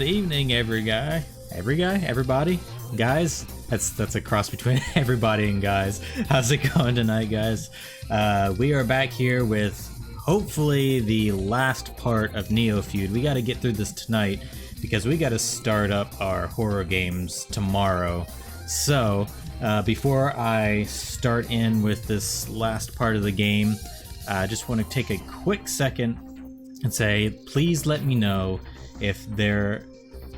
Good evening, everybody, guys. That's a cross between everybody and guys. How's it going tonight, guys? We are back here with hopefully the last part of Neofeud. We got to get through this tonight because we got to start up our horror games tomorrow. So before I start in with this last part of the game, I just want to take a quick second and say, please let me know if there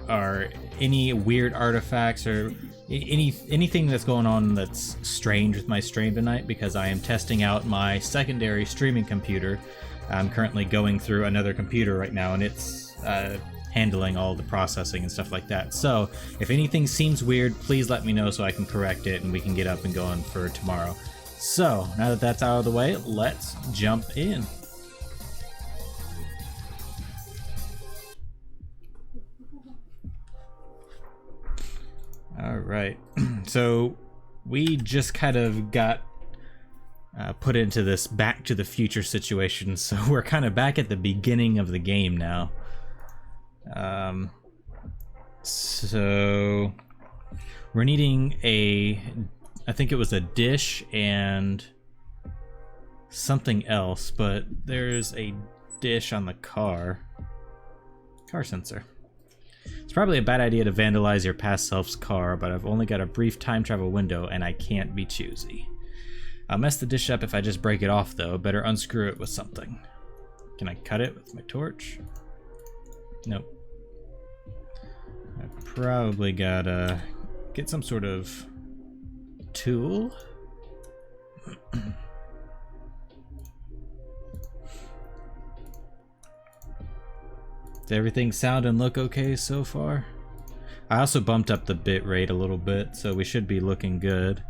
are any weird artifacts or anything that's going on that's strange with my stream tonight, because I am testing out my secondary streaming computer. I'm currently going through another computer right now, and it's handling all the processing and stuff like that. So if anything seems weird, please let me know so I can correct it and we can get up and going for tomorrow. So now that that's out of the way, let's jump in. All right, so we just kind of got put into this Back to the Future situation, so we're kind of back at the beginning of the game now. So we're needing I think it was a dish and something else, but there's a dish on the car sensor. It's probably a bad idea to vandalize your past self's car, but I've only got a brief time travel window and I can't be choosy. I'll mess the dish up if I just break it off though. Better unscrew it with something. Can I cut it with my torch? Nope. I probably gotta get some sort of tool. Does everything sound and look okay so far? I also bumped up the bit rate a little bit, so we should be looking good.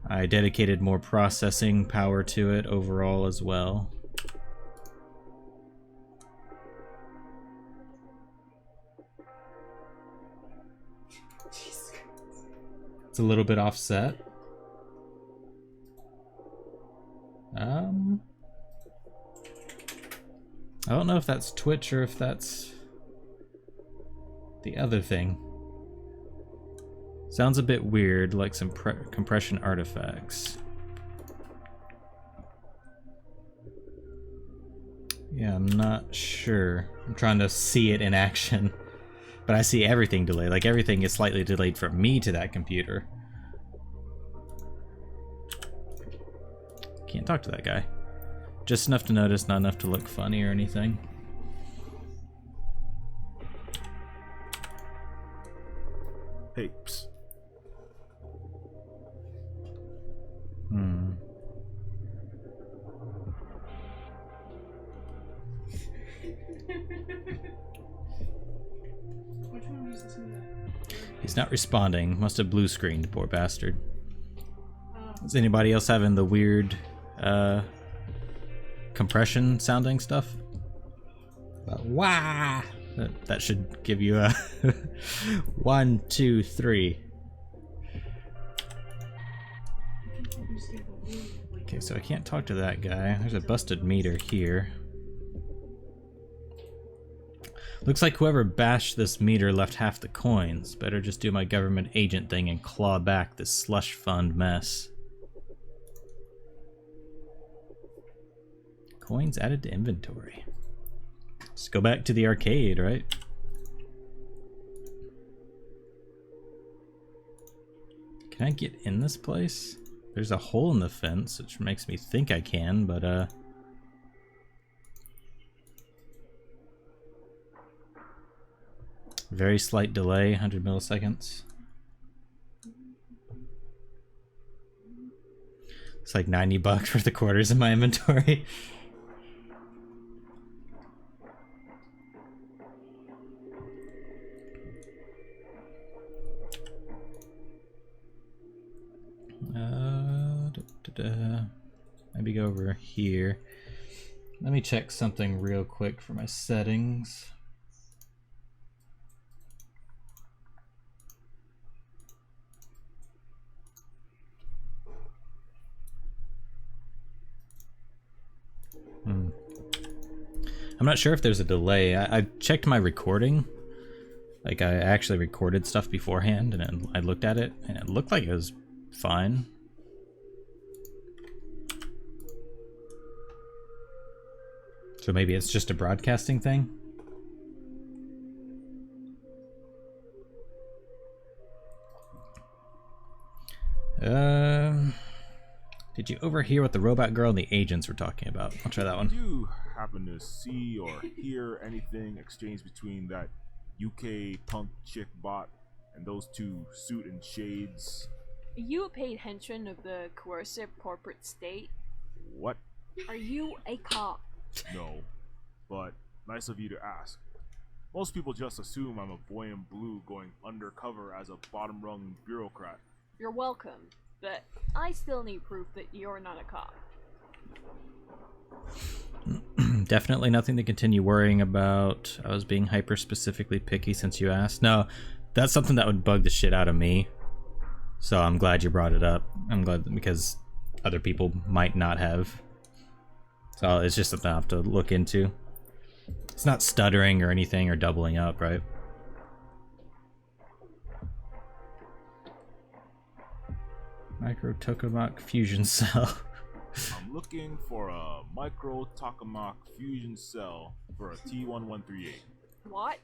I dedicated more processing power to it overall as well. It's a little bit offset. I don't know if that's Twitch or if that's the other thing. Sounds a bit weird, like some compression artifacts. Yeah, I'm not sure. I'm trying to see it in action. But I see everything delayed. Like, everything is slightly delayed from me to that computer. Can't talk to that guy. Just enough to notice, not enough to look funny or anything. Apes. He's not responding. Must have blue screened, poor bastard. Is anybody else having the weird compression sounding stuff? Wah! That should give you a 1, 2, 3. Okay, so I can't talk to that guy. There's a busted meter here. Looks like whoever bashed this meter left half the coins. Better just do my government agent thing and claw back this slush fund mess. Coins added to inventory. Let's go back to the arcade, right? Can I get in this place? There's a hole in the fence, which makes me think I can, but very slight delay, 100 milliseconds. It's like 90 bucks for the quarters in my inventory. Maybe go over here. Let me check something real quick for my settings. I'm not sure if there's a delay. I checked my recording Like, I actually recorded stuff beforehand, and then I looked at it, and it looked like it was fine. So maybe it's just a broadcasting thing? Did you overhear what the robot girl and the agents were talking about? I'll try that one. Do you happen to see or hear anything exchanged between that UK punk chick bot and those two suit and shades? Are you a paid henchman of the coercive corporate state? What? Are you a cop? No, but nice of you to ask. Most people just assume I'm a boy in blue going undercover as a bottom-rung bureaucrat. You're welcome, but I still need proof that you're not a cop. Definitely nothing to continue worrying about. I was being hyper-specifically picky since you asked. No, that's something that would bug the shit out of me. So I'm glad you brought it up. I'm glad because other people might not have. So it's just something I have to look into. It's not stuttering or anything or doubling up, right? Micro tokamak fusion cell. I'm looking for a micro tokamak fusion cell for a T1138. What?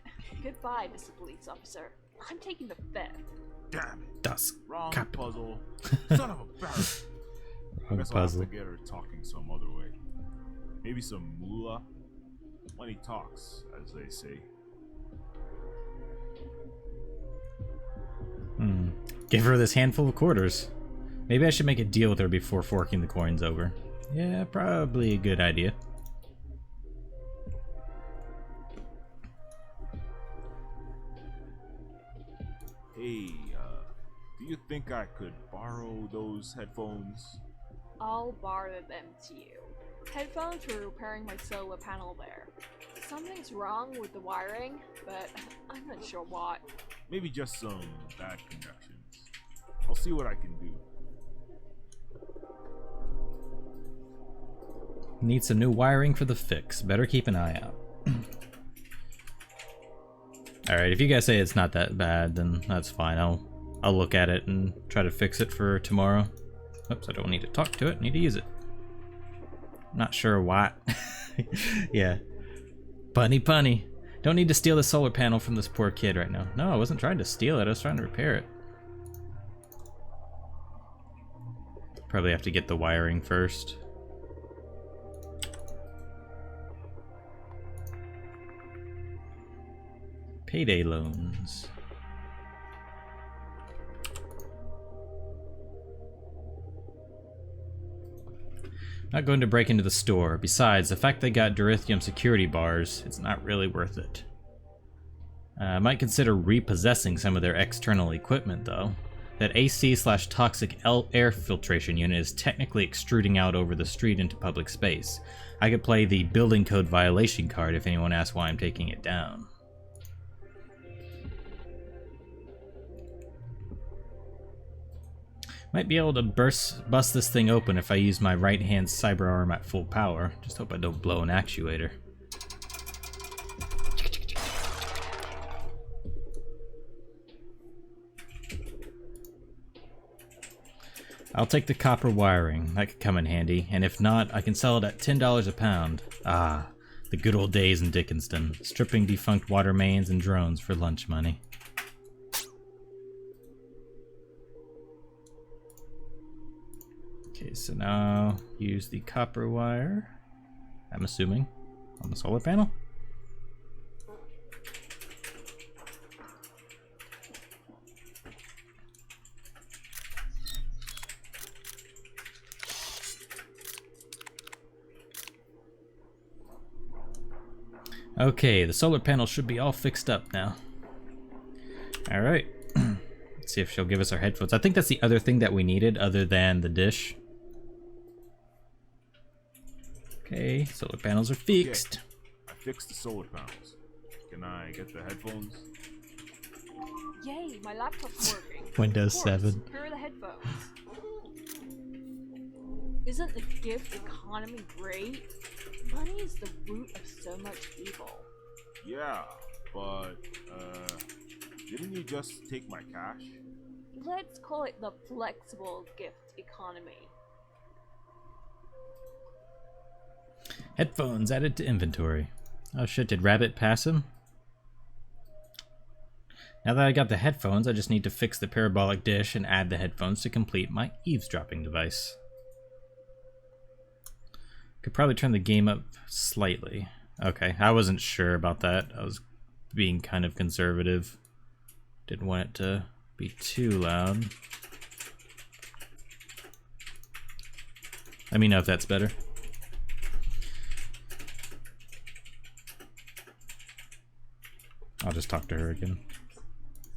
Goodbye, Mr. Police Officer. I'm taking the fifth. Damn it. Das Wrong Cap. puzzle. Son of a barrel. I guess I'll have to get her talking some other way. Maybe some moolah. Money talks, as they say. Give her this handful of quarters. Maybe I should make a deal with her before forking the coins over. Yeah, probably a good idea. Hey, do you think I could borrow those headphones? I'll borrow them to you. Headphones for repairing my solar panel there. Something's wrong with the wiring, but I'm not sure what. Maybe just some bad connections. I'll see what I can do. Need some new wiring for the fix. Better keep an eye out. Alright, if you guys say it's not that bad, then that's fine. I'll look at it and try to fix it for tomorrow. Oops, I don't need to talk to it. I need to use it. Not sure why. Yeah. Punny. Don't need to steal the solar panel from this poor kid right now. No, I wasn't trying to steal it. I was trying to repair it. Probably have to get the wiring first. Payday loans. Not going to break into the store. Besides, the fact they got Durithium security bars, it's not really worth it. I might consider repossessing some of their external equipment, though. That AC/toxic air filtration unit is technically extruding out over the street into public space. I could play the building code violation card if anyone asks why I'm taking it down. Might be able to bust this thing open if I use my right-hand cyber arm at full power. Just hope I don't blow an actuator. I'll take the copper wiring. That could come in handy. And if not, I can sell it at $10 a pound. Ah, the good old days in Dickinston. Stripping defunct water mains and drones for lunch money. Okay, so now use the copper wire, I'm assuming, on the solar panel. Okay, the solar panel should be all fixed up now. Alright. Let's see if she'll give us our headphones. I think that's the other thing that we needed other than the dish. Okay, solar panels are fixed. Okay. I fixed the solar panels. Can I get the headphones? Yay, my laptop's working. Windows Of course, 7. Here are the headphones. Isn't the gift economy great? Money is the root of so much evil. Yeah, but, Didn't you just take my cash? Let's call it the flexible gift economy. Headphones added to inventory. Oh shit, did Rabbit pass him? Now that I got the headphones, I just need to fix the parabolic dish and add the headphones to complete my eavesdropping device. Could probably turn the game up slightly. Okay, I wasn't sure about that. I was being kind of conservative. Didn't want it to be too loud. Let me know if that's better. I'll just talk to her again.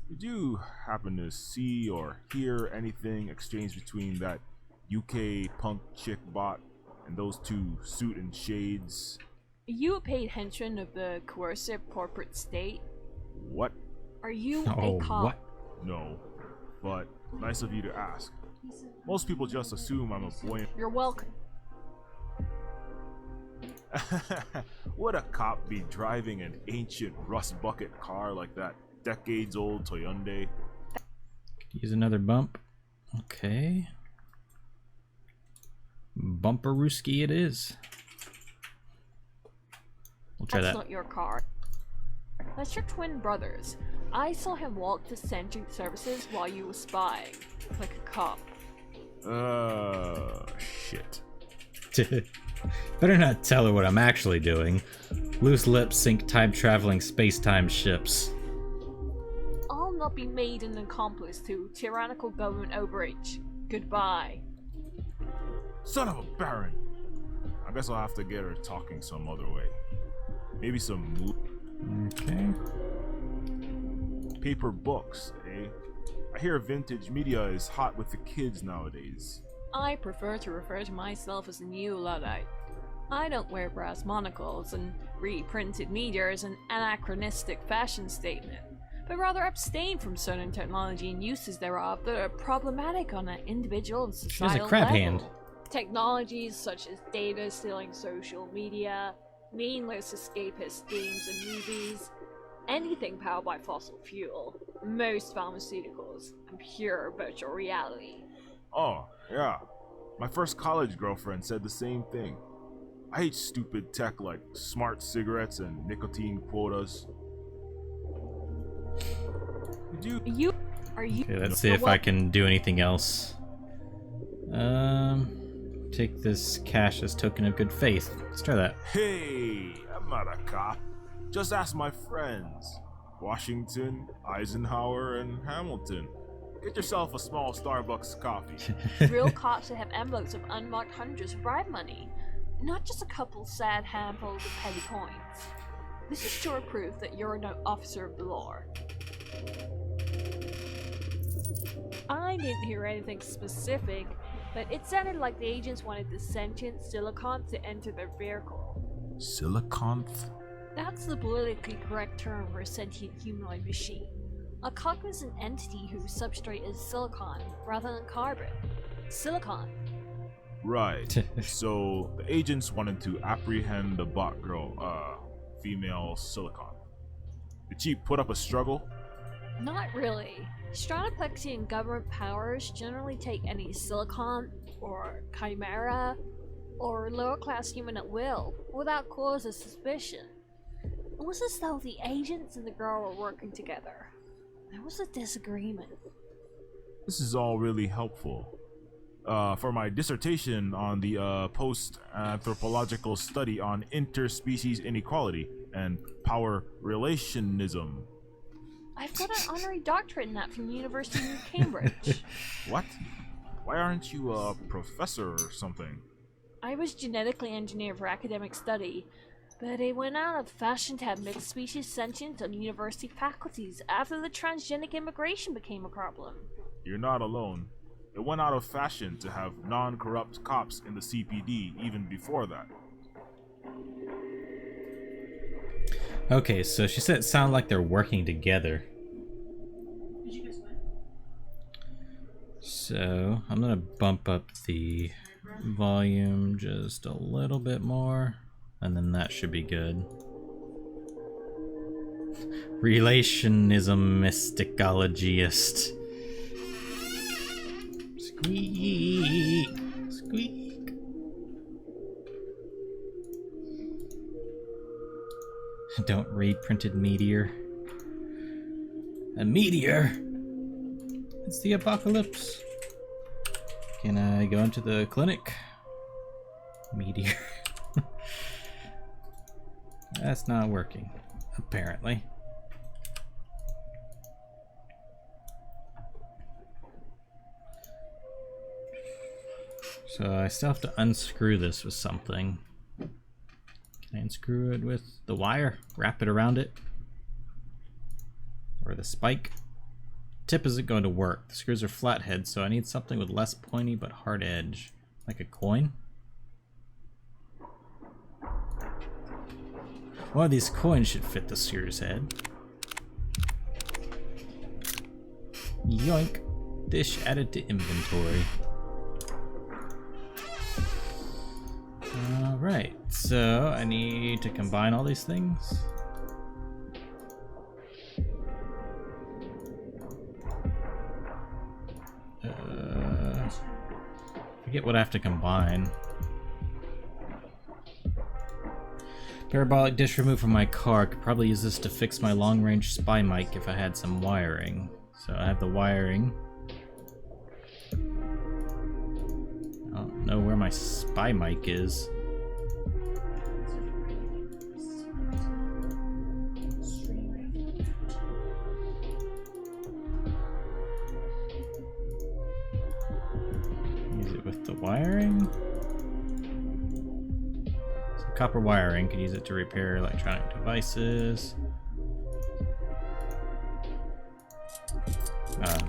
Did you happen to see or hear anything exchanged between that UK punk chick bot and those two suit and shades? You a paid henchman of the coercive corporate state? What? Are you Oh, a cop? what? No, but nice of you to ask. Most people just assume I'm a boy. You're welcome. Would a cop be driving an ancient rust bucket car like that decades-old Toyonde? Use another bump. Okay. Bumperooski it is. We'll try That's that. not your car. That's your twin brother's. I saw him walk to Sentry Services while you were spying. Like a cop. Shit. Better not tell her what I'm actually doing. Loose lips sink time-traveling space-time ships. I'll not be made an accomplice to tyrannical government overreach. Goodbye. Son of a baron! I guess I'll have to get her talking some other way. Maybe some Okay. paper books, eh? I hear vintage media is hot with the kids nowadays. I prefer to refer to myself as a new Luddite. I don't wear brass monocles and reprinted media as an anachronistic fashion statement, but rather abstain from certain technology and uses thereof that are problematic on an individual and She has societal a crab level. hand. Technologies such as data stealing social media, meaningless escapist games and movies, anything powered by fossil fuel, most pharmaceuticals, and pure virtual reality. Oh, yeah. My first college girlfriend said the same thing. I hate stupid tech like smart cigarettes and nicotine quotas. Are you Okay, let's see if I can do anything else. Take this cash as token of good faith. Let's try that. Hey, I'm not a cop. Just ask my friends. Washington, Eisenhower, and Hamilton. Get yourself a small Starbucks coffee. real cops that have envelopes of unmarked hundreds of bribe money, not just a couple sad handfuls of petty coins. This is sure proof that you're no officer of the law. I didn't hear anything specific, but it sounded like the agents wanted the sentient silicon to enter their vehicle. Siliconth? That's the politically correct term for a sentient humanoid machine. A cognizant entity whose substrate is silicon rather than carbon. Silicon. Right. So the agents wanted to apprehend the bot girl, female Silicon. Did she put up a struggle? Not really. Stratoplexy and government powers generally take any silicon, or chimera, or lower class human at will, without cause of suspicion. It was as though the agents and the girl were working together. There was a disagreement. This is all really helpful. For my dissertation on the post-anthropological study on interspecies inequality and power relationism. I've got an honorary doctorate in that from the University of Cambridge. What? Why aren't you a professor or something? I was genetically engineered for academic study, but it went out of fashion to have mixed species sentience on university faculties after the transgenic immigration became a problem. You're not alone. It went out of fashion to have non-corrupt cops in the CPD even before that. Okay, so she said it sounded like they're working together. So I'm gonna bump up the volume just a little bit more, and then that should be good. Relationism mysticologyist. Squeak! Squeak! Don't read printed meteor. A meteor? It's the apocalypse. Can I go into the clinic? Meteor. That's not working, apparently. So I still have to unscrew this with something. Can I unscrew it with the wire? Wrap it around it? Or the spike? Tip isn't going to work. The screws are flathead, so I need something with less pointy but hard edge. Like a coin? One of these coins should fit the screw's head. Yoink. Dish added to inventory. Alright, so I need to combine all these things. Forget what I have to combine. Parabolic dish removed from my car. Could probably use this to fix my long-range spy mic if I had some wiring. So I have the wiring. I don't know where my spy mic is. Use it with the wiring. Copper wiring, could use it to repair electronic devices.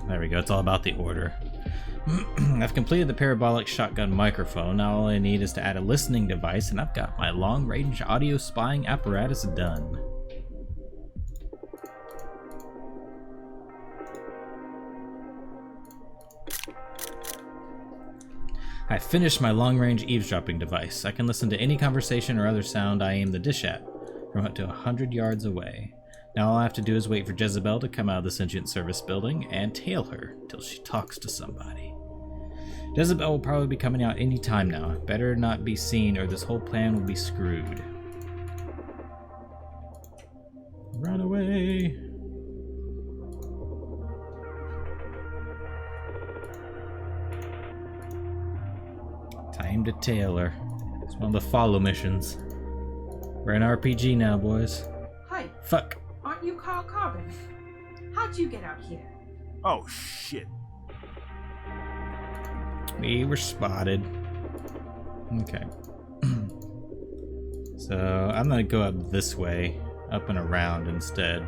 There we go, it's all about the order. I've completed the parabolic shotgun microphone. Now all I need is to add a listening device, and I've got my long-range audio spying apparatus done. I finished my long-range eavesdropping device. I can listen to any conversation or other sound I aim the dish at, from up to 100 yards away. Now all I have to do is wait for Jezebel to come out of the sentient service building and tail her till she talks to somebody. Jezebel will probably be coming out any time now. Better not be seen or this whole plan will be screwed. Run away! Time to tail her. It's one of the follow missions. We're in RPG now, boys. Hi. Fuck. Aren't you Carl Carbon? How'd you get out here? Oh shit. We were spotted. Okay. So I'm gonna go up this way, up and around instead.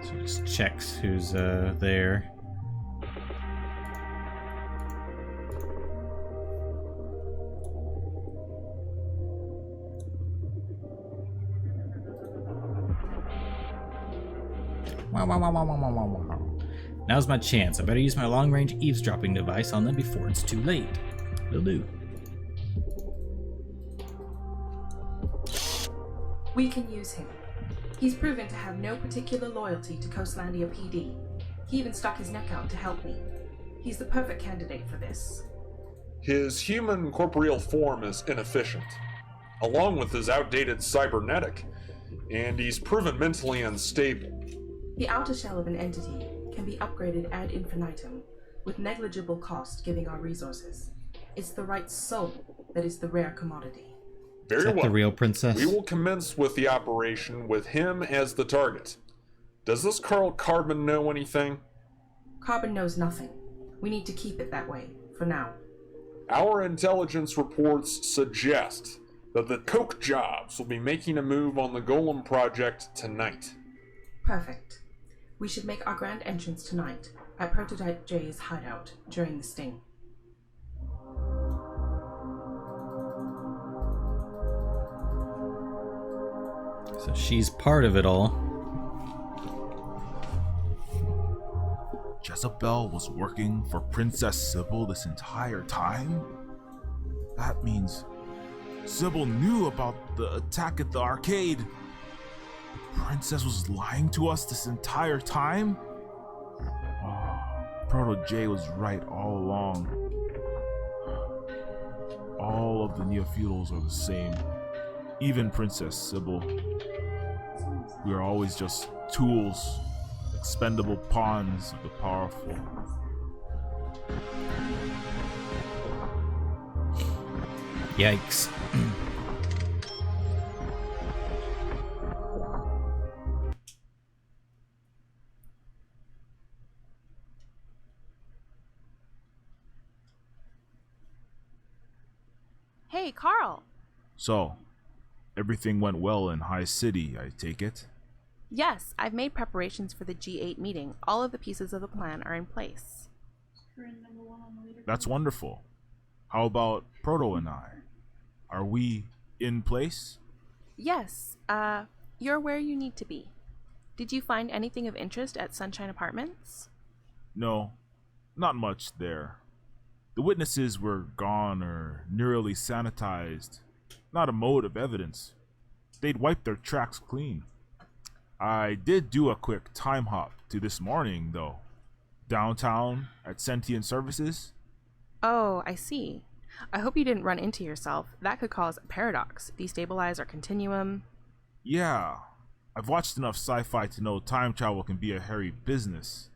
So just checks who's there. Wow. Now's my chance. I better use my long-range eavesdropping device on them before it's too late. Will do. We can use him. He's proven to have no particular loyalty to Coastlandia PD. He even stuck his neck out to help me. He's the perfect candidate for this. His human corporeal form is inefficient, along with his outdated cybernetic, and he's proven mentally unstable. The outer shell of an entity can be upgraded ad infinitum, with negligible cost giving our resources. It's the right soul that is the rare commodity. Very well. The real princess? We will commence with the operation with him as the target. Does this Carl Carbon know anything? Carbon knows nothing. We need to keep it that way, for now. Our intelligence reports suggest that the Coke Jobs will be making a move on the Golem project tonight. Perfect. We should make our grand entrance tonight at Prototype J's hideout during the sting. So she's part of it all. Jezebel was working for Princess Sybil this entire time? That means Sybil knew about the attack at the arcade. The princess was lying to us this entire time? Oh, Proto J was right all along. All of the Neofeudals are the same. Even Princess Sybil. We are always just tools, expendable pawns of the powerful. Yikes. Hey, Carl. So, everything went well in High City, I take it? Yes, I've made preparations for the G8 meeting. All of the pieces of the plan are in place. That's wonderful. How about Proto and I? Are we in place? Yes, you're where you need to be. Did you find anything of interest at Sunshine Apartments? No, not much there. The witnesses were gone or nearly sanitized. Not a mode of evidence. They'd wiped their tracks clean. I did do a quick time hop to this morning, though. Downtown at Sentient Services. Oh, I see. I hope you didn't run into yourself. That could cause a paradox, destabilize our continuum. Yeah, I've watched enough sci-fi to know time travel can be a hairy business.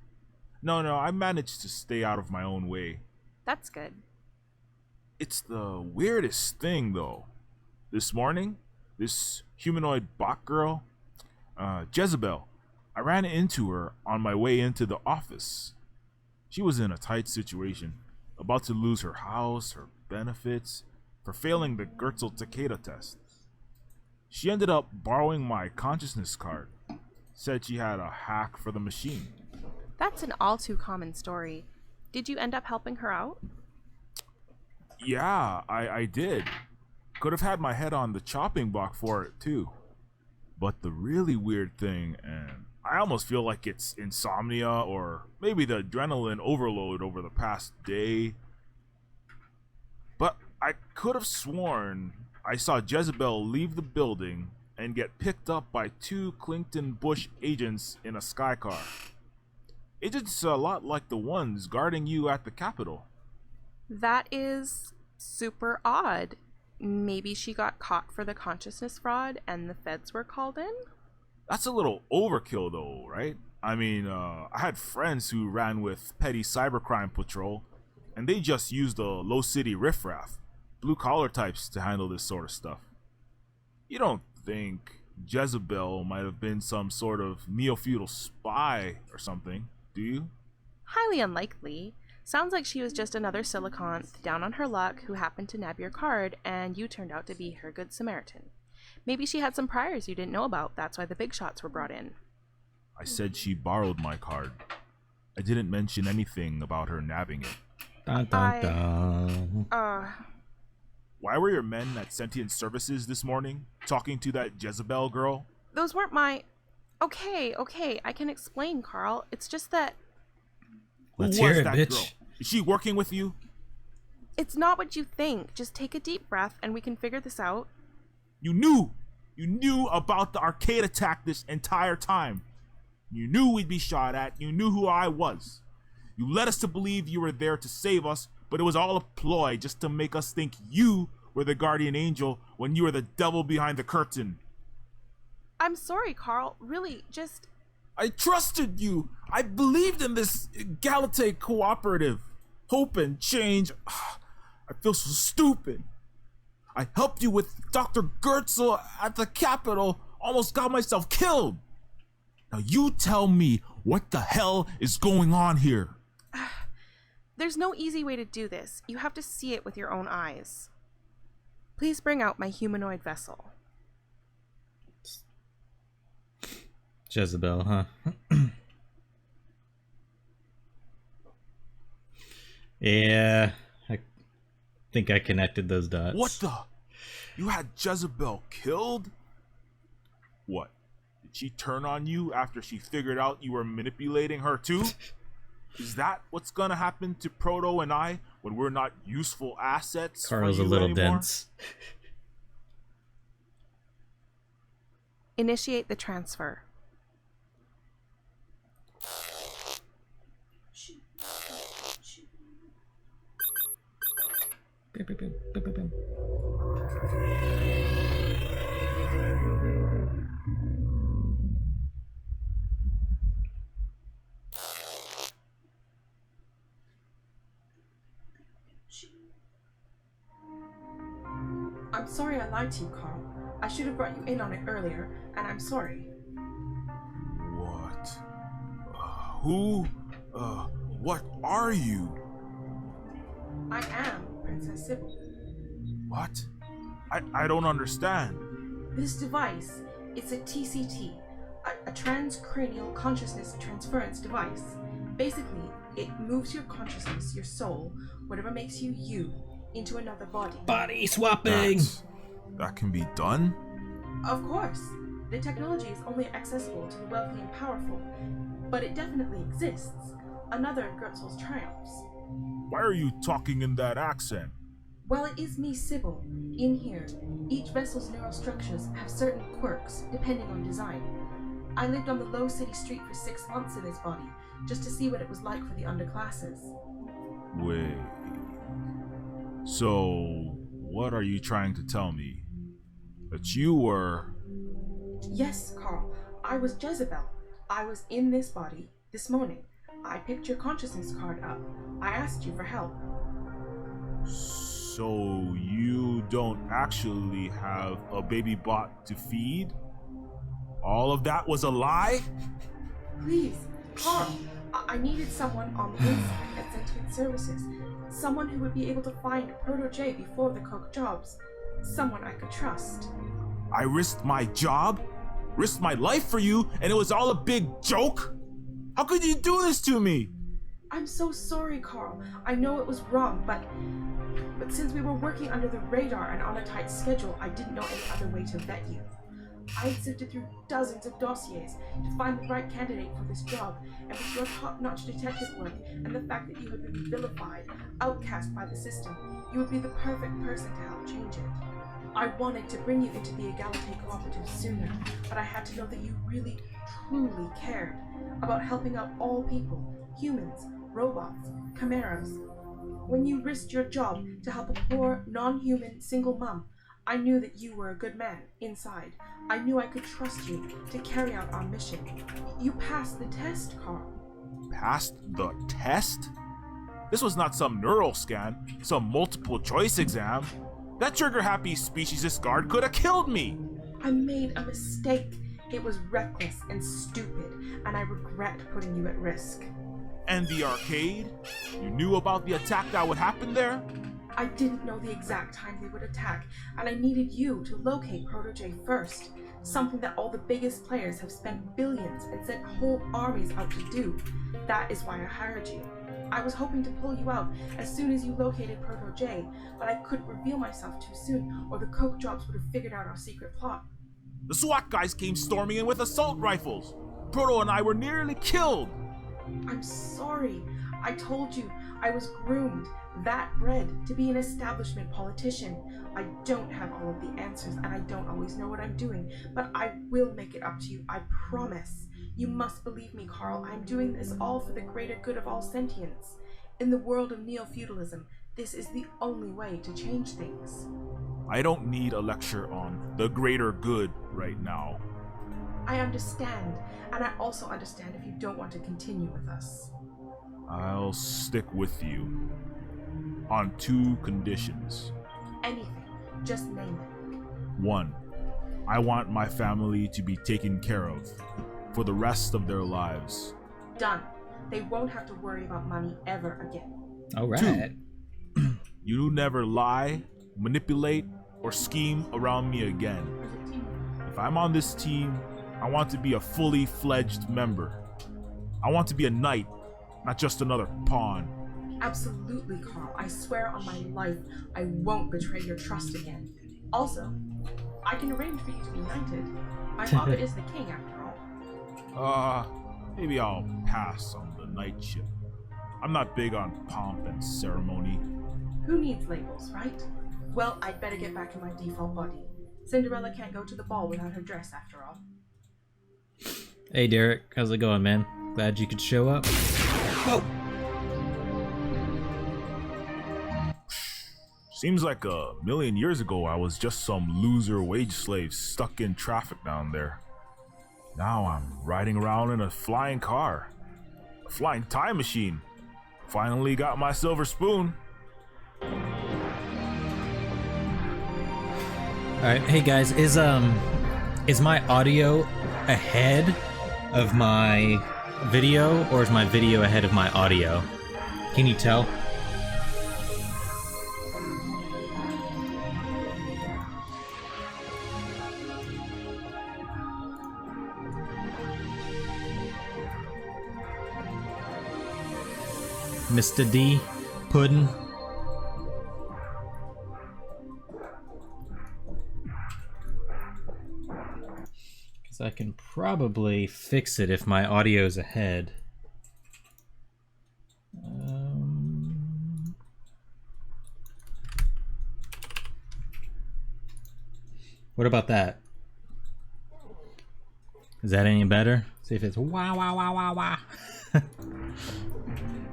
No, I managed to stay out of my own way. That's good. It's the weirdest thing, though. This morning, this humanoid bot girl, Jezebel, I ran into her on my way into the office. She was in a tight situation, about to lose her house, her benefits, for failing the Gertzel Takeda test. She ended up borrowing my consciousness card, said she had a hack for the machine. That's an all too common story. Did you end up helping her out? Yeah, I did. Could have had my head on the chopping block for it, too. But the really weird thing, and I almost feel like it's insomnia or maybe the adrenaline overload over the past day, but I could have sworn I saw Jezebel leave the building and get picked up by 2 Clington Bush agents in a sky car. Agents a lot like the ones guarding you at the Capitol. That is super odd. Maybe she got caught for the consciousness fraud and the feds were called in? That's a little overkill though, right? I mean, I had friends who ran with petty cybercrime patrol, and they just used the low city riffraff, blue collar types to handle this sort of stuff. You don't think Jezebel might have been some sort of neo-feudal spy or something, do you? Highly unlikely. Sounds like she was just another siliconth down on her luck who happened to nab your card and you turned out to be her good Samaritan. Maybe she had some priors you didn't know about, that's why the big shots were brought in. I said she borrowed my card. I didn't mention anything about her nabbing it. Dun, dun, dun. Why were your men at Sentient Services this morning talking to that Jezebel girl? Those weren't my... Okay, I can explain, Carl. It's just that... Let's Who was hear it, that bitch. girl? Is she working with you? It's not what you think. Just take a deep breath and we can figure this out. You knew about the arcade attack this entire time. You knew we'd be shot at. You knew who I was. You led us to believe you were there to save us, but it was all a ploy just to make us think you were the guardian angel when you were the devil behind the curtain. I'm sorry, Carl. Really, just... I trusted you. I believed in this Galate cooperative. Hope and change. I feel so stupid. I helped you with Dr. Gertzel at the Capitol. Almost got myself killed. Now you tell me what the hell is going on here. There's no easy way to do this. You have to see it with your own eyes. Please bring out my humanoid vessel. Jezebel, huh? Yeah, I think I connected those dots. What the? You had Jezebel killed? What? Did she turn on you after she figured out you were manipulating her too? Is that what's gonna happen to Proto and I when we're not useful assets Carl's for a you little anymore? dense. Initiate the transfer. Boom, boom, boom, boom, boom, boom. I'm sorry I lied to you, Carl. I should have brought you in on it earlier, and I'm sorry. What? Who? What are you? I am Princess Sybil. What? I don't understand. This device, it's a TCT, a transcranial consciousness transference device. Basically, it moves your consciousness, your soul, whatever makes you you, into another body. Body swapping! That can be done? Of course, the technology is only accessible to the wealthy and powerful, but it definitely exists. Another of Gertzel's triumphs. Why are you talking in that accent? Well, it is me, Sybil. In here, each vessel's neural structures have certain quirks, depending on design. I lived on the low city street for 6 months in this body, just to see what it was like for the underclasses. Wait. So, what are you trying to tell me? That you were... Yes, Carl, I was Jezebel. I was in this body this morning. I picked your consciousness card up. I asked you for help. So you don't actually have a baby bot to feed? All of that was a lie? Please, Carl, I needed someone on the inside at Sentient Services. Someone who would be able to find Proto J before the Coke jobs. Someone I could trust. I risked my job, risked my life for you, and it was all a big joke? How could you do this to me? I'm so sorry, Carl. I know it was wrong, but since we were working under the radar and on a tight schedule, I didn't know any other way to vet you. I had sifted through dozens of dossiers to find the right candidate for this job, and with your top-notch detective work and the fact that you had been vilified, outcast by the system, you would be the perfect person to help change it. I wanted to bring you into the Egalite Cooperative sooner, but I had to know that you really, truly cared about helping out all people, humans, robots, chimeras. When you risked your job to help a poor, non-human single mom, I knew that you were a good man inside. I knew I could trust you to carry out our mission. You passed the test, Carl. Passed the test? This was not some neural scan, some multiple choice exam. That trigger-happy speciesist guard could have killed me. I made a mistake. It was reckless and stupid, and I regret putting you at risk. And the arcade? You knew about the attack that would happen there? I didn't know the exact time they would attack, and I needed you to locate Proto J first. Something that all the biggest players have spent billions and sent whole armies out to do. That is why I hired you. I was hoping to pull you out as soon as you located Proto J, but I couldn't reveal myself too soon, or the Coke jobs would have figured out our secret plot. The SWAT guys came storming in with assault rifles. Proto and I were nearly killed. I'm sorry. I told you I was groomed, that bred, to be an establishment politician. I don't have all of the answers, and I don't always know what I'm doing, but I will make it up to you, I promise. You must believe me, Carl. I'm doing this all for the greater good of all sentience. In the world of neo-feudalism, this is the only way to change things. I don't need a lecture on the greater good right now. I understand, and I also understand if you don't want to continue with us. I'll stick with you. On 2 conditions. Anything. Just name it. 1. I want my family to be taken care of for the rest of their lives. Done. They won't have to worry about money ever again. All right. 2. You never lie, manipulate, or scheme around me again. If I'm on this team, I want to be a fully fledged member. I want to be a knight, not just another pawn. Absolutely, Carl. I swear on my life, I won't betray your trust again. Also, I can arrange for you to be knighted. My father is the king, after all. Maybe I'll pass on the knightship. I'm not big on pomp and ceremony. Who needs labels, right? Well, I'd better get back in my default body. Cinderella can't go to the ball without her dress, after all. Hey Derek, how's it going, man? Glad you could show up. Whoa! Seems like a million years ago I was just some loser wage slave stuck in traffic down there. Now I'm riding around in a flying car. A flying time machine. Finally got my silver spoon. Alright, hey guys, is my audio ahead of my video, or is my video ahead of my audio? Can you tell? Mr. D, Puddin'. Because I can probably fix it if my audio's ahead. What about that? Is that any better? See if it's wah wah wah wah wah.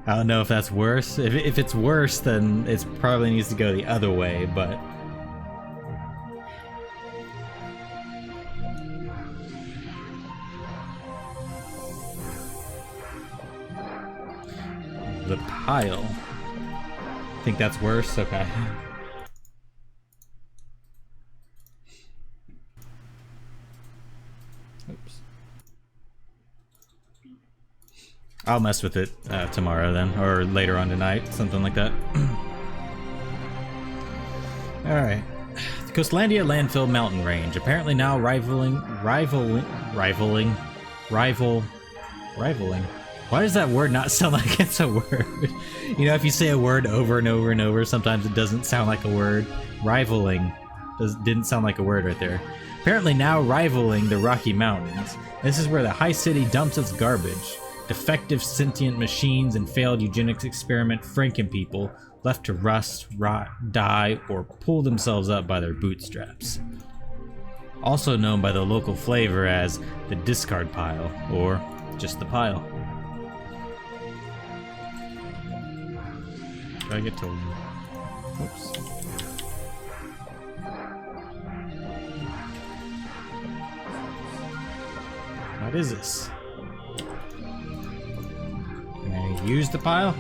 I don't know if that's worse. If it's worse, then it probably needs to go the other way, but... The pile. Think that's worse? Okay. Oops. I'll mess with it tomorrow then, or later on tonight, something like that. Alright. The Coastlandia Landfill Mountain Range, apparently now rivaling... Why does that word not sound like it's a word? You know, if you say a word over and over and over, sometimes it doesn't sound like a word. Rivaling didn't sound like a word right there. Apparently now rivaling the Rocky Mountains. This is where the High City dumps its garbage. Defective sentient machines and failed eugenics experiment Franken people left to rust, rot, die, or pull themselves up by their bootstraps. Also known by the local flavor as the discard pile, or just the pile. I get to... Oops. What is this? Can I use the pile?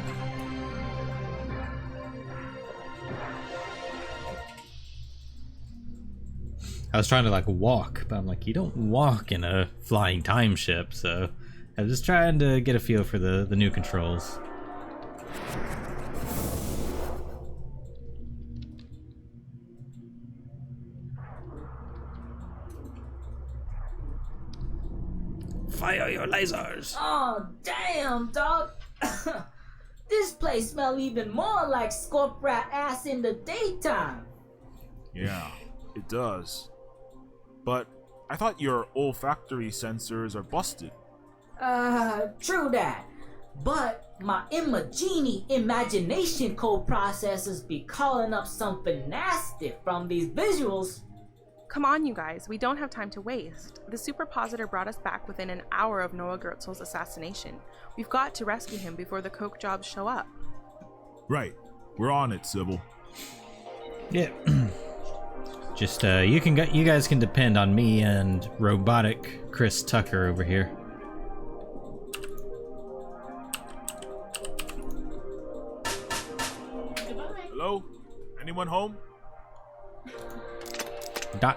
I was trying to like walk, but I'm like, you don't walk in a flying time ship, so I was just trying to get a feel for the new controls. Fire your lasers! Oh, damn, dog. This place smells even more like scorp rat ass in the daytime. Yeah, it does. But I thought your olfactory sensors are busted. True that. But my imagination co-processors be calling up something nasty from these visuals. Come on, you guys, we don't have time to waste. The superpositor brought us back within an hour of Noah Gertzel's assassination. We've got to rescue him before the coke jobs show up. Right. We're on it, Sybil. Yeah. Just, you guys can depend on me and robotic Chris Tucker over here. Hello? Anyone home? ... Why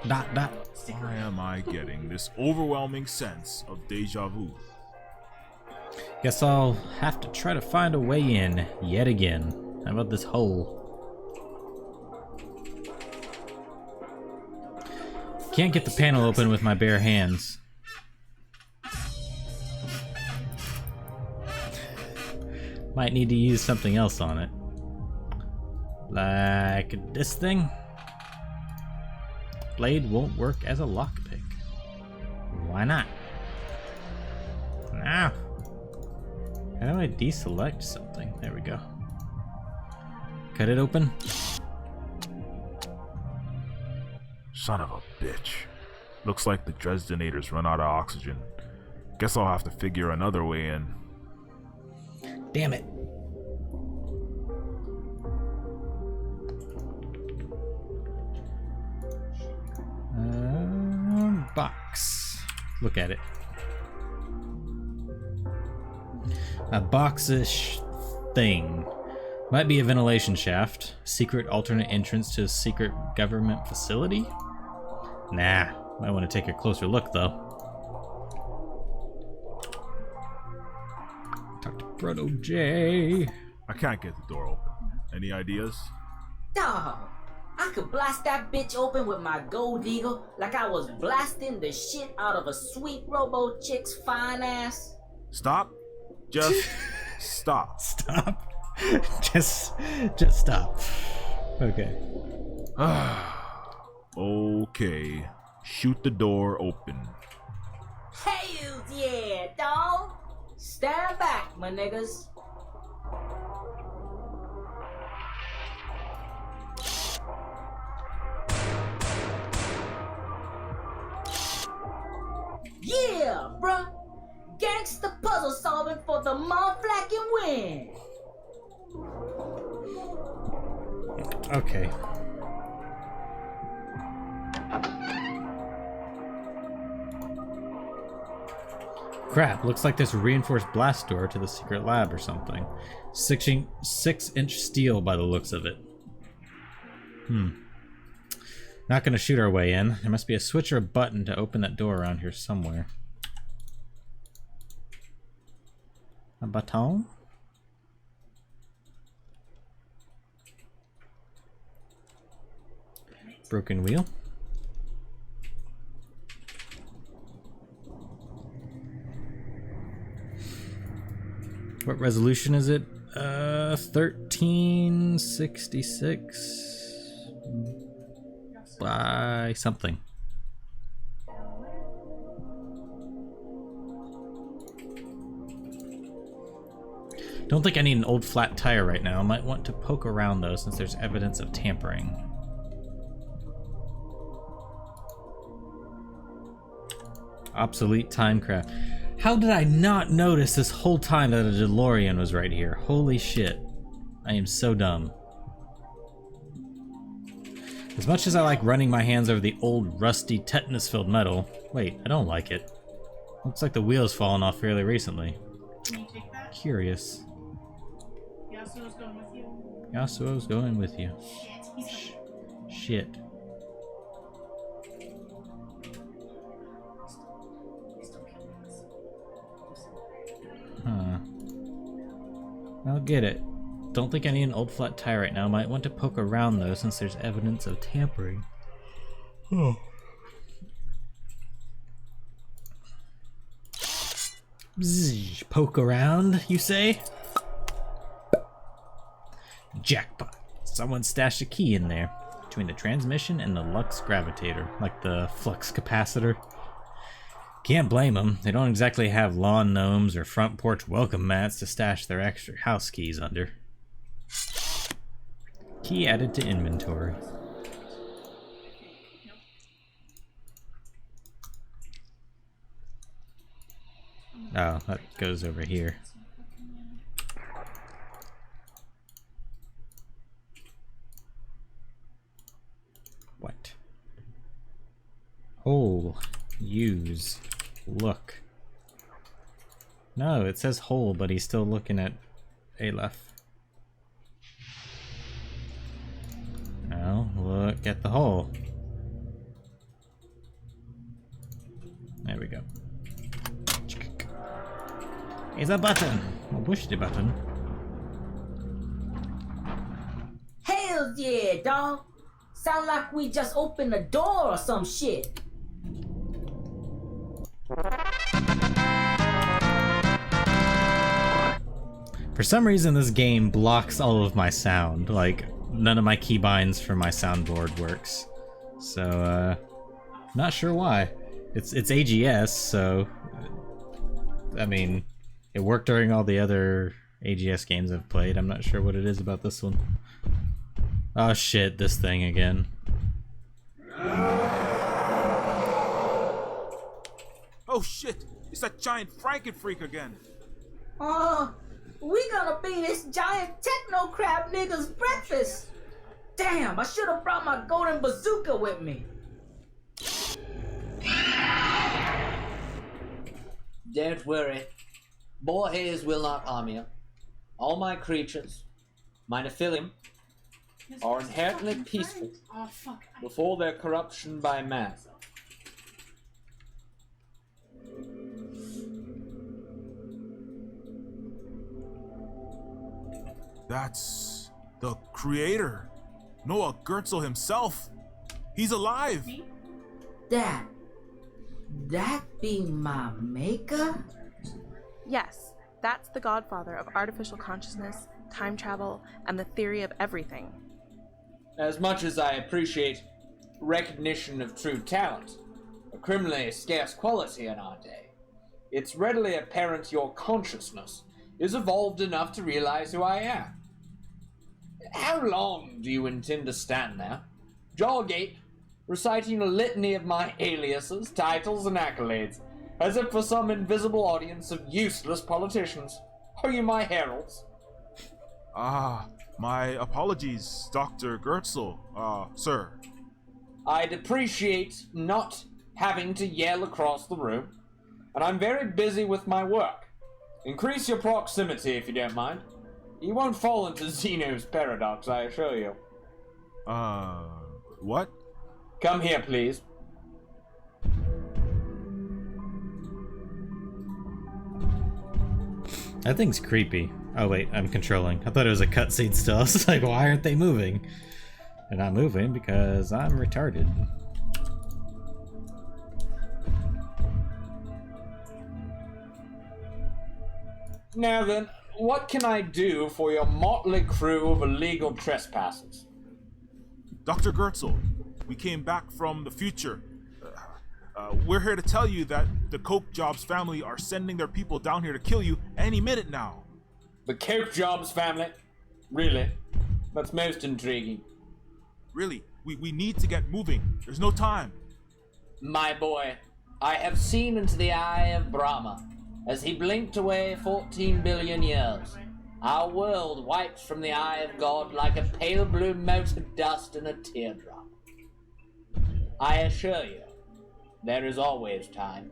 am I getting this overwhelming sense of deja vu? Guess I'll have to try to find a way in yet again. How about this hole? Can't get the panel open with my bare hands. Might need to use something else on it. Like this thing? Blade won't work as a lockpick. Why not? Ah. How do I deselect something? There we go. Cut it open. Son of a bitch. Looks like the Dresdenators run out of oxygen. Guess I'll have to figure another way in. Damn it. Box. Look at it. A boxish thing. Might be a ventilation shaft. Secret alternate entrance to a secret government facility? Nah. Might want to take a closer look, though. Talk to Proto J. I can't get the door open. Any ideas? Dog, I could blast that bitch open with my gold eagle like I was blasting the shit out of a sweet robo chick's fine ass. Stop. Just stop. Stop. just stop. Okay. Okay. Shoot the door open. Hells yeah, dog. Stand back, my niggas. Yeah, bruh. Gangsta puzzle solving for the motherfucking win. Okay. Crap, looks like this reinforced blast door to the secret lab or something. 6-inch steel by the looks of it. Not gonna shoot our way in. There must be a switch or a button to open that door around here somewhere. A button? Broken wheel. What resolution is it? 1366 by something. Don't think I need an old flat tire right now. Might want to poke around though, since there's evidence of tampering. Obsolete timecraft. How did I not notice this whole time that a DeLorean was right here? Holy shit. I am so dumb. As much as I like running my hands over the old, rusty, tetanus-filled metal... Wait, I don't like it. Looks like the wheel's fallen off fairly recently. Can you take that? Curious. Yasuo's going with you. Yasuo's going with you. Shit, he's Shit. Huh. I'll get it. Don't think I need an old flat tire right now. Might want to poke around though, since there's evidence of tampering. Oh. Bzzz, poke around, you say? Jackpot. Someone stashed a key in there. Between the transmission and the Lux Gravitator. Like the flux capacitor. Can't blame them. They don't exactly have lawn gnomes or front porch welcome mats to stash their extra house keys under. Key added to inventory. Oh, that goes over here. What? Hole. Use. Look. No, it says hole, but he's still looking at Aleph. Now, look at the hole. There we go. It's a button! A push the button. Hells yeah, dog. Sound like we just opened a door or some shit. For some reason, this game blocks all of my sound. Like, none of my keybinds for my soundboard works. So, not sure why. It's AGS, so... I mean, It worked during all the other AGS games I've played. I'm not sure what it is about this one. Oh shit, this thing again. Oh shit! It's that giant Frankenfreak again. We gonna be this giant techno crab nigga's breakfast. Damn, I should have brought my golden bazooka with me. Don't worry. Boar hairs will not harm you. All my creatures, my Nephilium, This are was a inherently fucking peaceful friend. Oh fuck. before their corruption by man. That's the creator, Noah Gertzel himself. He's alive. Me? That be my maker? Yes, that's the godfather of artificial consciousness, time travel, and the theory of everything. As much as I appreciate recognition of true talent, a criminally scarce quality in our day, it's readily apparent your consciousness is evolved enough to realize who I am. How long do you intend to stand there, jaw agape, reciting a litany of my aliases, titles, and accolades, as if for some invisible audience of useless politicians? Are you my heralds? My apologies, Dr. Gertzel, sir. I'd appreciate not having to yell across the room, and I'm very busy with my work. Increase your proximity if you don't mind. You won't fall into Zeno's paradox, I assure you. What? Come here, please. That thing's creepy. Oh wait, I'm controlling. I thought it was a cutscene still. I was like, why aren't they moving? They're not moving because I'm retarded. Now then, what can I do for your motley crew of illegal trespassers? Dr. Gertzel, we came back from the future. We're here to tell you that the Coke Jobs family are sending their people down here to kill you any minute now. The Coke Jobs family? Really? That's most intriguing. Really, we need to get moving. There's no time. My boy, I have seen into the eye of Brahma as he blinked away 14 billion years. Our world wipes from the eye of God like a pale blue mote of dust in a teardrop. I assure you, there is always time.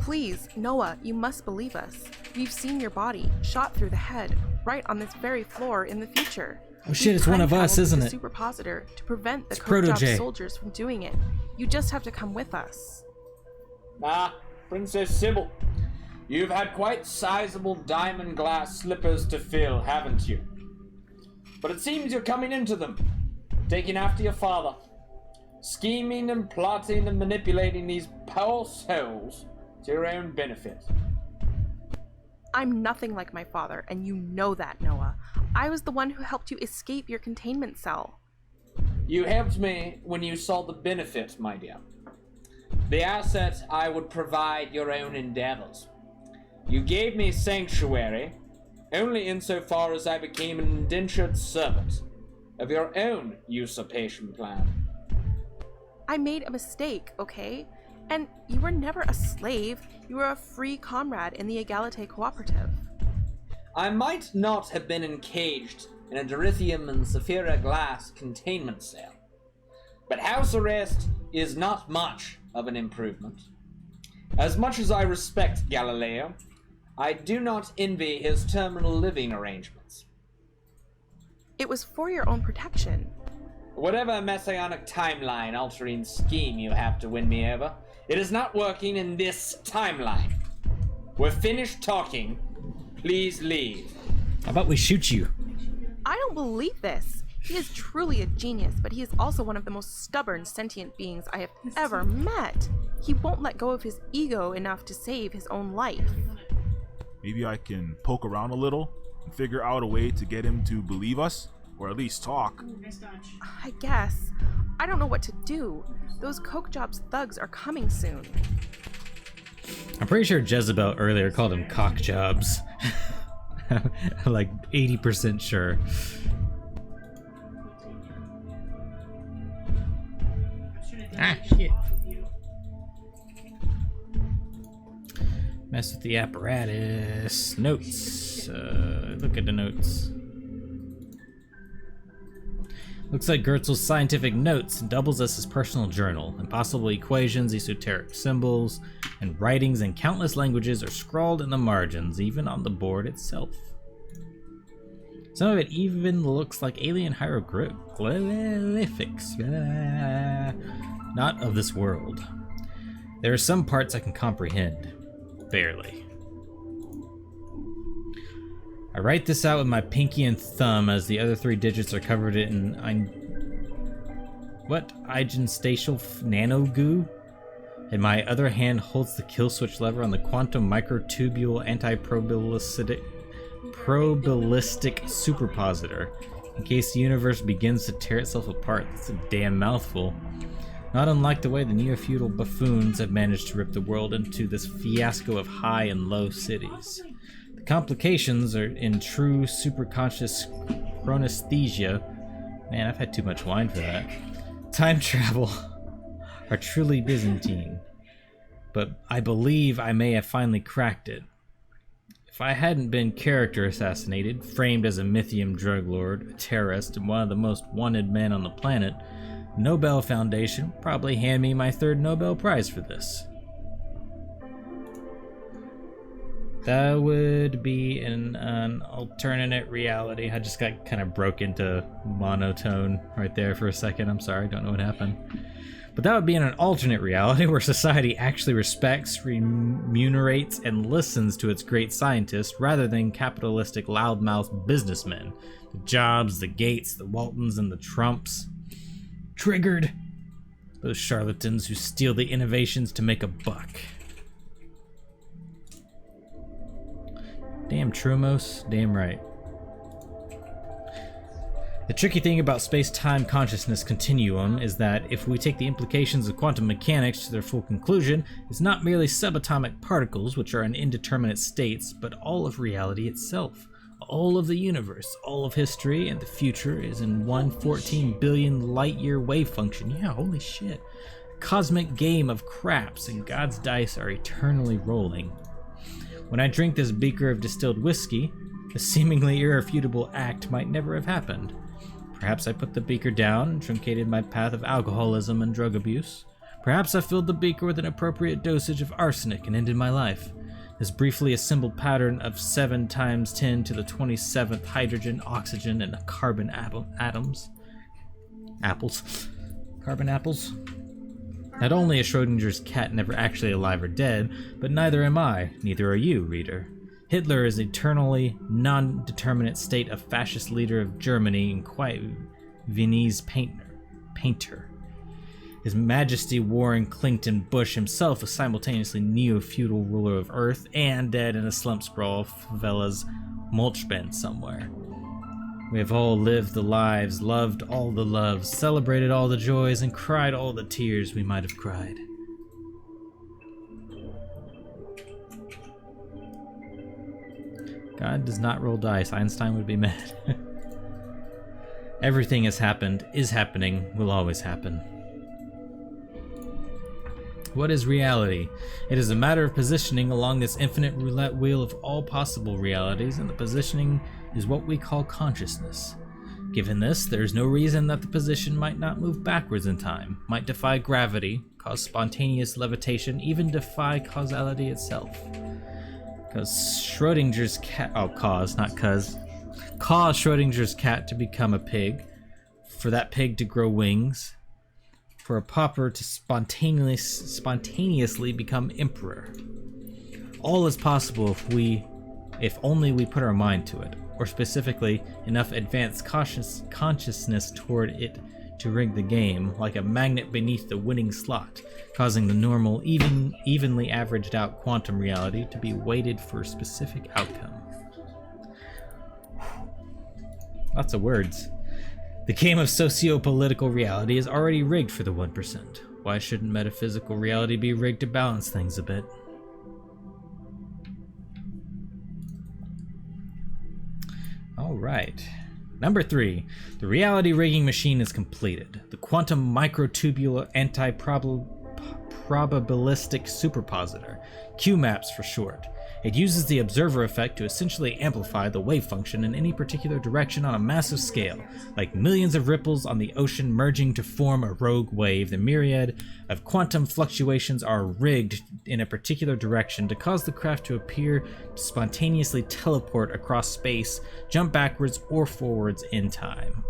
Please, Noah, you must believe us. We've seen your body, shot through the head, right on this very floor in the future. Oh shit, it's one of us, isn't it? Superpositor to prevent the It's Coke Job Proto-J. soldiers from doing it. You just have to come with us. Princess Sybil, you've had quite sizable diamond glass slippers to fill, haven't you? But it seems you're coming into them, taking after your father, scheming and plotting and manipulating these poor souls to your own benefit. I'm nothing like my father, and you know that, Noah. I was the one who helped you escape your containment cell. You helped me when you saw the benefit, my dear. The asset I would provide your own endeavors. You gave me sanctuary only insofar as I became an indentured servant of your own usurpation plan. I made a mistake, okay? And you were never a slave. You were a free comrade in the Egalite Cooperative. I might not have been encaged in a Dorithium and Saphira glass containment cell, but house arrest is not much of an improvement. As much as I respect Galileo, I do not envy his terminal living arrangements. It was for your own protection. Whatever messianic timeline-altering scheme you have to win me over, it is not working in this timeline. We're finished talking. Please leave. How about we shoot you? I don't believe this. He is truly a genius, but he is also one of the most stubborn sentient beings I have ever met. He won't let go of his ego enough to save his own life. Maybe I can poke around a little and figure out a way to get him to believe us, or at least talk. Ooh, nice dodge. I guess. I don't know what to do. Those Coke Jobs thugs are coming soon. I'm pretty sure Jezebel earlier called him cock jobs. Like 80% sure. Ah, shit. Mess with the apparatus. Notes. Look at the notes. Looks like Gertzel's scientific notes and doubles as his personal journal. Impossible equations, esoteric symbols, and writings in countless languages are scrawled in the margins, even on the board itself. Some of it even looks like alien hieroglyphics. Not of this world. There are some parts I can comprehend. Barely. I write this out with my pinky and thumb as the other 3 digits are covered in eigenspatial nanogoo? And my other hand holds the kill switch lever on the quantum microtubule anti-probabilistic superpositor in case the universe begins to tear itself apart. That's a damn mouthful. Not unlike the way the neo-feudal buffoons have managed to rip the world into this fiasco of high and low cities. The complications are in true superconscious chronesthesia. Man, I've had too much wine for that. Time travel are truly Byzantine. But I believe I may have finally cracked it. If I hadn't been character assassinated, framed as a Mythium drug lord, a terrorist, and one of the most wanted men on the planet, the Nobel Foundation would probably hand me my 3rd Nobel Prize for this. That would be an alternate reality. I just got kind of broke into monotone right there for a second. I'm sorry, don't know what happened. But that would be in an alternate reality where society actually respects, remunerates, and listens to its great scientists rather than capitalistic loudmouth businessmen. The Jobs, the Gates, the Waltons, and the Trumps. Triggered. Those charlatans who steal the innovations to make a buck. Damn Trumos, damn right. The tricky thing about space-time consciousness continuum is that if we take the implications of quantum mechanics to their full conclusion, it's not merely subatomic particles which are in indeterminate states, but all of reality itself. All of the universe, all of history, and the future is in one 14 billion light-year wave function. Yeah, holy shit. A cosmic game of craps, and God's dice are eternally rolling. When I drink this beaker of distilled whiskey, the seemingly irrefutable act might never have happened. Perhaps I put the beaker down and truncated my path of alcoholism and drug abuse. Perhaps I filled the beaker with an appropriate dosage of arsenic and ended my life. This briefly assembled pattern of 7 times 10 to the 27th hydrogen, oxygen, and carbon atoms. Apples. Carbon apples. Not only is Schrodinger's cat never actually alive or dead, but neither am I, neither are you, reader. Hitler is eternally non-determinate state of fascist leader of Germany and quite Viennese painter. His Majesty Warren Clinton Bush himself was simultaneously neo-feudal ruler of Earth and dead in a slump sprawl favelas mulch bin somewhere. We have all lived the lives, loved all the loves, celebrated all the joys, and cried all the tears we might have cried. God does not roll dice. Einstein would be mad. Everything has happened, is happening, will always happen. What is reality? It is a matter of positioning along this infinite roulette wheel of all possible realities, and the positioning is what we call consciousness. Given this, there is no reason that the position might not move backwards in time, might defy gravity, cause spontaneous levitation, even defy causality itself. Cause Schrodinger's cat, cause Schrodinger's cat to become a pig, for that pig to grow wings, for a pauper to spontaneously become emperor. All is possible if only we put our mind to it, or specifically enough advanced consciousness toward it to rig the game, like a magnet beneath the winning slot, causing the normal, evenly averaged out quantum reality to be weighted for a specific outcome. Lots of words. The game of socio-political reality is already rigged for the 1%. Why shouldn't metaphysical reality be rigged to balance things a bit? right. Number 3. The reality rigging machine is completed. The quantum microtubule anti-probabilistic superpositor. QMAPS for short. It uses the observer effect to essentially amplify the wave function in any particular direction on a massive scale. Like millions of ripples on the ocean merging to form a rogue wave, the myriad of quantum fluctuations are rigged in a particular direction to cause the craft to appear to spontaneously teleport across space, jump backwards or forwards in time.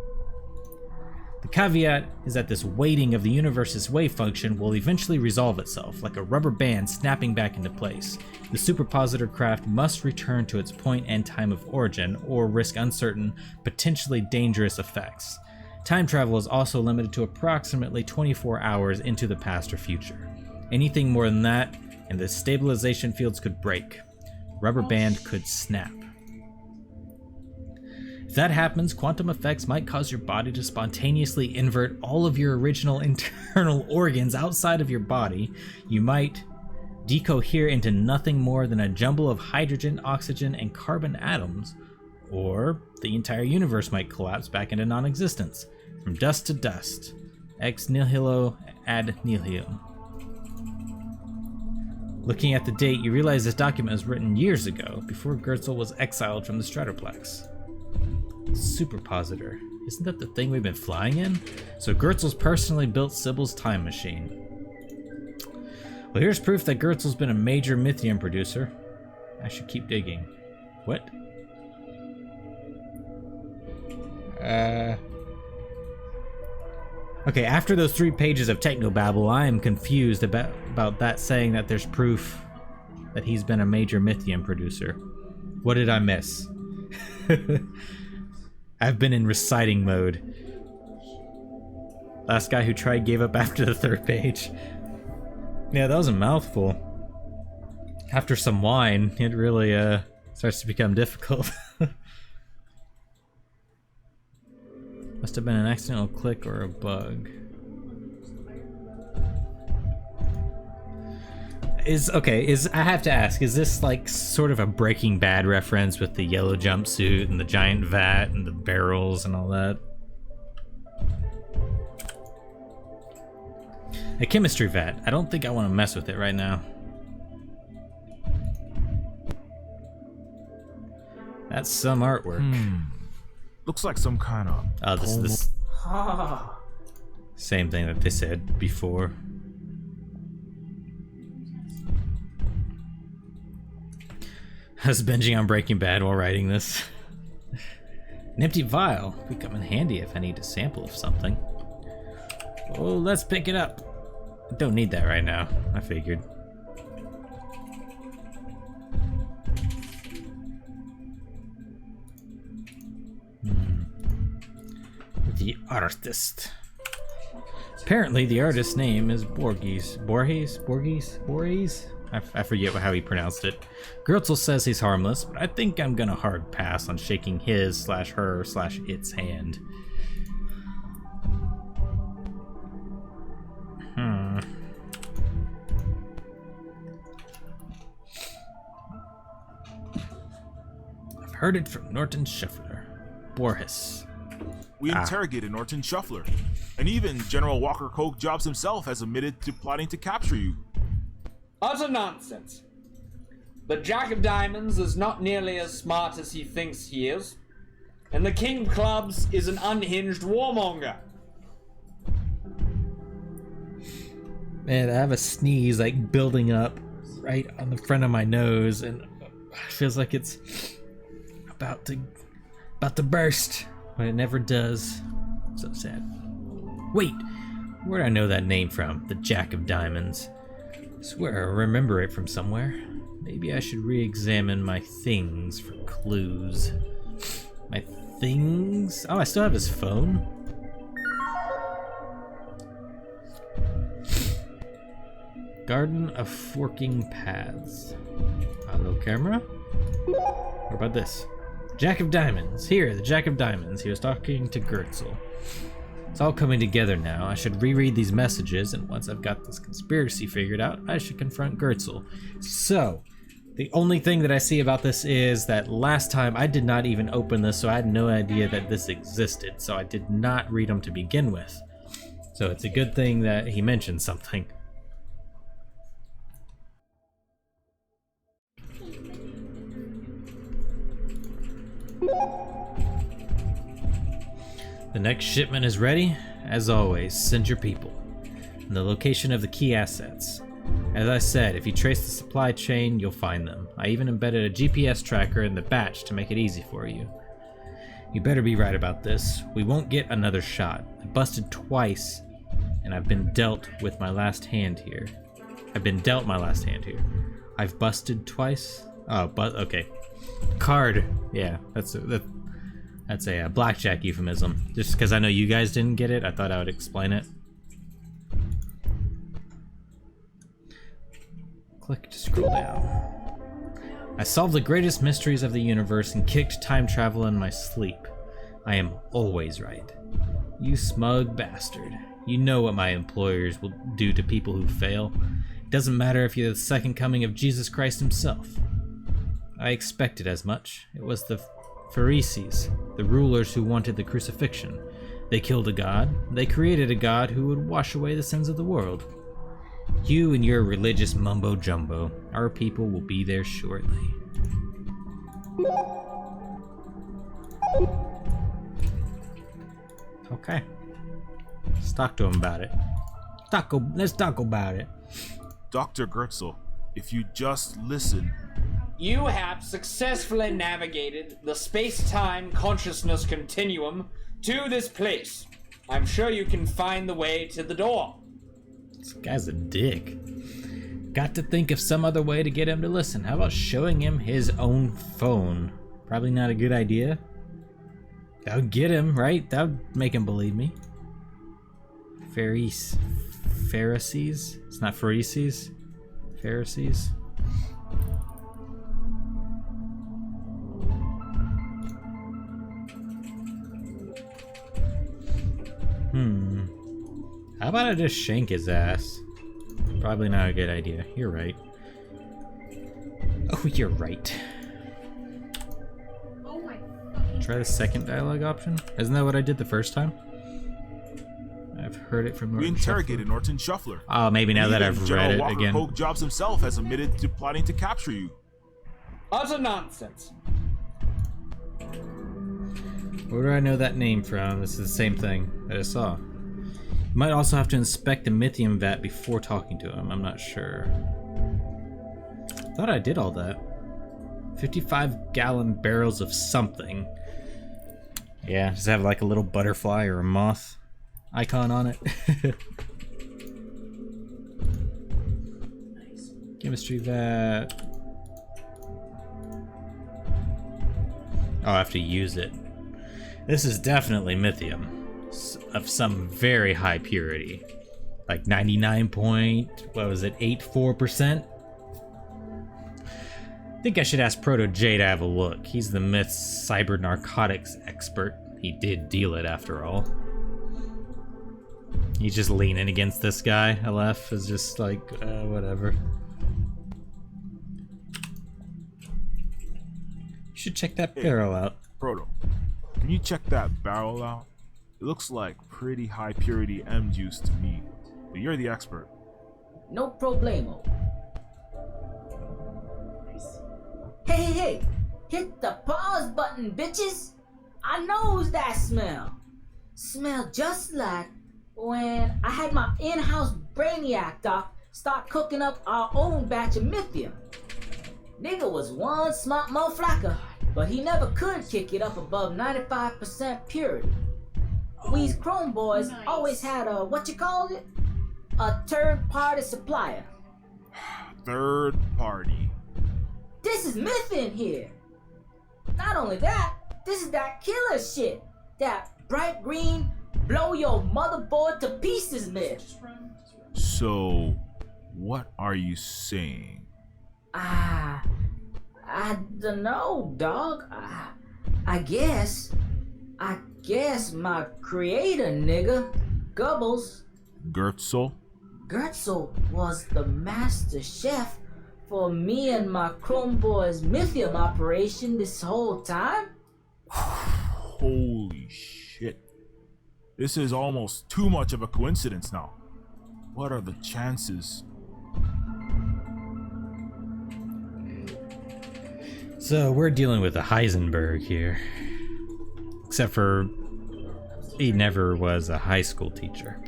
The caveat is that this weighting of the universe's wave function will eventually resolve itself, like a rubber band snapping back into place. The superpositor craft must return to its point and time of origin, or risk uncertain, potentially dangerous effects. Time travel is also limited to approximately 24 hours into the past or future. Anything more than that, and the stabilization fields could break. The rubber band could snap. If that happens, quantum effects might cause your body to spontaneously invert all of your original internal organs outside of your body. You might decohere into nothing more than a jumble of hydrogen, oxygen, and carbon atoms, or the entire universe might collapse back into non-existence, from dust to dust, ex nihilo ad nihilo. Looking at the date, you realize this document was written years ago, before Goetzel was exiled from the Stratoplex. Superpositor. Isn't that the thing we've been flying in? So Goetzel's personally built Sybil's time machine. Well, here's proof that Goetzel's been a major Mythium producer. I should keep digging. What? Okay, after those 3 pages of technobabble, I am confused about that saying that there's proof that he's been a major Mythium producer. What did I miss? I've been in reciting mode. Last guy who tried gave up after the 3rd page. Yeah, that was a mouthful. After some wine, it really starts to become difficult. Must have been an accidental click or a bug. I have to ask, is this like sort of a Breaking Bad reference with the yellow jumpsuit and the giant vat and the barrels and all that? A chemistry vat. I don't think I want to mess with it right now. That's some artwork. Looks like some kind of... Oh, this same thing that they said before. I was binging on Breaking Bad while writing this. An empty vial would come in handy if I need a sample of something. Oh, let's pick it up. I don't need that right now, I figured. The artist. Apparently, the artist's name is Borges. Borges? I forget how he pronounced it. Goetzel says he's harmless, but I think I'm gonna hard pass on shaking his/her/its hand. I've heard it from Norton Shuffler. Borges. We interrogated Norton Shuffler, and even General Walker Coke Jobs himself has admitted to plotting to capture you. Utter nonsense. The Jack of Diamonds is not nearly as smart as he thinks he is, and the King of Clubs is an unhinged warmonger. Man, I have a sneeze like building up right on the front of my nose, and it feels like it's about to burst, but it never does. So sad. Wait, where do I know that name from? The Jack of Diamonds. I swear I remember it from somewhere. Maybe I should re-examine my things for clues. My things? Oh, I still have his phone. Garden of Forking Paths. Hello, camera. What about this? Jack of Diamonds. Here, the Jack of Diamonds. He was talking to Goetzel. It's all coming together now. I should reread these messages, and once I've got this conspiracy figured out, I should confront Goetzel. So, The only thing that I see about this is that last time I did not even open this, so I had no idea that this existed, so I did not read them to begin with. So it's a good thing that he mentioned something. The next shipment is ready. As always, send your people. And the location of the key assets. As I said, if you trace the supply chain, you'll find them. I even embedded a GPS tracker in the batch to make it easy for you. You better be right about this. We won't get another shot. I busted twice, and I've been dealt with my last hand here. I've busted twice? Oh, but okay. Card. Yeah, that's a blackjack euphemism. Just because I know you guys didn't get it, I thought I would explain it. Click to scroll down. I solved the greatest mysteries of the universe and kicked time travel in my sleep. I am always right. You smug bastard. You know what my employers will do to people who fail. It doesn't matter if you're the second coming of Jesus Christ himself. I expected as much. It was the Pharisees, the rulers who wanted the crucifixion. They killed a god. They created a god who would wash away the sins of the world. You and your religious mumbo-jumbo. Our people will be there shortly. Okay. Let's talk to him about it. Let's talk about it. Dr. Gertzel, if you just listen. You have successfully navigated the space-time consciousness continuum to this place. I'm sure you can find the way to the door. This guy's a dick. Got to think of some other way to get him to listen. How about showing him his own phone? Probably not a good idea. That would get him, right? That would make him believe me. Pharisees? It's not Pharisees? Pharisees? How about I just shank his ass? Probably not a good idea. You're right. Oh, you're right. Oh my. Try the second dialogue option. Isn't that what I did the first time? I've heard it from Norton. We interrogated Shuffler. Norton Shuffler. Oh, maybe now that I've read it Walker again. Hogue Jobs himself has admitted to plotting to capture you. Utter nonsense. Where do I know that name from? This is the same thing that I saw. You might also have to inspect the Mythium vat before talking to him. I'm not sure. Thought I did all that. 55-gallon barrels of something. Yeah, just have like a little butterfly or a moth icon on it. Chemistry vat. Oh, I have to use it. This is definitely Mythium of some very high purity. Like 99.84%? I think I should ask Proto J to have a look. He's the Myth's cyber narcotics expert. He did deal it after all. He's just leaning against this guy. LF is just like, whatever. You should check that barrel out. Proto, can you check that barrel out? It looks like pretty high purity M juice to me, but you're the expert. No problemo. Hey! Hit the pause button, bitches! I knows that smell. Smell just like when I had my in-house brainiac doc start cooking up our own batch of Mythium. Nigga was one smart motherfucker, but he never could kick it up above 95% purity. We's Chrome Boys always had a, what you call it? A third-party supplier. Third party. This is myth in here. Not only that, this is that killer shit. That bright green, blow your motherboard to pieces myth. So, what are you saying? I don't know, dog. I guess my creator nigga, Gubbles, Gertzel? Gertzel was the master chef for me and my Chrome Boys Mythium operation this whole time? Holy shit. This is almost too much of a coincidence now. What are the chances? So we're dealing with a Heisenberg here. Except for he never was a high school teacher.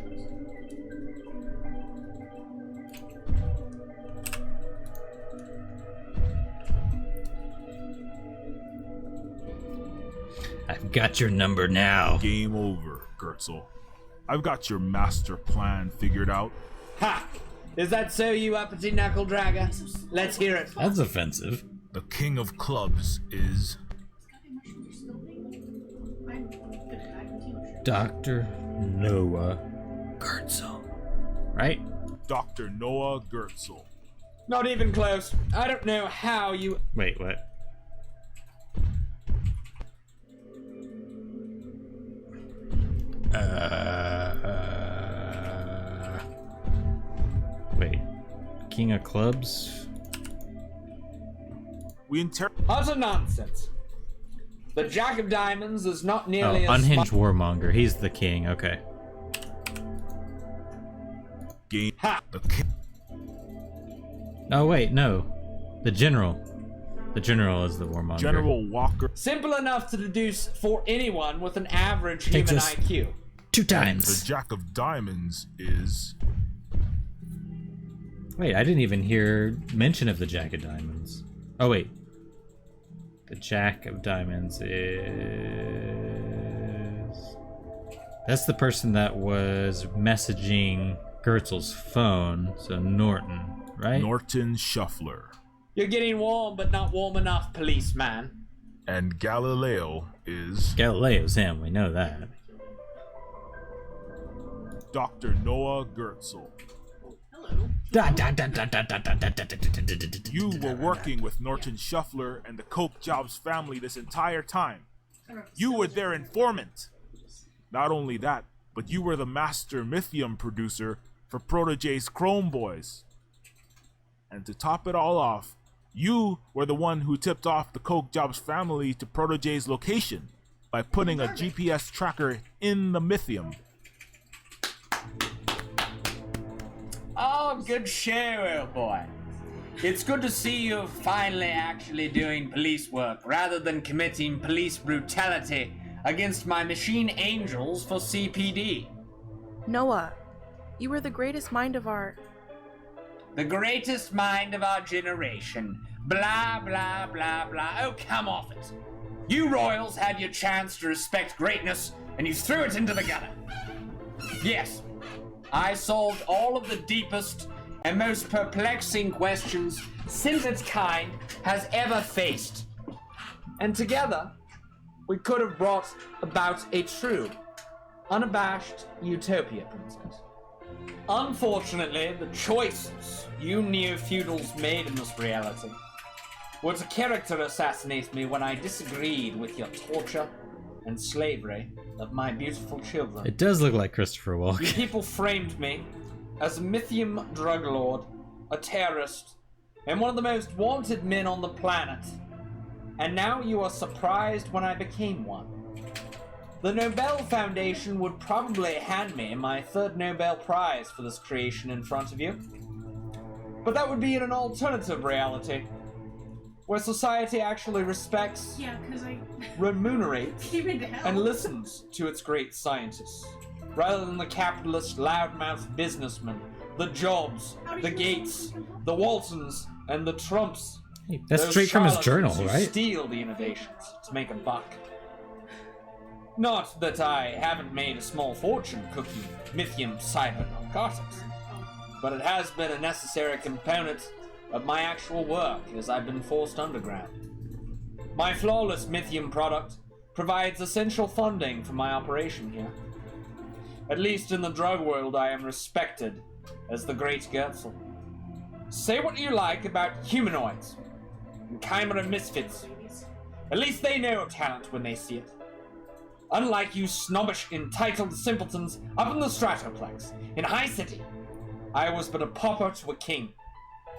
I've got your number now. Game over, Gertzel. I've got your master plan figured out. Ha! Is that so, you uppity knuckle dragger? Let's hear it. That's offensive. The king of clubs is Dr. Noah Gertzel. Right? Dr. Noah Gertzel. Not even close. I don't know how you... Wait, what? Wait. King of Clubs? Utter nonsense. The Jack of Diamonds is not nearly Oh, as Unhinged Warmonger. He's the king. Okay. Game. Ha! The king. Oh, wait, no. The General. The General is the Warmonger. General Walker. Simple enough to deduce for anyone with an average Takes human us- IQ. 2 The times. Jack of Diamonds is Wait, I didn't even hear mention of the Jack of Diamonds. Oh, wait. The Jack of Diamonds is... That's the person that was messaging Gertzel's phone, so Norton, right? Norton Shuffler. You're getting warm, but not warm enough, policeman. And Galileo is Galileo's him, we know that. Dr. Noah Gertzel. Hello. You were working with Norton Shuffler and the Coke Jobs family this entire time. You were their informant. Not only that, but you were the master Mythium producer for Protégé's Chrome Boys. And to top it all off, you were the one who tipped off the Coke Jobs family to Protégé's location by putting a GPS tracker in the Mythium. Oh, good show, old boy. It's good to see you finally actually doing police work rather than committing police brutality against my machine angels for CPD. Noah, you were the greatest mind of our... The greatest mind of our generation. Blah, blah, blah, blah. Oh, come off it. You royals had your chance to respect greatness, and you threw it into the gutter. Yes, I solved all of the deepest and most perplexing questions since its kind has ever faced. And together, we could have brought about a true, unabashed utopia, Princess. Unfortunately, the choices you neo-feudals made in this reality were to character assassinate me when I disagreed with your torture and slavery of my beautiful children. It does look like Christopher You Walken. people framed me as a Mythium drug lord, a terrorist, and one of the most wanted men on the planet. And now you are surprised when I became one. The Nobel Foundation would probably hand me my 3rd Nobel Prize for this creation in front of you. But that would be in an alternative reality, where society actually respects, Yeah, because I remunerates, came into hell. and listens to its great scientists, rather than the capitalist loudmouth businessmen, the Jobs, the Gates, the Waltons, and the Trumps. Hey, that's Those straight from his journal, charlatans who right? steal the innovations to make a buck. Not that I haven't made a small fortune cooking Mythium cyber narcotics, but it has been a necessary component of my actual work as I've been forced underground. My flawless Mythium product provides essential funding for my operation here. At least in the drug world, I am respected as the Great Gertzel. Say what you like about humanoids and chimera misfits. At least they know talent when they see it. Unlike you snobbish, entitled simpletons up in the Stratoplex, in High City, I was but a pauper to a king.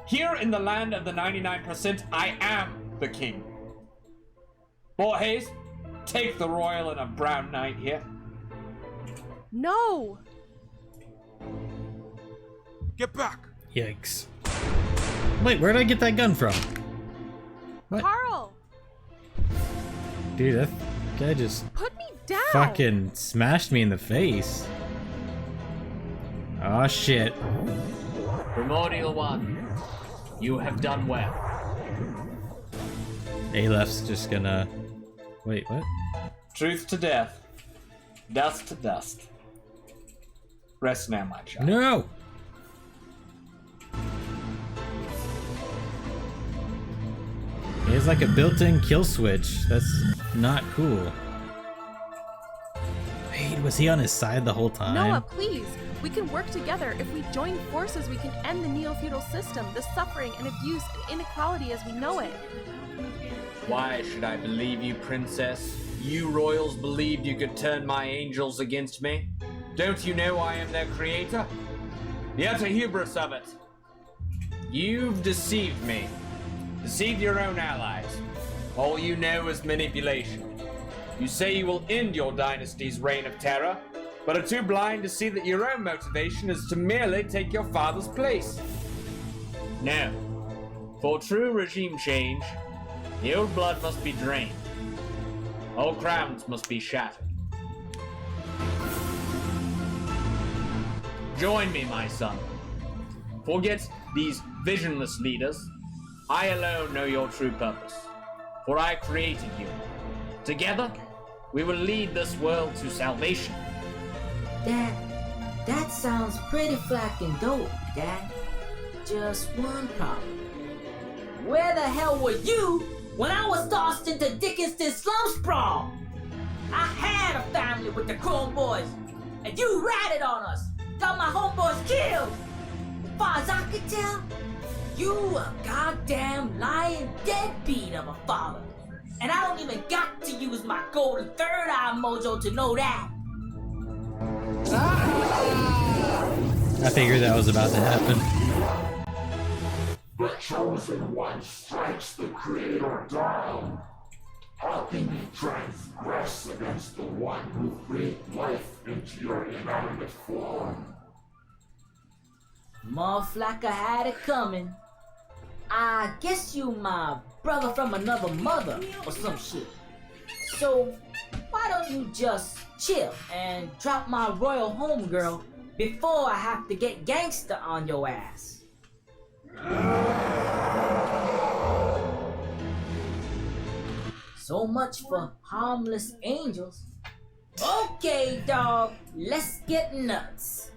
Here in the land of the 99%, I am the king. Borges, take the royal and a brown knight here. No! Get back! Yikes. Wait, where did I get that gun from? What? Carl! Dude, that guy just Put me down! fucking smashed me in the face. Oh shit. Primordial One, you have done well. Aleph's just gonna... Wait, what? Truth to death. Dust to dust. Rest now, my child. No! He has like a built-in kill switch. That's not cool. Wait, was he on his side the whole time? Noah, please! We can work together. If we join forces, we can end the neo-feudal system, the suffering and abuse and inequality as we know it. Why should I believe you, princess? You royals believed you could turn my angels against me? Don't you know I am their creator? The utter hubris of it. You've deceived me. Deceived your own allies. All you know is manipulation. You say you will end your dynasty's reign of terror, but are too blind to see that your own motivation is to merely take your father's place. No. For true regime change, the old blood must be drained. All crowns must be shattered. Join me, my son. Forget these visionless leaders. I alone know your true purpose, for I created you. Together, we will lead this world to salvation. That sounds pretty flacking dope, Dad. Just one problem. Where the hell were you when I was tossed into Dickinson's slum sprawl? I had a family with the Chrome Boys, and you ratted on us, got my homeboys killed. As far as I could tell, you a goddamn lying deadbeat of a father. And I don't even got to use my golden third eye mojo to know that. I figured that was about to happen. The chosen one strikes the creator down. How can you transgress against the one who breathed life into your inanimate form? Motherflacker had it coming. I guess you my brother from another mother or some shit. So why don't you just chill and drop my royal homegirl before I have to get gangster on your ass? So much for harmless angels. Okay, dog, let's get nuts.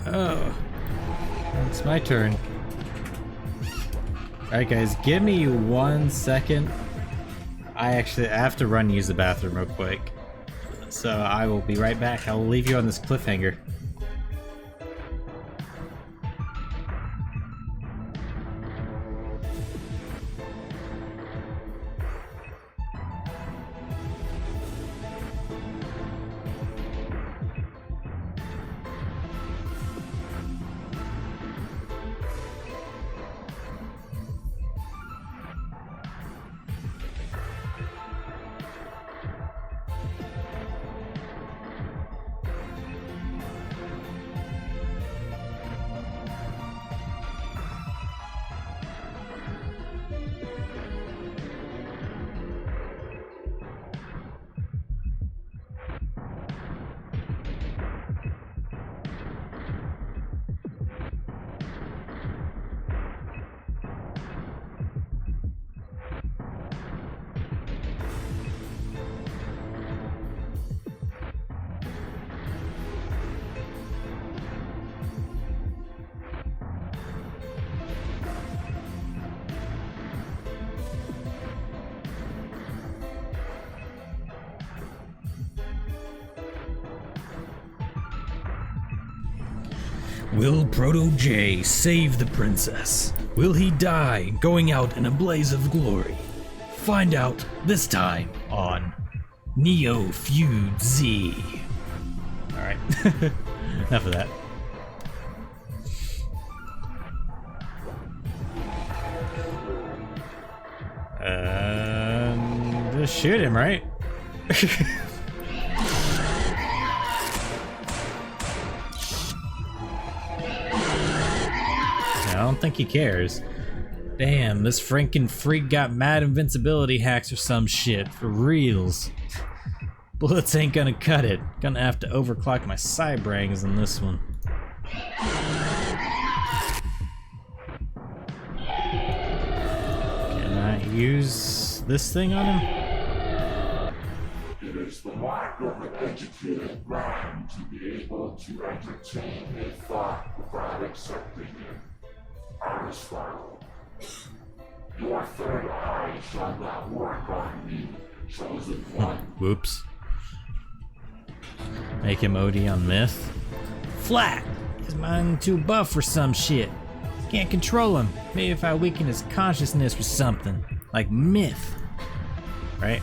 Oh. It's my turn. Alright guys, give me 1 second. I have to run and use the bathroom real quick. So I will be right back. I will leave you on this cliffhanger. Will Proto J save the princess? Will he die going out in a blaze of glory? Find out this time on Neofeud Z. Alright, enough of that. Just shoot him, right? I don't think he cares. Damn, this Franken freak got mad invincibility hacks or some shit, for reals. Bullets ain't gonna cut it. Gonna have to overclock my cybrangs in this one. Can I use this thing on him? It is the mark of an educated man to be able to entertain a thought without accepting it. Aristotle, your third eye shall not work on me, chosen one. Whoops. Make him OD on myth. Flat! His mind too buff for some shit. Can't control him. Maybe if I weaken his consciousness or something. Like myth. Right?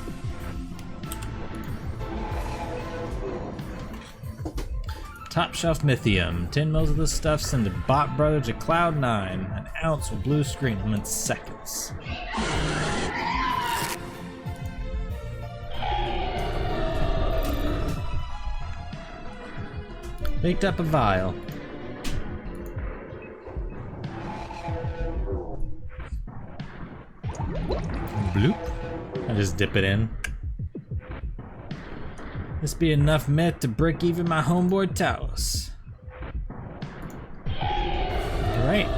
Top shelf Mythium. 10 mils of this stuff send the bot brother to Cloud 9. An ounce will blue screen him in seconds. Picked up a vial. Bloop. I just dip it in. This be enough meth to break even my homeboy Talos. Alright.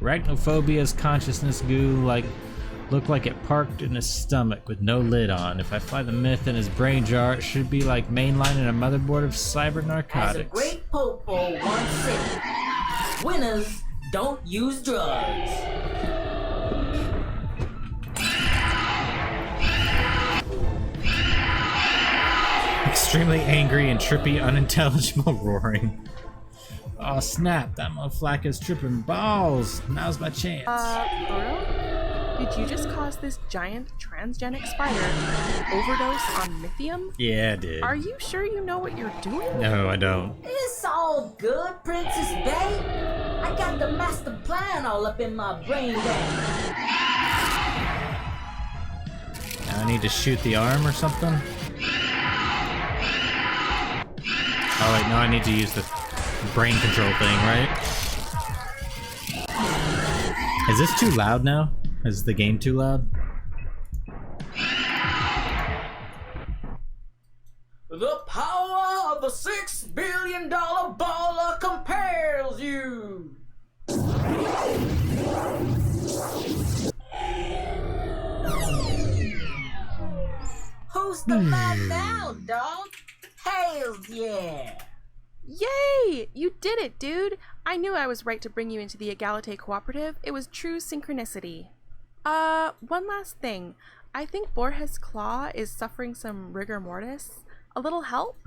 Arachnophobia's consciousness goo look like it parked in his stomach with no lid on. If I fly the myth in his brain jar, it should be like mainlining a motherboard of cyber narcotics. As a great popo once said, winners don't use drugs. Extremely angry and trippy, unintelligible roaring. Oh snap, that motherfucker's tripping balls. Now's my chance. Koro? Did you just cause this giant transgenic spider to overdose on Mythium? Yeah, I did. Are you sure you know what you're doing? No, I don't. It's all good, Princess Bay. I got the master plan all up in my brain there. Now I need to shoot the arm or something? Oh wait, no, I need to use the brain control thing, right? Is this too loud now? Is the game too loud? The power of the $6 billion baller compels you. Who's the man now, dog? Hells yeah! Yay! You did it, dude! I knew I was right to bring you into the Egalite Cooperative. It was true synchronicity. One last thing. I think Borges Claw is suffering some rigor mortis. A little help?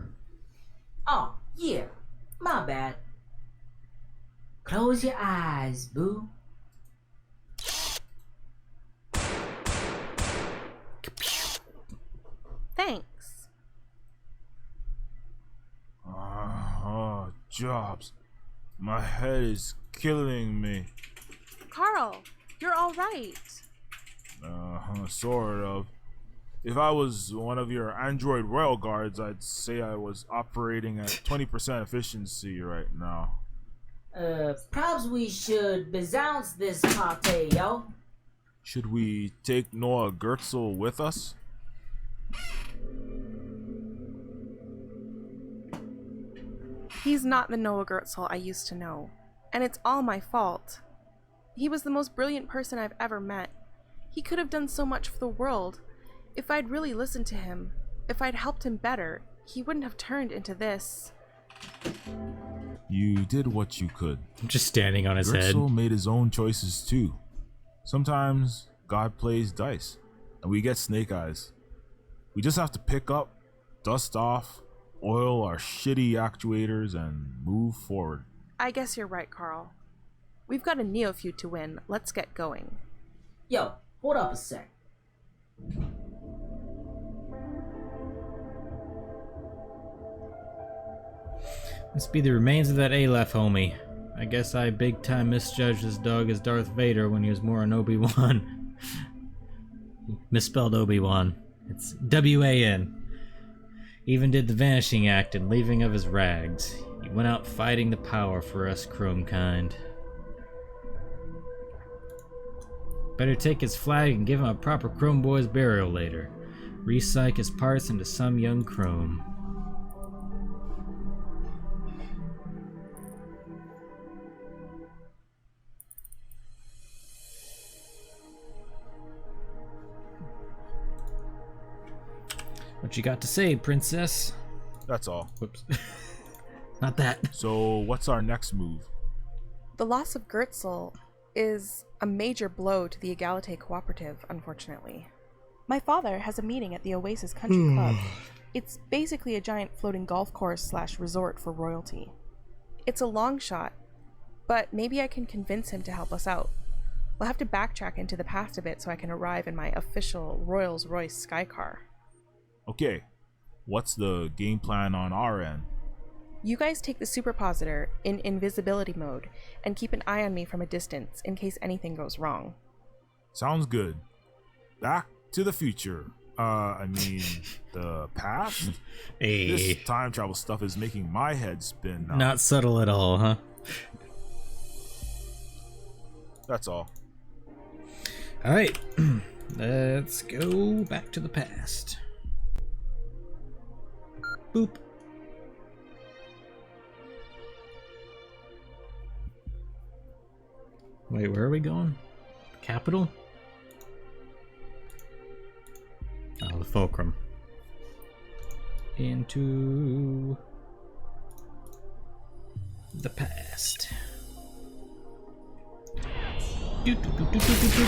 Oh, yeah. My bad. Close your eyes, boo. Thanks. Jobs. My head is killing me. Carl, you're all right. Sort of. If I was one of your android royal guards, I'd say I was operating at 20% efficiency right now. Perhaps we should bezounce this party, yo. Should we take Noah Gertzel with us? He's not the Noah Gertzel I used to know, and it's all my fault. He was the most brilliant person I've ever met. He could have done so much for the world. If I'd really listened to him, if I'd helped him better, he wouldn't have turned into this. You did what you could. I'm just standing on his head. Gertzel made his own choices too. Sometimes God plays dice, and we get snake eyes. We just have to pick up, dust off, oil our shitty actuators, and move forward. I guess you're right, Carl. We've got a Neofeud to win. Let's get going. Yo, hold up a sec. Must be the remains of that Aleph homie. I guess I big time misjudged this dog as Darth Vader when he was more an Obi-Wan. Misspelled Obi-Wan. It's W-A-N. Even did the vanishing act and leaving of his rags. He went out fighting the power for us Chrome kind. Better take his flag and give him a proper Chrome Boys burial later. Recycle his parts into some young Chrome. What you got to say, princess? That's all. Whoops. Not that. So, what's our next move? The loss of Gertzel is a major blow to the Egalite Cooperative, unfortunately. My father has a meeting at the Oasis Country Club. It's basically a giant floating golf course / resort for royalty. It's a long shot, but maybe I can convince him to help us out. We'll have to backtrack into the past a bit so I can arrive in my official Rolls-Royce Sky car. Okay, what's the game plan on our end? You guys take the superpositor in invisibility mode and keep an eye on me from a distance in case anything goes wrong. Sounds good. Back to the future. The past? Hey. This time travel stuff is making my head spin now. Not subtle at all, huh? That's all. Alright. Let's go back to the past. Boop. Wait, where are we going? Capital? Oh, the Fulcrum. Into the past. Doo, doo, doo, doo, doo, doo, doo.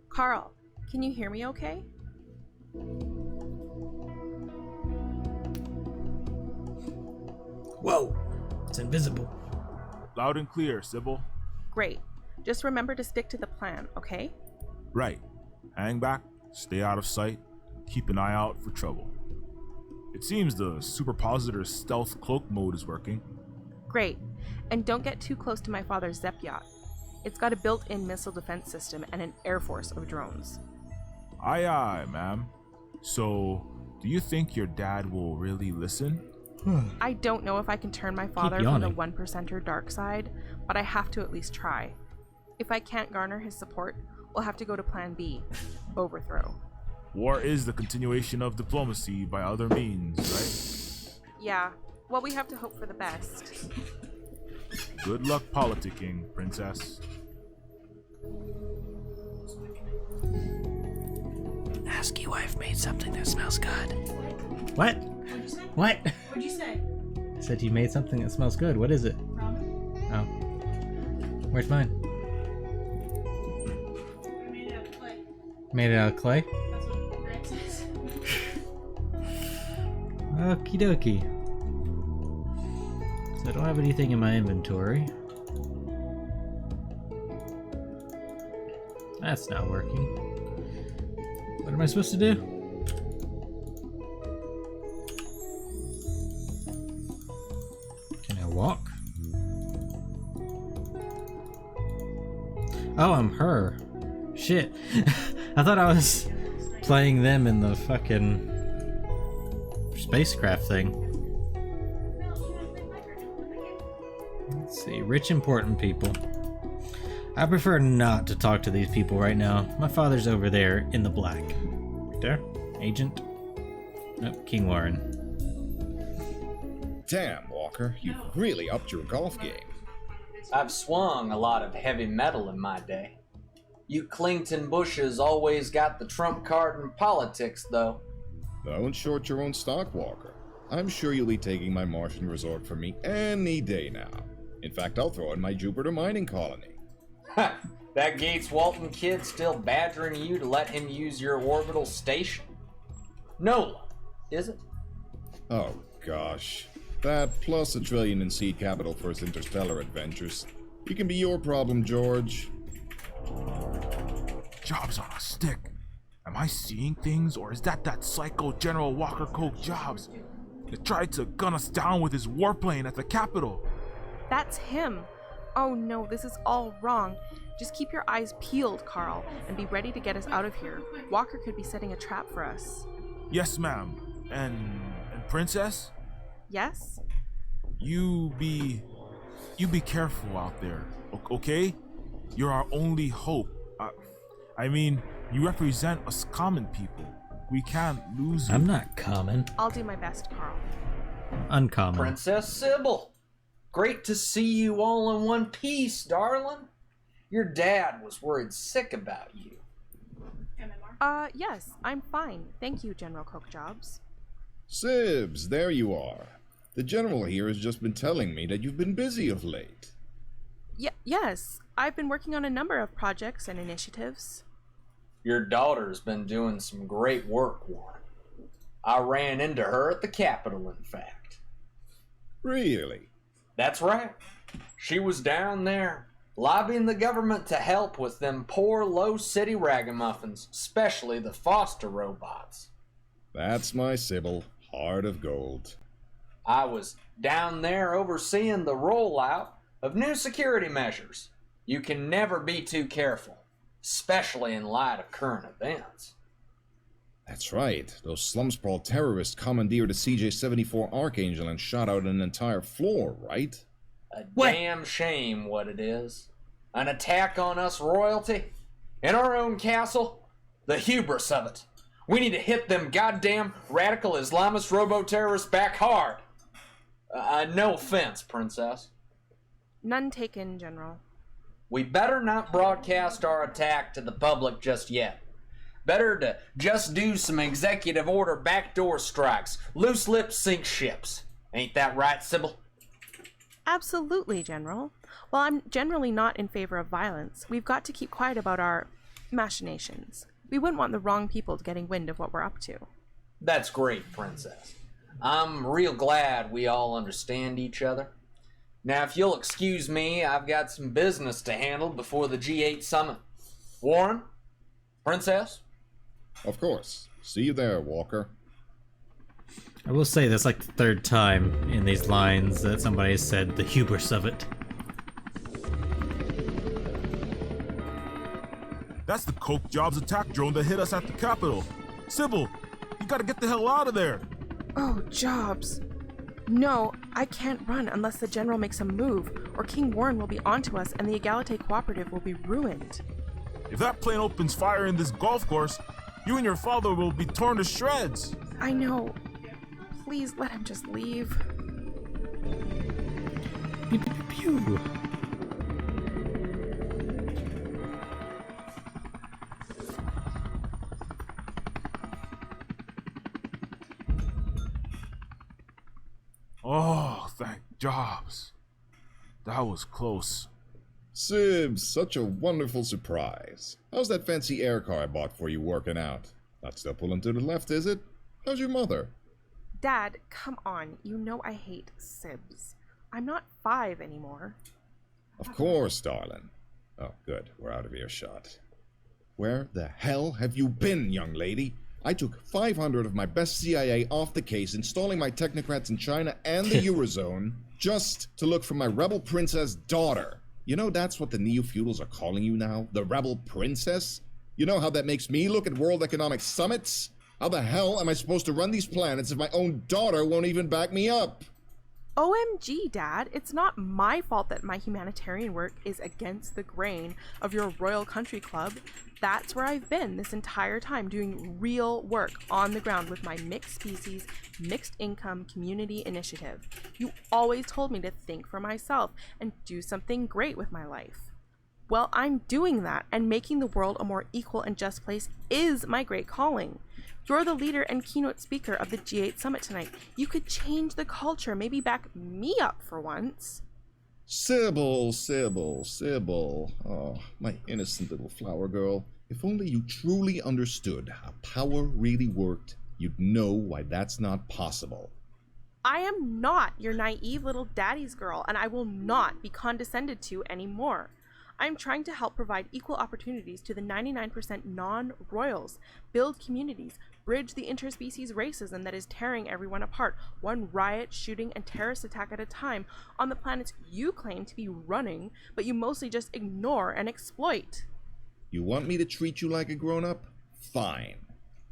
Carl, can you hear me okay? Whoa! It's invisible. Loud and clear, Sybil. Great. Just remember to stick to the plan, okay? Right. Hang back, stay out of sight, keep an eye out for trouble. It seems the superpositor's stealth cloak mode is working. Great. And don't get too close to my father's Zep yacht. It's got a built-in missile defense system and an air force of drones. Aye aye, ma'am. So, do you think your dad will really listen? I don't know if I can turn my father from the 1%er dark side, but I have to at least try. If I can't garner his support, we'll have to go to plan B, overthrow. War is the continuation of diplomacy by other means, right? Yeah, well, we have to hope for the best. Good luck politicking, princess. Ask you I've made something that smells good. What? What'd you say? What? What'd you say? I said you made something that smells good. What is it? Ramen? Oh. Where's mine? I made it out of clay. Made it out of clay? That's what Greg says. Okie dokie. So I don't have anything in my inventory. That's not working. What am I supposed to do? Can I walk? Oh, I'm her. Shit. I thought I was playing them in the fucking spacecraft thing. Let's see. Rich, important people. I prefer not to talk to these people right now. My father's over there in the black. Right there. Agent. Nope, King Warren. Damn, Walker, you've really upped your golf game. I've swung a lot of heavy metal in my day. You Clington Bushes always got the trump card in politics, though. Don't short your own stock, Walker. I'm sure you'll be taking my Martian resort from me any day now. In fact, I'll throw in my Jupiter mining colony. Ha! That Gates Walton kid still badgering you to let him use your orbital station? NOLA, is it? Oh, gosh. That plus $1 trillion in seed capital for his interstellar adventures. It can be your problem, George. Job's on a stick. Am I seeing things, or is that psycho General Walker Coke Jobs that tried to gun us down with his warplane at the Capitol? That's him. Oh no, this is all wrong. Just keep your eyes peeled, Carl, and be ready to get us out of here. Walker could be setting a trap for us. Yes, ma'am. And Princess? Yes? You be careful out there, okay? You're our only hope. I mean, you represent us common people. We can't lose you. I'm not common. I'll do my best, Carl. Uncommon. Princess Sybil, great to see you all in one piece, darling. Your dad was worried sick about you. Yes, I'm fine. Thank you, General Coke Jobs. Sibs, there you are. The General here has just been telling me that you've been busy of late. Yes, I've been working on a number of projects and initiatives. Your daughter's been doing some great work, Warren. I ran into her at the Capitol, in fact. Really? That's right. She was down there, lobbying the government to help with them poor low-city ragamuffins, especially the foster robots. That's my Sybil, heart of gold. I was down there overseeing the rollout of new security measures. You can never be too careful, especially in light of current events. That's right. Those slum-sprawl terrorists commandeered a CJ-74 Archangel and shot out an entire floor, right? A damn shame what it is. An attack on us royalty? In our own castle? The hubris of it. We need to hit them goddamn radical Islamist robo-terrorists back hard. No offense, Princess. None taken, General. We better not broadcast our attack to the public just yet. Better to just do some executive order backdoor strikes. Loose lips sink ships. Ain't that right, Sybil? Absolutely, General. While I'm generally not in favor of violence, we've got to keep quiet about our machinations. We wouldn't want the wrong people getting wind of what we're up to. That's great, Princess. I'm real glad we all understand each other. Now, if you'll excuse me, I've got some business to handle before the G8 summit. Warren? Princess? Of course. See you there, Walker. I will say that's like the third time in these lines that somebody has said the hubris of it. That's the Coke Jobs attack drone that hit us at the Capitol. Sybil, you gotta get the hell out of there. Oh, Jobs. No, I can't run unless the General makes a move, or King Warren will be onto us and the Egalite Cooperative will be ruined. If that plane opens fire in this golf course, you and your father will be torn to shreds. I know. Please let him just leave. Pew, pew, pew, pew. Oh, thank Jobs. That was close. Sibs, such a wonderful surprise. How's that fancy air car I bought for you working out? Not still pulling to the left, is it? How's your mother? Dad, come on. You know I hate Sibs. I'm not 5 anymore. Of course, darling. Oh, good. We're out of earshot. Where the hell have you been, young lady? I took 500 of my best CIA off the case, installing my technocrats in China and the Eurozone, just to look for my rebel princess daughter. You know that's what the Neofeudals are calling you now? The rebel princess? You know how that makes me look at World Economic Summits? How the hell am I supposed to run these planets if my own daughter won't even back me up? OMG, Dad, it's not my fault that my humanitarian work is against the grain of your Royal Country Club. That's where I've been this entire time, doing real work on the ground with my mixed species, mixed income community initiative. You always told me to think for myself and do something great with my life. Well, I'm doing that, and making the world a more equal and just place is my great calling. You're the leader and keynote speaker of the G8 summit tonight. You could change the culture, maybe back me up for once. Sybil. Oh, my innocent little flower girl. If only you truly understood how power really worked, you'd know why that's not possible. I am not your naive little daddy's girl, and I will not be condescended to anymore. I'm trying to help provide equal opportunities to the 99% non-royals, build communities, bridge the interspecies racism that is tearing everyone apart, one riot, shooting, and terrorist attack at a time on the planets you claim to be running, but you mostly just ignore and exploit. You want me to treat you like a grown-up? Fine.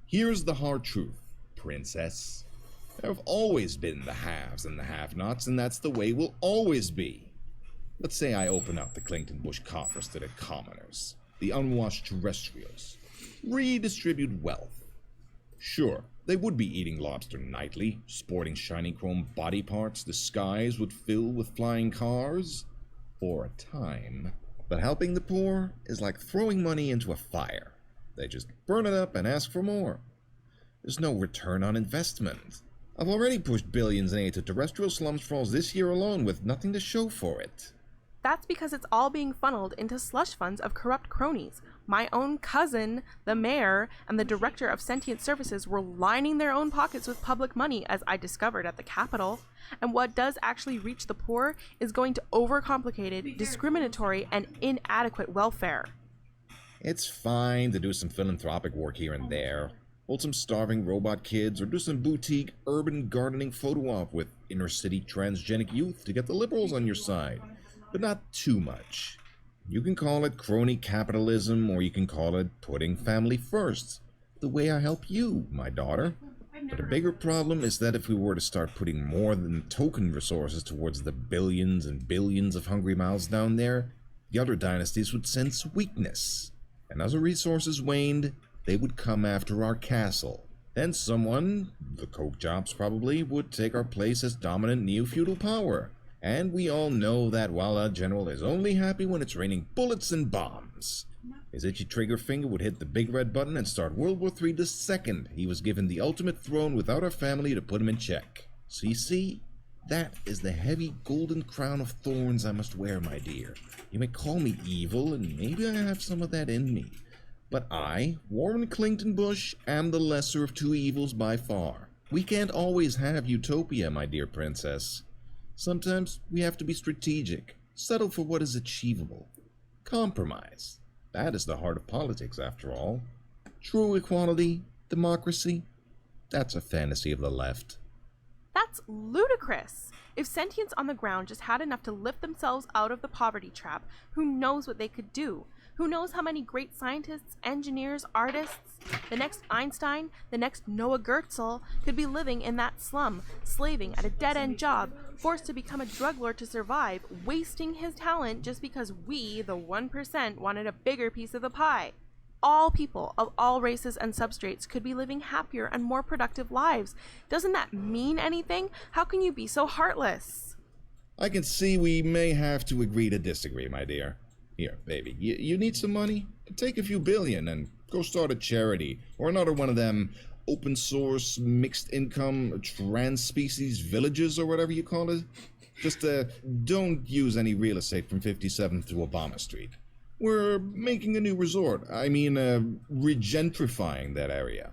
Here's the hard truth, princess. There have always been the haves and the have-nots, and that's the way we'll always be. Let's say I open up the Clington-Bush coffers to the commoners, the unwashed terrestrials, redistribute wealth. Sure, they would be eating lobster nightly, sporting shiny chrome body parts the skies would fill with flying cars, for a time. But helping the poor is like throwing money into a fire. They just burn it up and ask for more. There's no return on investment. I've already pushed billions in aid to terrestrial slum sprawls this year alone with nothing to show for it. That's because it's all being funneled into slush funds of corrupt cronies. My own cousin, the mayor, and the director of sentient services were lining their own pockets with public money, as I discovered at the Capitol. And what does actually reach the poor is going to overcomplicated, discriminatory, and inadequate welfare. It's fine to do some philanthropic work here and there. Hold some starving robot kids, or do some boutique urban gardening photo op with inner-city transgenic youth to get the liberals on your side. But not too much. You can call it crony capitalism, or you can call it putting family first. The way I help you, my daughter. But a bigger problem is that if we were to start putting more than token resources towards the billions and billions of hungry mouths down there, the other dynasties would sense weakness. And as the resources waned, they would come after our castle. Then someone, the coke jobs probably, would take our place as dominant neo-feudal power. And we all know that Walla General is only happy when it's raining bullets and bombs. His itchy trigger finger would hit the big red button and start World War III the second he was given the ultimate throne without our family to put him in check. So you see, that is the heavy golden crown of thorns I must wear, my dear. You may call me evil, and maybe I have some of that in me. But I, Warren Clington-Bush, am the lesser of two evils by far. We can't always have utopia, my dear princess. Sometimes we have to be strategic, settle for what is achievable. Compromise. That is the heart of politics, after all. True equality, democracy, that's a fantasy of the left. That's ludicrous. If sentients on the ground just had enough to lift themselves out of the poverty trap, who knows what they could do? Who knows how many great scientists, engineers, artists, the next Einstein, the next Noah Goetzel could be living in that slum, slaving at a dead-end job, forced to become a drug lord to survive, wasting his talent just because we, the 1%, wanted a bigger piece of the pie. All people of all races and substrates could be living happier and more productive lives. Doesn't that mean anything? How can you be so heartless? I can see we may have to agree to disagree, my dear. Here, baby, you need some money? Take a few billion and go start a charity, or another one of them open source, mixed income, trans-species villages, or whatever you call it. Just don't use any real estate from 57th to Obama Street. We're making a new resort. I mean, regentrifying that area.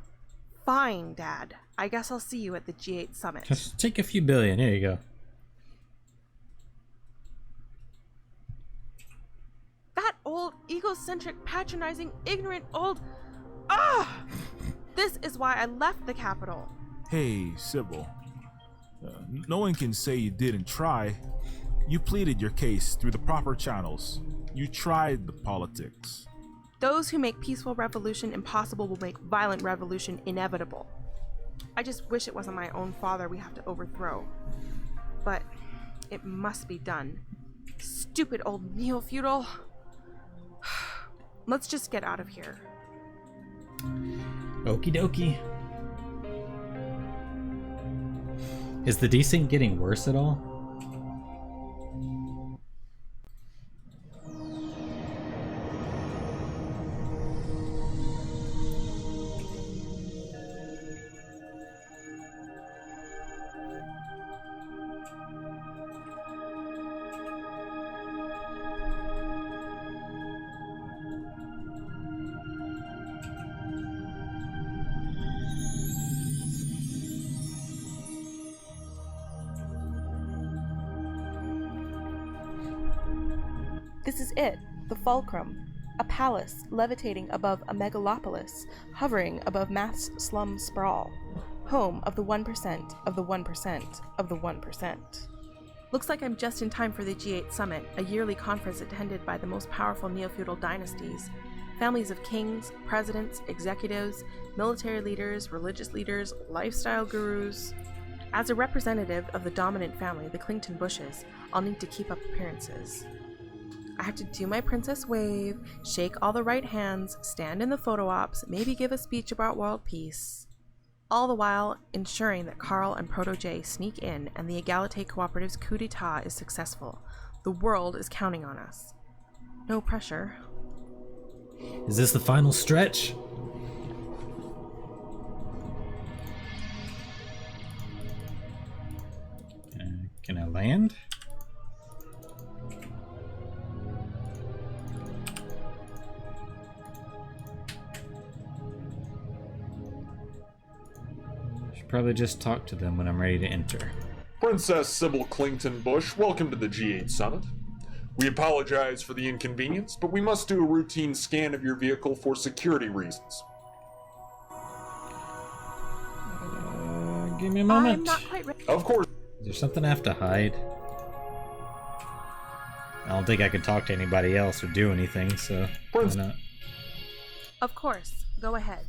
Fine, Dad. I guess I'll see you at the G8 summit. Just take a few billion. Here you go. That old, egocentric, patronizing, ignorant old... Ah! This is why I left the Capitol. Hey, Sybil. No one can say you didn't try. You pleaded your case through the proper channels. You tried the politics. Those who make peaceful revolution impossible will make violent revolution inevitable. I just wish it wasn't my own father we have to overthrow. But it must be done. Stupid old neo-feudal. Let's just get out of here. Okie dokie. Is the desync getting worse at all? This is it. The Fulcrum, a palace levitating above a megalopolis, hovering above mass slum sprawl. Home of the 1% of the 1% of the 1%. Looks like I'm just in time for the G8 Summit, a yearly conference attended by the most powerful neo-feudal dynasties. Families of kings, presidents, executives, military leaders, religious leaders, lifestyle gurus. As a representative of the dominant family, the Clington Bushes, I'll need to keep up appearances. I have to do my princess wave, shake all the right hands, stand in the photo ops, maybe give a speech about world peace. All the while ensuring that Carl and Proto-J sneak in and the Egalite Cooperative's coup d'etat is successful. The world is counting on us. No pressure. Is this the final stretch? Can I land? Should probably just talk to them when I'm ready to enter. Princess Sybil Clington Bush, welcome to the G8 Summit. We apologize for the inconvenience, but we must do a routine scan of your vehicle for security reasons. Give me a moment. I'm not quite ready. Of course. Is there something I have to hide? I don't think I can talk to anybody else or do anything, so why not? Of course. Go ahead.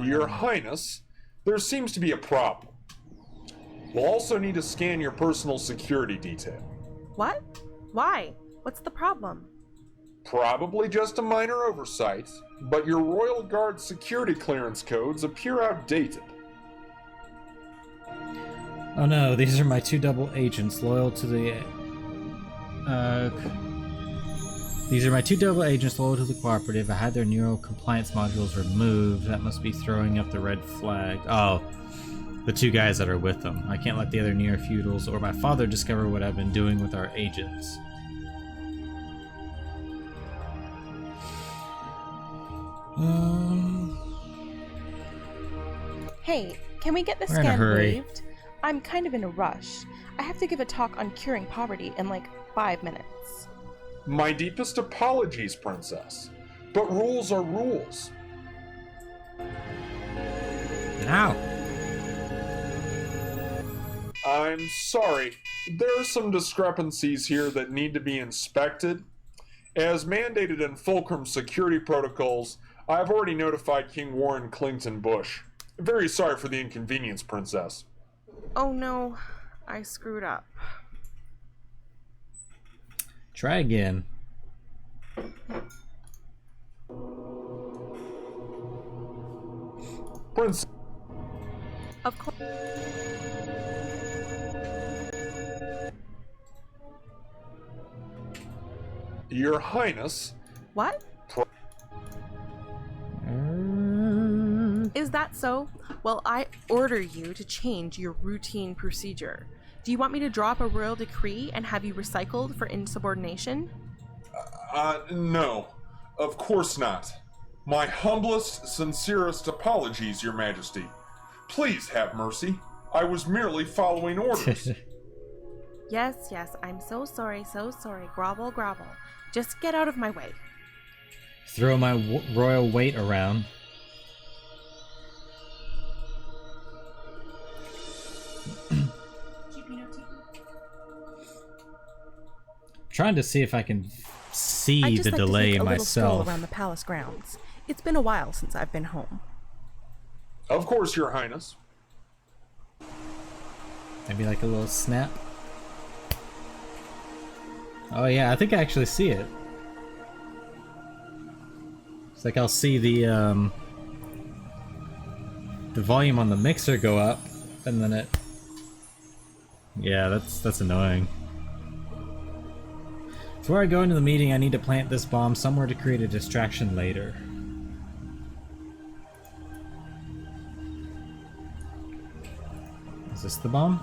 Your Highness, there seems to be a problem. We'll also need to scan your personal security detail. What? Why? What's the problem? Probably just a minor oversight, but your Royal Guard security clearance codes appear outdated. Oh no, these are my two double agents loyal to the... These are my two double agents loyal to the cooperative. I had their neural compliance modules removed. That must be throwing up the red flag. Oh, the two guys that are with them. I can't let the other Neofeudals or my father discover what I've been doing with our agents. Hey, can we get the We're in a scan hurry. waived? I'm kind of in a rush. I have to give a talk on curing poverty in like 5 minutes. My deepest apologies, Princess. But rules are rules. Now. I'm sorry. There are some discrepancies here that need to be inspected. As mandated in Fulcrum security protocols, I've already notified King Warren Clington Bush. Very sorry for the inconvenience, Princess. Oh no, I screwed up. Try again. Prince. Of course. Your Highness. What? Is that so? Well, I order you to change your routine procedure. Do you want me to drop a royal decree and have you recycled for insubordination? No. Of course not. My humblest, sincerest apologies, Your Majesty. Please have mercy. I was merely following orders. Yes, I'm so sorry, grovel, grovel. Just get out of my way. Throw my royal weight around. Trying to see if I can see I'd just the like delay to take a little stroll myself. around the palace grounds. It's been a while since I've been home. Of course, Your Highness. Maybe like a little snap. Oh yeah, I think I actually see it. It's like I'll see the volume on the mixer go up, and then it. Yeah, that's annoying. Before I go into the meeting, I need to plant this bomb somewhere to create a distraction later. Is this the bomb?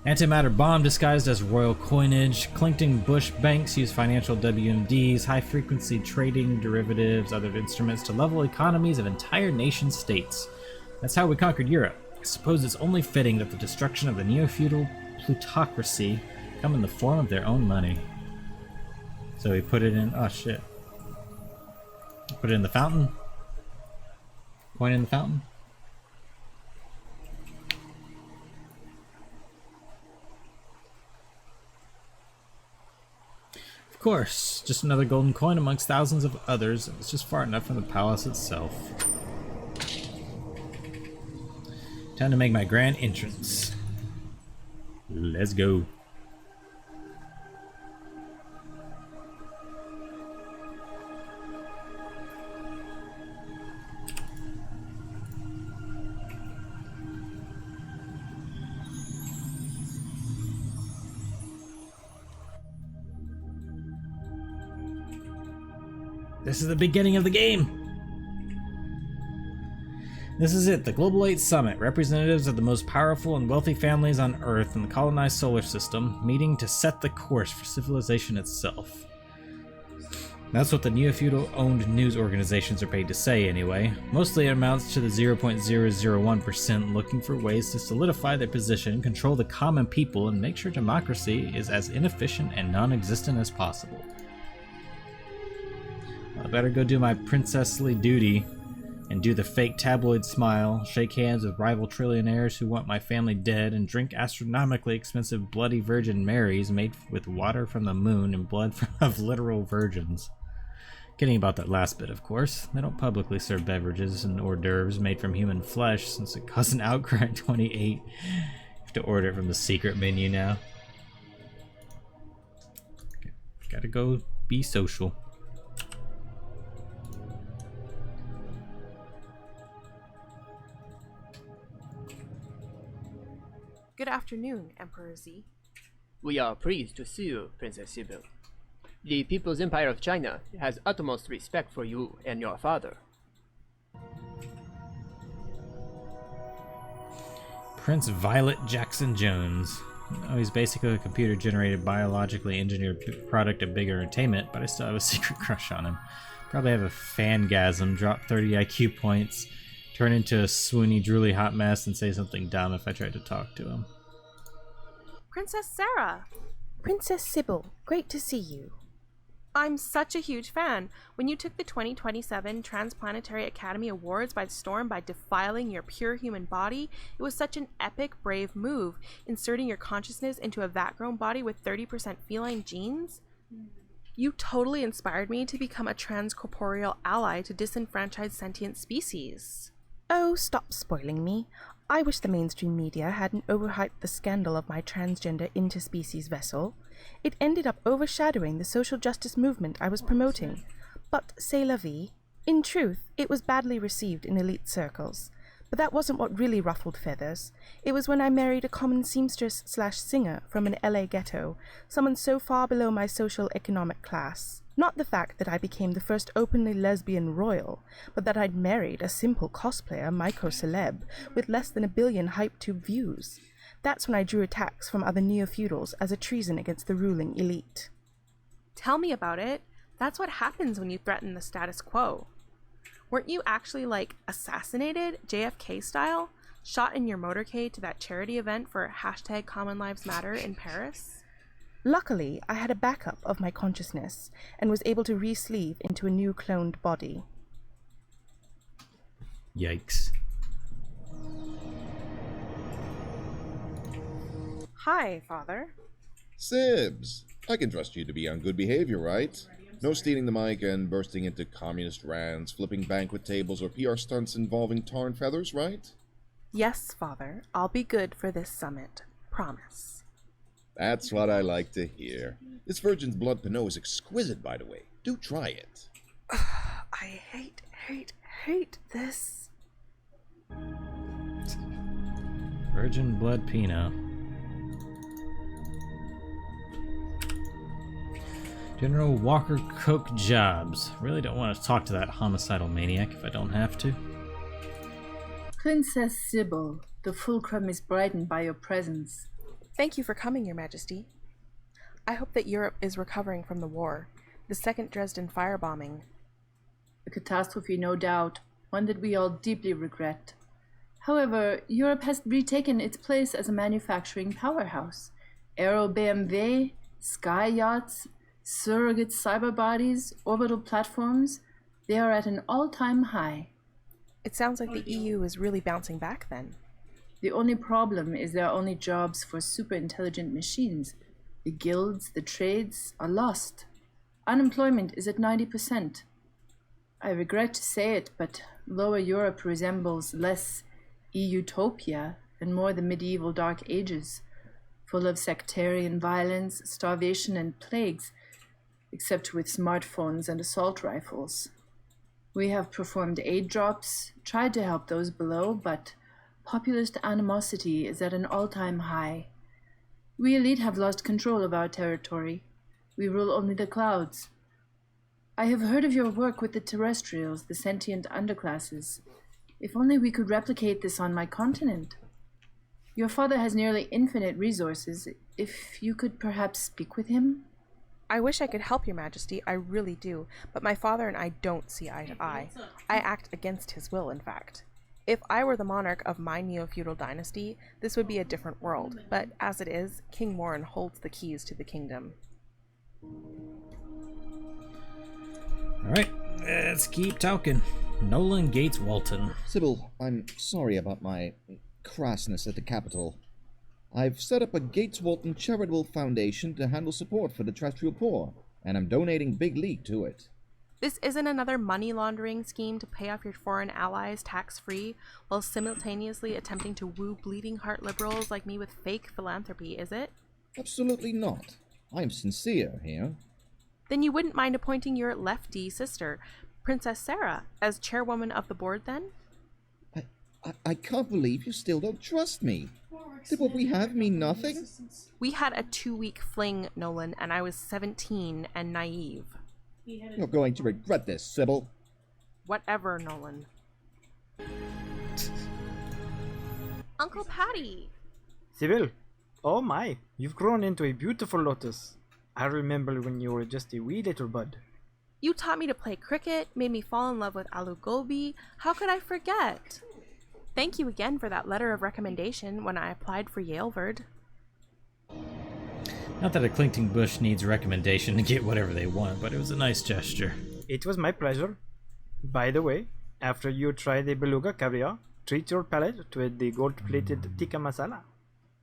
Antimatter bomb disguised as royal coinage. Clington Bush banks use financial WMDs, high-frequency trading, derivatives, other instruments to level economies of entire nation states. That's how we conquered Europe. I suppose it's only fitting that the destruction of the neo-feudal plutocracy come in the form of their own money. So we put it in... Oh, shit. Put it in the fountain. Coin in the fountain. Of course, just another golden coin amongst thousands of others, and it's just far enough from the palace itself. Time to make my grand entrance. Let's go. This is the beginning of the game! This is it, the Global 8 Summit. Representatives of the most powerful and wealthy families on Earth and the colonized solar system meeting to set the course for civilization itself. That's what the Neofeudal-owned news organizations are paid to say, anyway. Mostly it amounts to the 0.001% looking for ways to solidify their position, control the common people, and make sure democracy is as inefficient and non-existent as possible. I better go do my princessly duty and do the fake tabloid smile, shake hands with rival trillionaires who want my family dead, and drink astronomically expensive Bloody Virgin Marys made with water from the moon and blood of literal virgins. Kidding about that last bit, of course. They don't publicly serve beverages and hors d'oeuvres made from human flesh since it caused an outcry in 28. You have to order it from the secret menu now. Okay. Gotta go be social. Good afternoon, Emperor Z. We are pleased to see you, Princess Sybil. The People's Empire of China has utmost respect for you and your father. Prince Violet Jackson Jones. Oh, he's basically a computer-generated, biologically engineered product of big entertainment, but I still have a secret crush on him. Probably have a fangasm, drop 30 IQ points, turn into a swoony, drooly hot mess, and say something dumb if I tried to talk to him. Princess Sarah! Princess Sybil, great to see you. I'm such a huge fan. When you took the 2027 Transplanetary Academy Awards by storm by defiling your pure human body, it was such an epic, brave move, inserting your consciousness into a vat-grown body with 30% feline genes. You totally inspired me to become a transcorporeal ally to disenfranchised sentient species. Oh, stop spoiling me. I wish the mainstream media hadn't overhyped the scandal of my transgender interspecies vessel. It ended up overshadowing the social justice movement I was promoting. But c'est la vie. In truth, it was badly received in elite circles. But that wasn't what really ruffled feathers. It was when I married a common seamstress/singer from an LA ghetto, someone so far below my social economic class. Not the fact that I became the first openly lesbian royal, but that I'd married a simple cosplayer micro-celeb with less than 1 billion hype-tube views. That's when I drew attacks from other neo-feudals as a treason against the ruling elite. Tell me about it. That's what happens when you threaten the status quo. Weren't you actually, assassinated, JFK style? Shot in your motorcade to that charity event for #CommonLivesMatter in Paris? Luckily, I had a backup of my consciousness and was able to re-sleeve into a new cloned body. Yikes. Hi, Father. Sibs, I can trust you to be on good behavior, right? No stealing the mic and bursting into communist rants, flipping banquet tables, or PR stunts involving tar and feathers, right? Yes, Father. I'll be good for this summit. Promise. That's what I like to hear. This virgin's blood Pinot is exquisite, by the way. Do try it. I hate this. Virgin blood Pinot. General Walker Coke Jobs. Really don't want to talk to that homicidal maniac if I don't have to. Princess Sybil, the fulcrum is brightened by your presence. Thank you for coming, Your Majesty. I hope that Europe is recovering from the war, the second Dresden firebombing. A catastrophe, no doubt, one that we all deeply regret. However, Europe has retaken its place as a manufacturing powerhouse. Aero BMW, sky yachts, surrogate cyber bodies, orbital platforms, they are at an all-time high. It sounds like the EU is really bouncing back then. The only problem is there are only jobs for super intelligent machines. The guilds, the trades are lost. Unemployment is at 90%. I regret to say it, but Lower Europe resembles less utopia and more the medieval Dark Ages, full of sectarian violence, starvation, and plagues, except with smartphones and assault rifles. We have performed aid drops, tried to help those below, but populist animosity is at an all-time high. We elite have lost control of our territory. We rule only the clouds. I have heard of your work with the terrestrials, the sentient underclasses. If only we could replicate this on my continent. Your father has nearly infinite resources. If you could perhaps speak with him? I wish I could help, Your Majesty, I really do, but my father and I don't see eye to eye. I act against his will, in fact. If I were the monarch of my neo-feudal dynasty, this would be a different world, but as it is, King Warren holds the keys to the kingdom. Alright, let's keep talking. Nolan Gates Walton. Sybil, I'm sorry about my crassness at the Capitol. I've set up a Gates Walton charitable foundation to handle support for the terrestrial poor, and I'm donating Big League to it. This isn't another money laundering scheme to pay off your foreign allies tax-free while simultaneously attempting to woo bleeding heart liberals like me with fake philanthropy, is it? Absolutely not. I'm sincere here. Then you wouldn't mind appointing your lefty sister, Princess Sarah, as chairwoman of the board then? I can't believe you still don't trust me. Did what we have mean nothing? We had a 2-week fling, Nolan, and I was 17 and naive. You're going to regret this, Sybil. Whatever, Nolan. Uncle Patty! Sybil, oh my, you've grown into a beautiful lotus. I remember when you were just a wee little bud. You taught me to play cricket, made me fall in love with Alu Gobi. How could I forget? Thank you again for that letter of recommendation when I applied for Yalevard. Not that a Clinging Bush needs recommendation to get whatever they want, but it was a nice gesture. It was my pleasure. By the way, after you try the beluga caviar, treat your palate with the gold-plated tikka masala.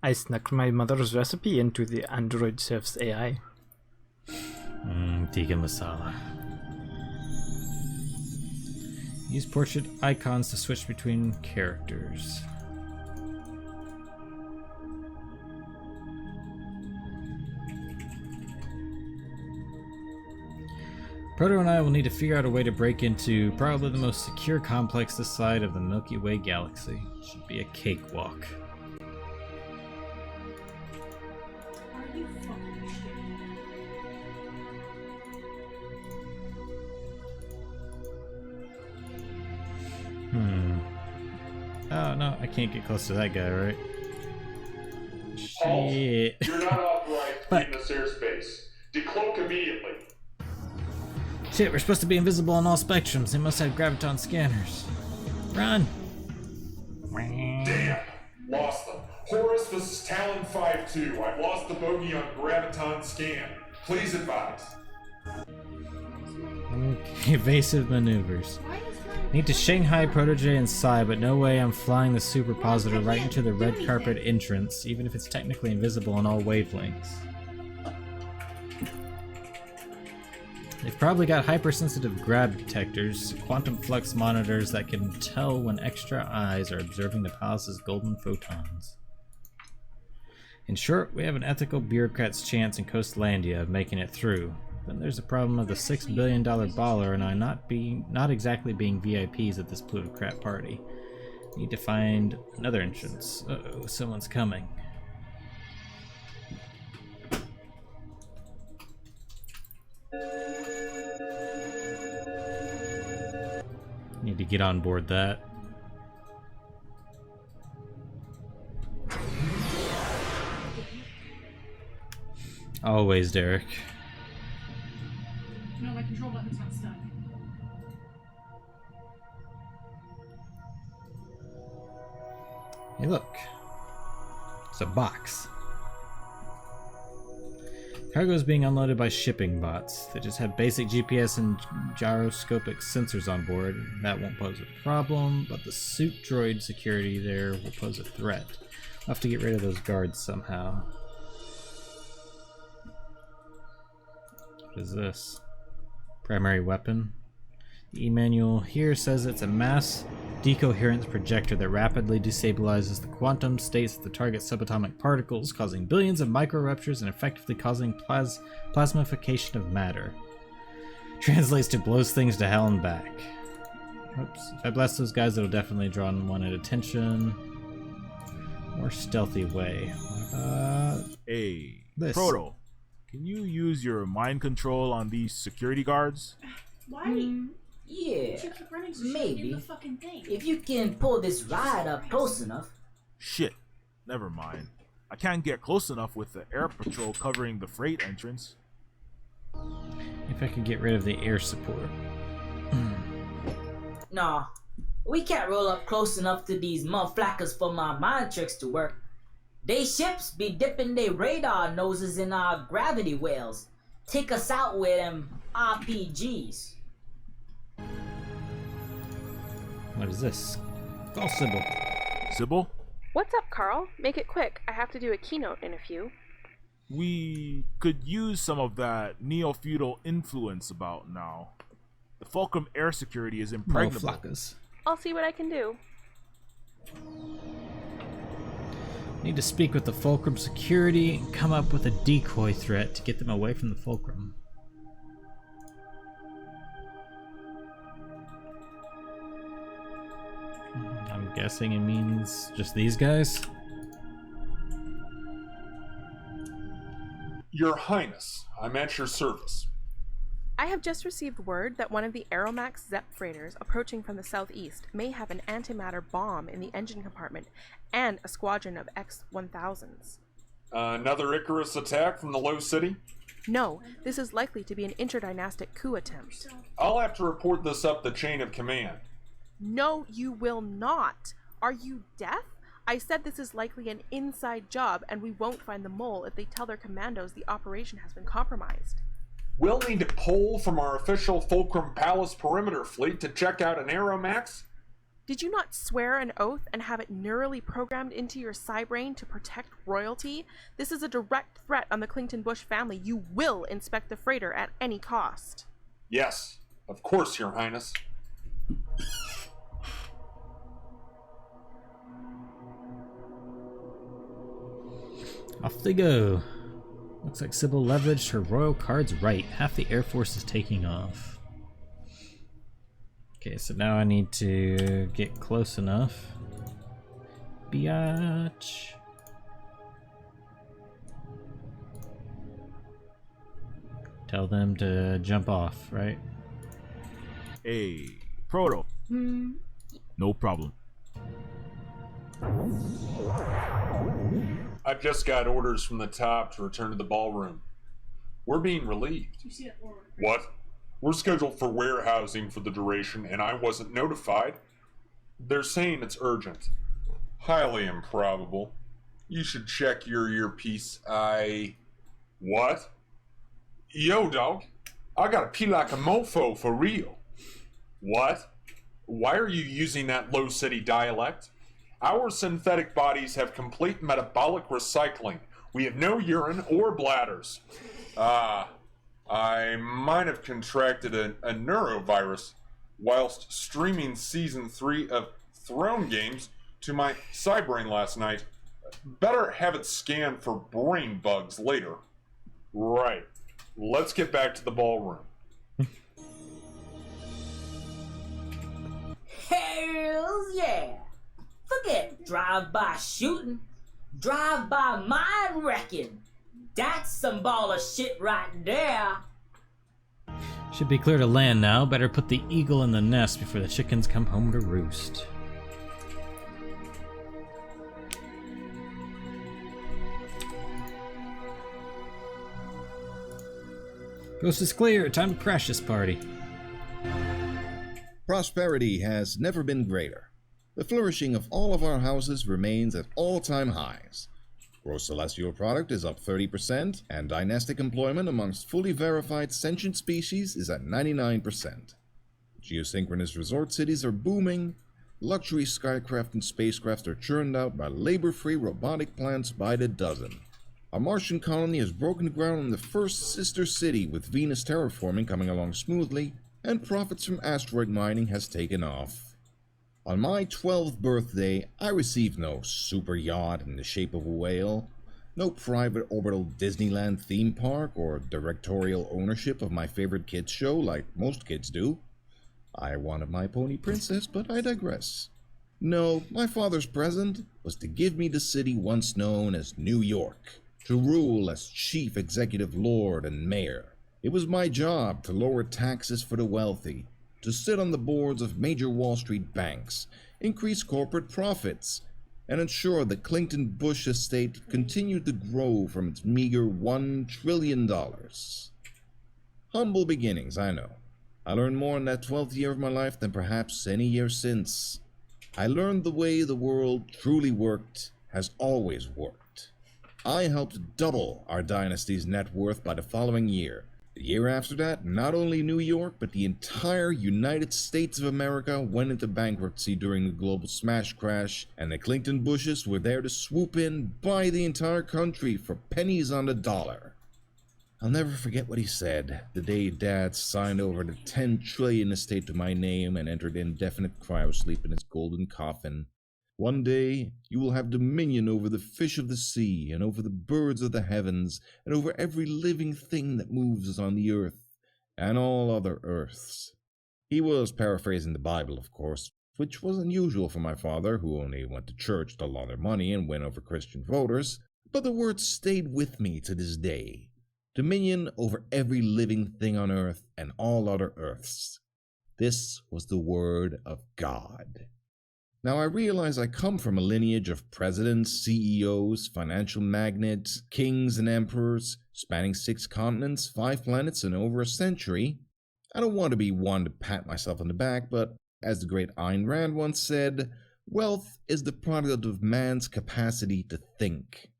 I snuck my mother's recipe into the android chef's AI. Tikka masala. Use portrait icons to switch between characters. Proto and I will need to figure out a way to break into probably the most secure complex this side of the Milky Way galaxy. Should be a cakewalk. Oh no, I can't get close to that guy, right? Halt. Shit. You're not authorized to be in this airspace. Decloak immediately. Shit, we're supposed to be invisible on all spectrums. They must have graviton scanners. Run! Damn! Lost them. Horus, this is Talon 5-2. I've lost the bogey on graviton scan. Please advise. Okay, evasive maneuvers. Need to Shanghai Protege and Psy, but no way I'm flying the superpositor right into the red carpet entrance, even if it's technically invisible on all wavelengths. They've probably got hypersensitive grab detectors, quantum flux monitors that can tell when extra eyes are observing the palace's golden photons. In short, we have an ethical bureaucrat's chance in Coastlandia of making it through. Then there's the problem of the $6 billion baller and I not exactly being VIPs at this plutocrat party. Need to find another entrance. Uh-oh, someone's coming. Need to get on board that. Always, Derek. No, my control button's not stuck. Hey, look. It's a box. Cargo is being unloaded by shipping bots. They just have basic GPS and gyroscopic sensors on board. That won't pose a problem, but the suit droid security there will pose a threat. We'll have to get rid of those guards somehow. What is this? Primary weapon. The e-manual here says it's a mass decoherence projector that rapidly destabilizes the quantum states of the target subatomic particles, causing billions of micro-ruptures and effectively causing plasmification of matter. Translates to blows things to hell and back. Oops. If I blast those guys, it'll definitely draw unwanted attention. More stealthy way. Hey, this. Proto, can you use your mind control on these security guards? Why? Yeah, You keep running so maybe. the fucking thing. If you can pull this ride up close enough. Shit, never mind. I can't get close enough with the air patrol covering the freight entrance. If I could get rid of the air support. Nah, we can't roll up close enough to these motherflackers for my mind tricks to work. They ships be dipping their radar noses in our gravity wells. Take us out with them RPGs. What is this? Call Sybil. Sybil? What's up, Carl? Make it quick. I have to do a keynote in a few. We could use some of that neo-feudal influence about now. The Fulcrum air security is impregnable. Motherflackers. I'll see what I can do. Need to speak with the Fulcrum security and come up with a decoy threat to get them away from the Fulcrum. I'm guessing it means just these guys? Your Highness, I'm at your service. I have just received word that one of the Aeromax Zep freighters approaching from the southeast may have an antimatter bomb in the engine compartment and a squadron of X-1000s. Another Icarus attack from the Low City? No, this is likely to be an interdynastic coup attempt. I'll have to report this up the chain of command. No, you will not. Are you deaf? I said this is likely an inside job and we won't find the mole if they tell their commandos the operation has been compromised. We'll need to pull from our official Fulcrum Palace perimeter fleet to check out an Aeromax. Did you not swear an oath and have it neurally programmed into your cybrain to protect royalty? This is a direct threat on the Clington Bush family. You will inspect the freighter at any cost. Yes, of course, Your Highness. Off they go. Looks like Sybil leveraged her royal cards right. Half the Air Force is taking off. Okay, so now I need to get close enough. Biatch. Tell them to jump off, right? Hey, Proto. No problem. I've just got orders from the top to return to the ballroom. We're being relieved. You see that forward? What? We're scheduled for warehousing for the duration, and I wasn't notified. They're saying it's urgent. Highly improbable. You should check your earpiece. What? Yo, dog. I gotta pee like a mofo for real. What? Why are you using that Low City dialect? Our synthetic bodies have complete metabolic recycling. We have no urine or bladders. I might have contracted a neurovirus whilst streaming Season 3 of Throne Games to my cybrain last night. Better have it scanned for brain bugs later. Right. Let's get back to the ballroom. Hells yeah! Forget drive-by shooting. Drive-by mind wrecking. That's some baller shit right there. Should be clear to land now. Better put the eagle in the nest before the chickens come home to roost. Coast is clear. Time to crash this party. Prosperity has never been greater. The flourishing of all of our houses remains at all-time highs. Gross celestial product is up 30%, and dynastic employment amongst fully verified sentient species is at 99%. Geosynchronous resort cities are booming. Luxury skycraft and spacecraft are churned out by labor-free robotic plants by the dozen. A Martian colony has broken ground on the first sister city, with Venus terraforming coming along smoothly, and profits from asteroid mining has taken off. On my 12th birthday, I received no super yacht in the shape of a whale, no private orbital Disneyland theme park, or directorial ownership of my favorite kids show like most kids do. I wanted my pony princess, but I digress. No, my father's present was to give me the city once known as New York, to rule as chief executive lord and mayor. It was my job to lower taxes for the wealthy, to sit on the boards of major Wall Street banks, increase corporate profits, and ensure the Clinton-Bush estate continued to grow from its meager $1 trillion. Humble beginnings, I know. I learned more in that 12th year of my life than perhaps any year since. I learned the way the world truly worked has always worked. I helped double our dynasty's net worth by the following year. The year after that, not only New York, but the entire United States of America went into bankruptcy during the global smash crash, and the Clinton Bushes were there to swoop in, buy the entire country for pennies on the dollar. I'll never forget what he said the day Dad signed over the $10 trillion estate to my name and entered indefinite cryosleep in his golden coffin. One day you will have dominion over the fish of the sea, and over the birds of the heavens, and over every living thing that moves on the earth, and all other earths. He was paraphrasing the Bible, of course, which was unusual for my father, who only went to church to launder money and win over Christian voters, but the words stayed with me to this day. Dominion over every living thing on earth and all other earths. This was the word of God. Now, I realize I come from a lineage of presidents, CEOs, financial magnates, kings and emperors, spanning 6 continents, 5 planets, and over a century. I don't want to be one to pat myself on the back, but as the great Ayn Rand once said, wealth is the product of man's capacity to think.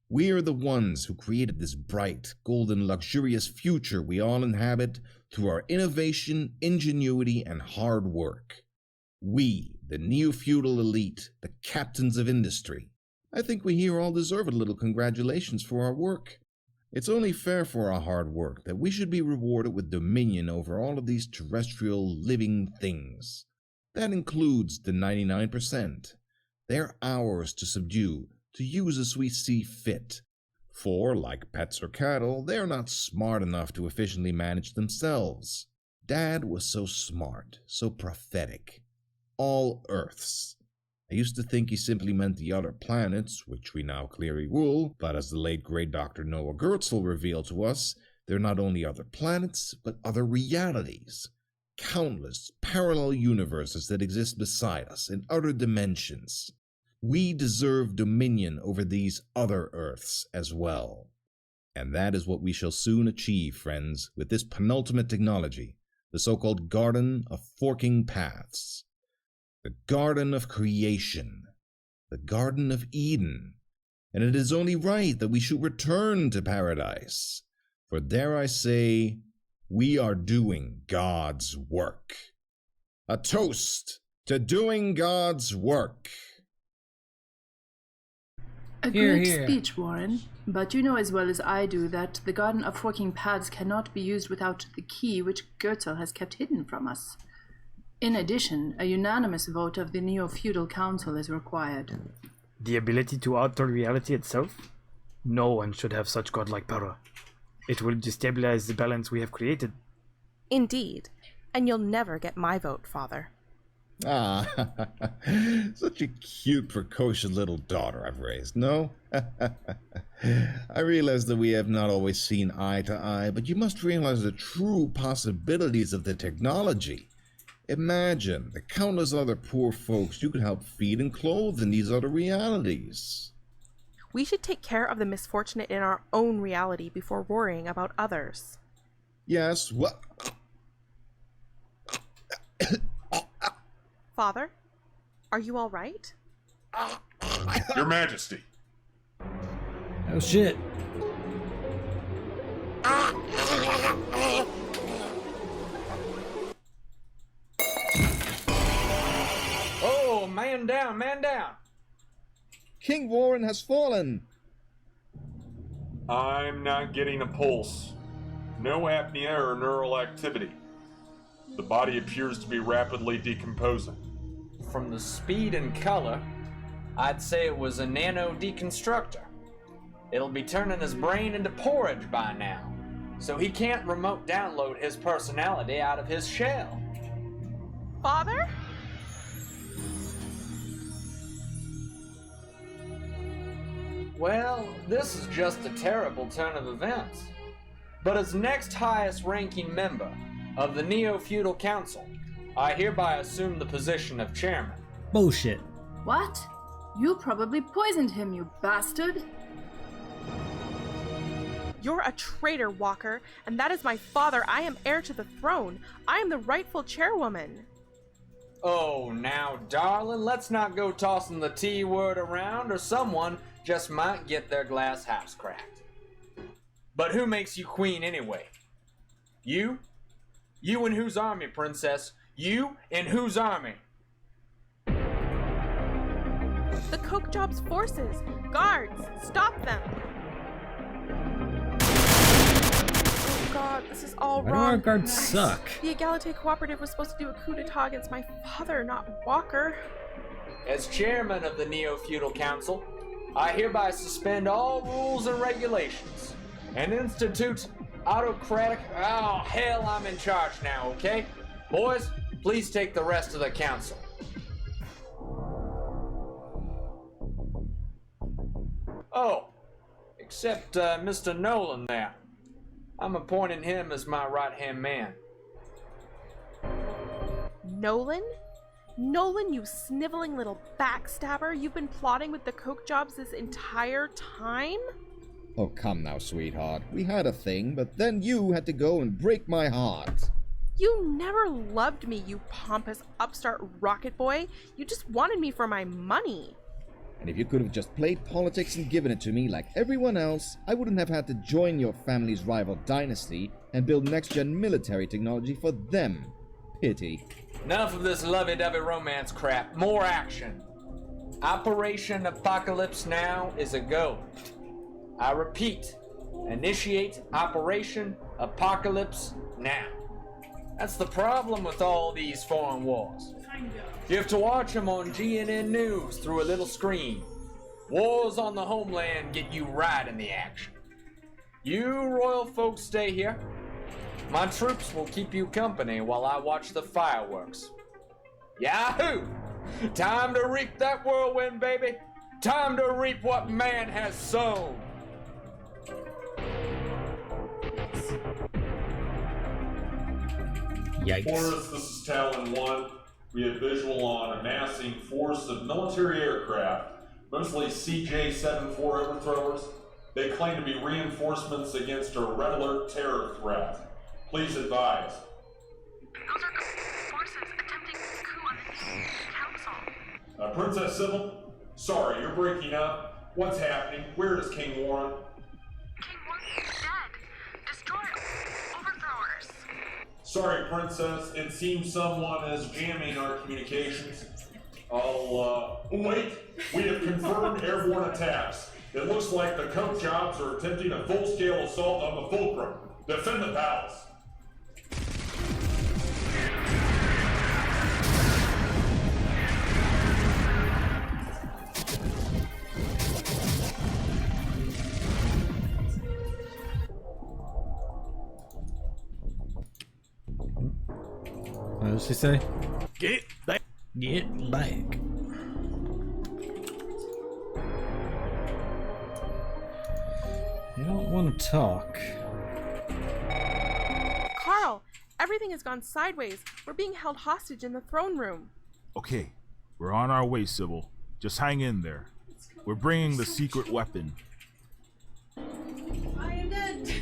We are the ones who created this bright, golden, luxurious future we all inhabit through our innovation, ingenuity, and hard work. We, the neo-feudal elite, the captains of industry. I think we here all deserve a little congratulations for our work. It's only fair for our hard work that we should be rewarded with dominion over all of these terrestrial living things. That includes the 99%. They're ours to subdue, to use as we see fit. For, like pets or cattle, they're not smart enough to efficiently manage themselves. Dad was so smart, so prophetic. All Earths. I used to think he simply meant the other planets, which we now clearly rule, but as the late great Dr. Noah Gertzel revealed to us, they're not only other planets, but other realities. Countless parallel universes that exist beside us in other dimensions. We deserve dominion over these other Earths as well. And that is what we shall soon achieve, friends, with this penultimate technology, the so-called Garden of Forking Paths. The Garden of Creation, the Garden of Eden, and it is only right that we should return to paradise, for dare I say, we are doing God's work. A toast to doing God's work. A Hear, great hear. speech, Warren, but you know as well as I do that the Garden of Forking Paths cannot be used without the key which Goetzel has kept hidden from us. In addition, a unanimous vote of the Neofeudal Council is required. The ability to alter reality itself? No one should have such godlike power. It will destabilize the balance we have created. Indeed, and you'll never get my vote, Father. Ah, such a cute, precocious little daughter I've raised, no? I realize that we have not always seen eye to eye, but you must realize the true possibilities of the technology. Imagine the countless other poor folks you could help feed and clothe in these other realities. We should take care of the misfortunate in our own reality before worrying about others. Yes, what? Father? Are you all right? Your Majesty. Oh shit. Oh, man down, man down. King Warren has fallen. I'm not getting a pulse. No apnea or neural activity. The body appears to be rapidly decomposing. From the speed and color, I'd say it was a nano deconstructor. It'll be turning his brain into porridge by now, so he can't remote download his personality out of his shell. Father? Well, this is just a terrible turn of events. But as next highest ranking member of the Neofeudal Council, I hereby assume the position of chairman. Bullshit. What? You probably poisoned him, you bastard. You're a traitor, Walker, and that is my father. I am heir to the throne. I am the rightful chairwoman. Oh, now, darling, let's not go tossing the T word around, or someone just might get their glass house cracked. But who makes you queen anyway? You? You in whose army, princess? You in whose army? The Coke Job's forces! Guards! Stop them! Oh god, this is all Why do wrong. our guards suck? The Egalite Cooperative was supposed to do a coup d'etat against my father, not Walker. As chairman of the Neo-Feudal Council, I hereby suspend all rules and regulations and institute autocratic... Oh, hell, I'm in charge now, okay? Boys, please take the rest of the council. Oh, except Mr. Nolan there. I'm appointing him as my right-hand man. Nolan? Nolan, you sniveling little backstabber. You've been plotting with the Coke Jobs this entire time? Oh, come now, sweetheart. We had a thing, but then you had to go and break my heart. You never loved me, you pompous upstart rocket boy. You just wanted me for my money. And if you could have just played politics and given it to me like everyone else, I wouldn't have had to join your family's rival dynasty and build next-gen military technology for them. Pity. Enough of this lovey-dovey romance crap. More action. Operation Apocalypse Now is a go. I repeat, initiate Operation Apocalypse Now. That's the problem with all these foreign wars. You have to watch them on GNN News through a little screen. Wars on the homeland get you right in the action. You royal folks stay here. My troops will keep you company while I watch the fireworks. Yahoo! Time to reap that whirlwind, baby! Time to reap what man has sown! Yikes. Forrest, this is Talon 1. We have visual on a massing force of military aircraft, mostly CJ-74 overthrowers. They claim to be reinforcements against a red alert terror threat. Please advise. Those are forces attempting a coup on the council. Princess Sybil? Sorry, you're breaking up. What's happening? Where is King Warren? King Warren is dead. Destroy overthrowers. Sorry, Princess. It seems someone is jamming our communications. Wait. We have confirmed airborne attacks. It looks like the Coke Jobs are attempting a full-scale assault on the Fulcrum. Defend the palace. What does she say? Get back. Get back. You don't want to talk. Carl, everything has gone sideways. We're being held hostage in the throne room. Okay, we're on our way, Sybil. Just hang in there. We're bringing the secret weapon. I am dead.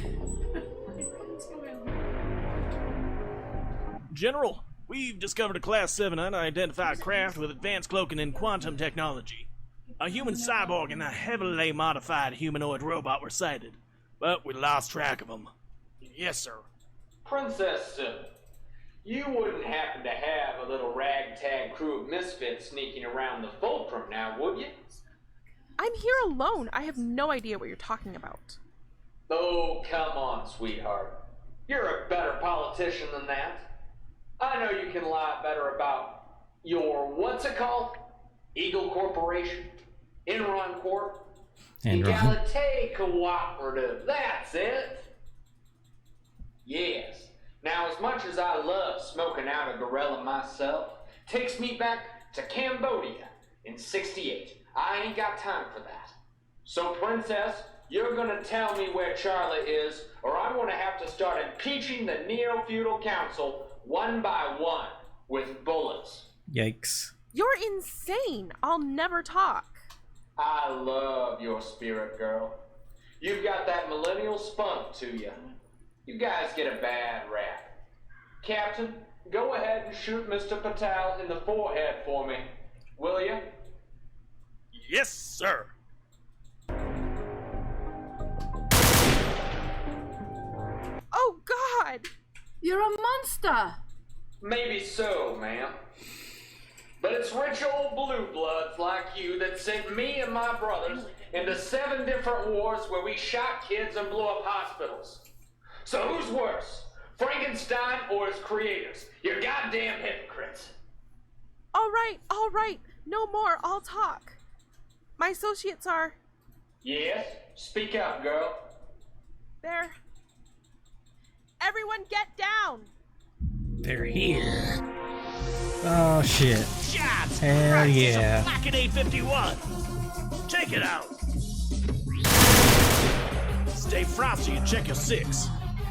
General, We've discovered a Class 7 unidentified craft with advanced cloaking and quantum technology. A human cyborg and a heavily modified humanoid robot were sighted, but we lost track of them. Yes, sir. Princess Sybil, you wouldn't happen to have a little ragtag crew of misfits sneaking around the fulcrum now, would you? I'm here alone. I have no idea what you're talking about. Oh, come on, sweetheart. You're a better politician than that. I know you can lie better about your, what's it called? Eagle Corporation? Enron Corp? Egalite Cooperative, that's it. Yes. Now, as much as I love smoking out a gorilla myself, takes me back to Cambodia in '68. I ain't got time for that. So, Princess, you're gonna tell me where Charlie is, or I'm gonna have to start impeaching the Neofeudal Council one by one with bullets. Yikes. You're insane. I'll never talk. I love your spirit, girl. You've got that millennial spunk to you. You guys get a bad rap. Captain, go ahead and shoot Mr. Patel in the forehead for me, will you? Yes, sir. Oh, God! You're a monster! Maybe so, ma'am. But it's rich old blue bloods like you that sent me and my brothers into 7 different wars where we shot kids and blew up hospitals. So who's worse, Frankenstein or his creators? You're goddamn hypocrites. All right. No more. I'll talk. My associates are... Yes? Speak up, girl. There. Everyone get down! They're here. Oh shit. Shots! Hell Christ, yeah. it's a fucking A51. Check it out. Stay frosty and check your 6.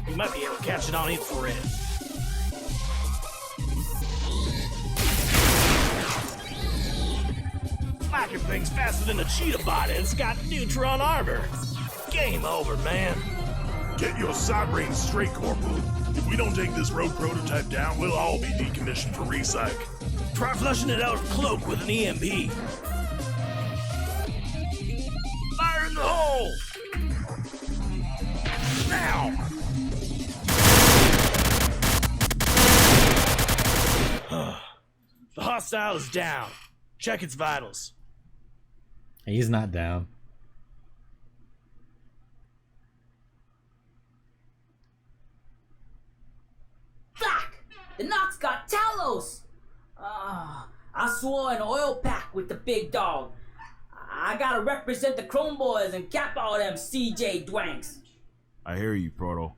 You might be able to catch it on infrared. Fucking thing's faster than a cheetah bot and it's got neutron armor. Game over, man. Get your side brain straight, Corporal. If we don't take this rogue prototype down, we'll all be decommissioned for recyc. Try flushing it out of cloak with an EMP. Fire in the hole! Now! The hostile is down. Check its vitals. He's not down. Fuck! The Nox got Talos! I swore an oil pack with the big dog. I gotta represent the Chrome Boys and cap all them CJ dwanks. I hear you, Proto.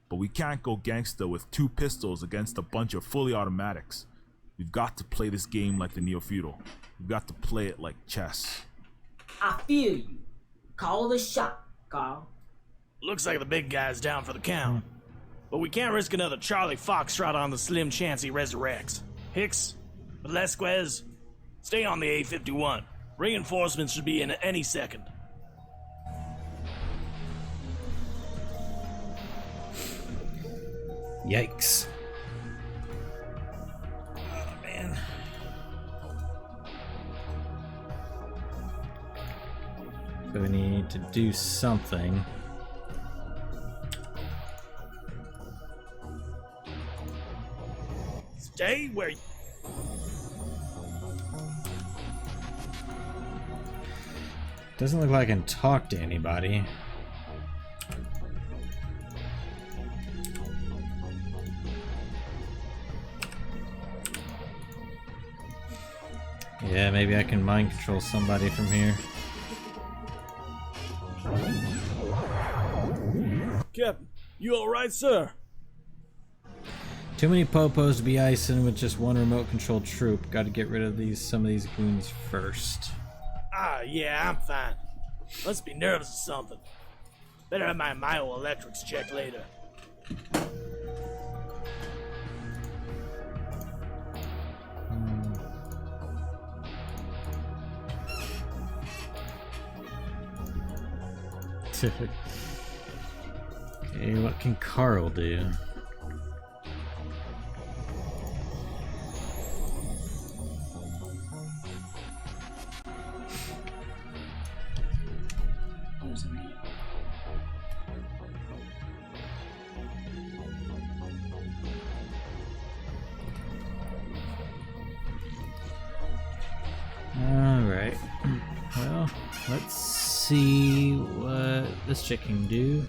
But we can't go gangsta with 2 pistols against a bunch of fully automatics. We've got to play this game like the Neofeudal. We've got to play it like chess. I feel you. Call the shot, Carl. Looks like the big guy's down for the count. But we can't risk another Charlie Foxtrot on the slim chance he resurrects. Hicks, Velasquez, stay on the A51. Reinforcements should be in any second. Yikes. Oh, man. So we need to do something. Stay where you... Doesn't look like I can talk to anybody. Yeah, maybe I can mind control somebody from here. Captain, you alright, sir? Too many popos to be icing with just one remote controlled troop. Got to get rid of some of these goons first. Yeah, I'm fine. Must be nervous or something. Better have my myoelectrics checked later. Okay, what can Carl do? Let's see what this chick can do.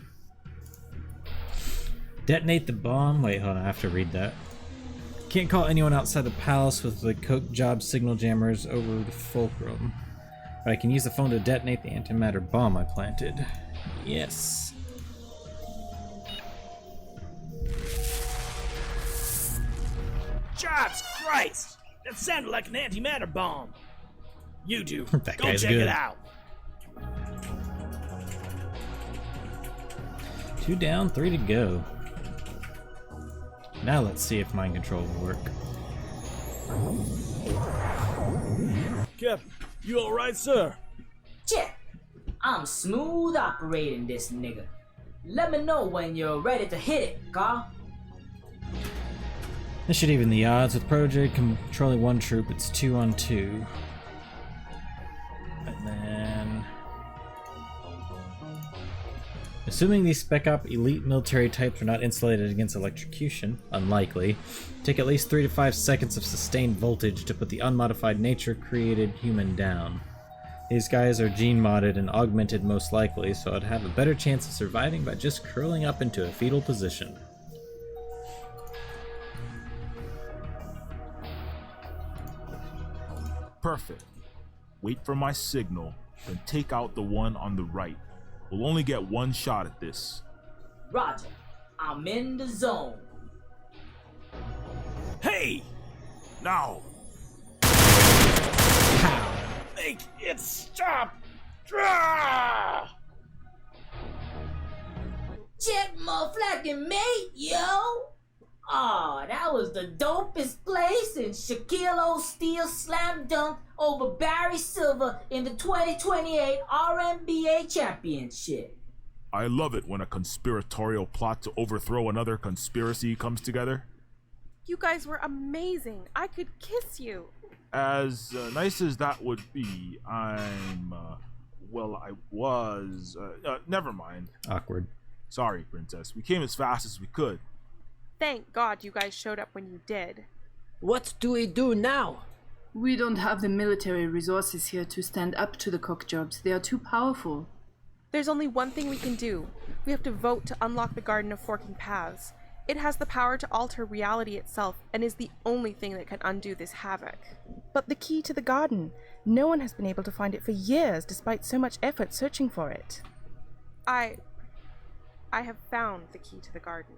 Detonate the bomb. Wait, hold on, I have to read that. Can't call anyone outside the palace with the coke job signal jammers over to Fulcrum. But I can use the phone to detonate the antimatter bomb I planted. Yes. Jesus Christ! That sounded like an antimatter bomb. You two, That go guy's check good. it out. 2 down, 3 to go. Now let's see if mind control will work. Captain, you alright, sir? Check. I'm smooth operating this nigga. Let me know when you're ready to hit it, Carl. This should even the odds. With Protege controlling one troop, it's 2 on 2. And then... Assuming these Spec Op elite military types are not insulated against electrocution, unlikely, take at least 3 to 5 seconds of sustained voltage to put the unmodified nature-created human down. These guys are gene-modded and augmented most likely, so I'd have a better chance of surviving by just curling up into a fetal position. Perfect. Wait for my signal, then take out the one on the right. We'll only get one shot at this. Roger. I'm in the zone. Hey! Now! Make it stop! Ah! Check motherfucking mate, yo! Aw, that was the dopest place, and Shaquille O'Steal slam dunked over Barry Silver in the 2028 RNBA Championship. I love it when a conspiratorial plot to overthrow another conspiracy comes together. You guys were amazing. I could kiss you. As nice as that would be, never mind. Awkward. Sorry, Princess. We came as fast as we could. Thank God you guys showed up when you did. What do we do now? We don't have the military resources here to stand up to the cock jobs. They are too powerful. There's only one thing we can do. We have to vote to unlock the Garden of Forking Paths. It has the power to alter reality itself and is the only thing that can undo this havoc. But the key to the garden, no one has been able to find it for years despite so much effort searching for it. I have found the key to the garden.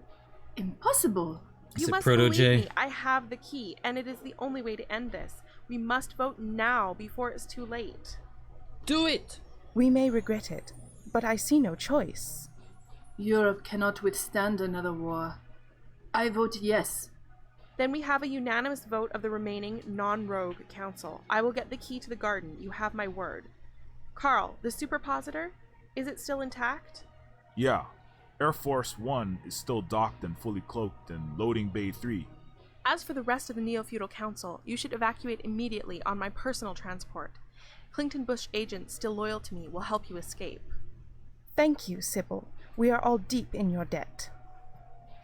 Impossible. You must believe me. I have the key, and it is the only way to end this. We must vote now before it's too late. Do it! We may regret it, but I see no choice. Europe cannot withstand another war. I vote yes. Then we have a unanimous vote of the remaining non-rogue council. I will get the key to the garden. You have my word. Carl, the superpositor, is it still intact? Yeah. Air Force 1 is still docked and fully cloaked in loading bay 3. As for the rest of the Neofeudal Council, you should evacuate immediately on my personal transport. Clinton Bush agents still loyal to me will help you escape. Thank you, Sybil. We are all deep in your debt.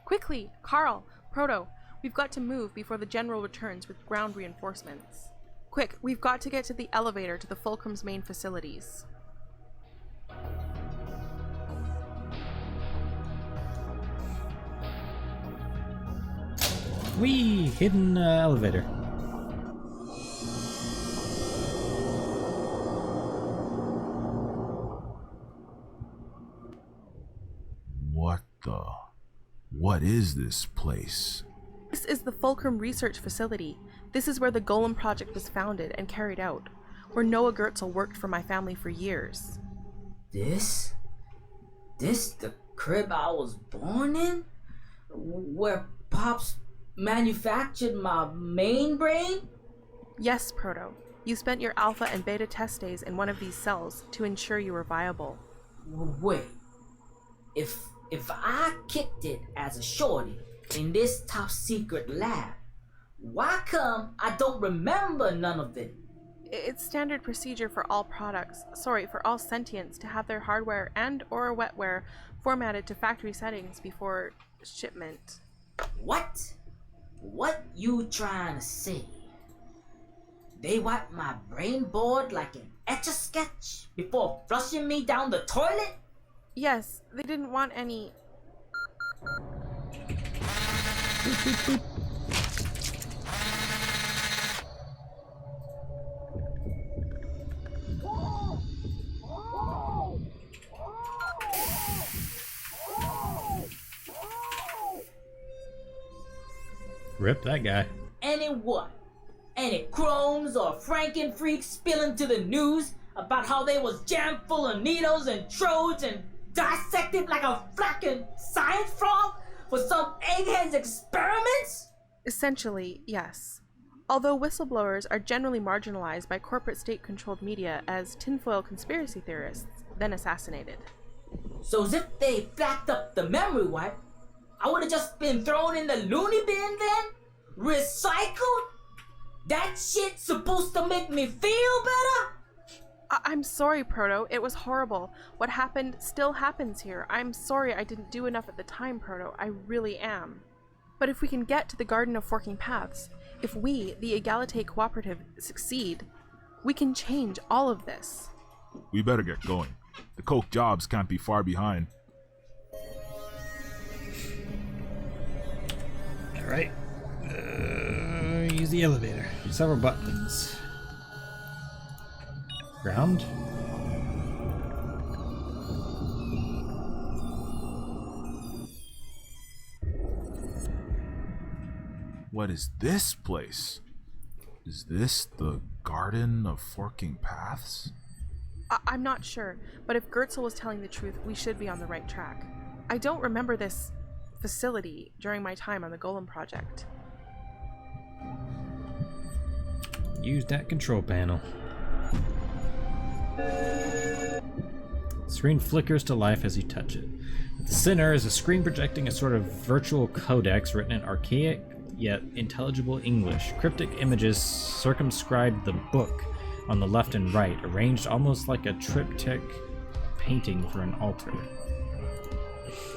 Quickly, Carl, Proto, we've got to move before the General returns with ground reinforcements. Quick, we've got to get to the elevator to the Fulcrum's main facilities. Whee! Hidden elevator. What is this place? This is the Fulcrum Research Facility. This is where the Golem Project was founded and carried out, where Noah Goetzel worked for my family for years. This the crib I was born in? Where Pops manufactured my main brain? Yes, Proto. You spent your alpha and beta test days in one of these cells to ensure you were viable. Wait. If I kicked it as a shorty in this top secret lab, why come I don't remember none of it? It's standard procedure for all products, for all sentients to have their hardware and or wetware formatted to factory settings before shipment. What? What you trying to say? They wiped my brain board like an Etch-a-sketch before flushing me down the toilet? Yes, they didn't want any. Rip that guy. Any what? Any chromes or franken-freaks spilling to the news about how they was jammed full of needles and trodes and dissected like a fucking science frog for some egghead's experiments? Essentially, yes. Although whistleblowers are generally marginalized by corporate state-controlled media as tinfoil conspiracy theorists, then assassinated. So as if they flacked up the memory wipe, I would have just been thrown in the loony bin then? Recycled? That shit's supposed to make me feel better? I'm sorry, Proto. It was horrible. What happened still happens here. I'm sorry I didn't do enough at the time, Proto. I really am. But if we can get to the Garden of Forking Paths, if we, the Egalite Cooperative, succeed, we can change all of this. We better get going. The coke jobs can't be far behind. Alright. Use the elevator. Several buttons. Ground. What is this place? Is this the Garden of Forking Paths? I'm not sure, but if Gertzel was telling the truth, we should be on the right track. I don't remember this facility during my time on the Golem project. Use that control panel. Screen flickers to life as you touch it. At the center is a screen projecting a sort of virtual codex written in archaic yet intelligible English. Cryptic images circumscribe the book on the left and right, arranged almost like a triptych painting for an altar.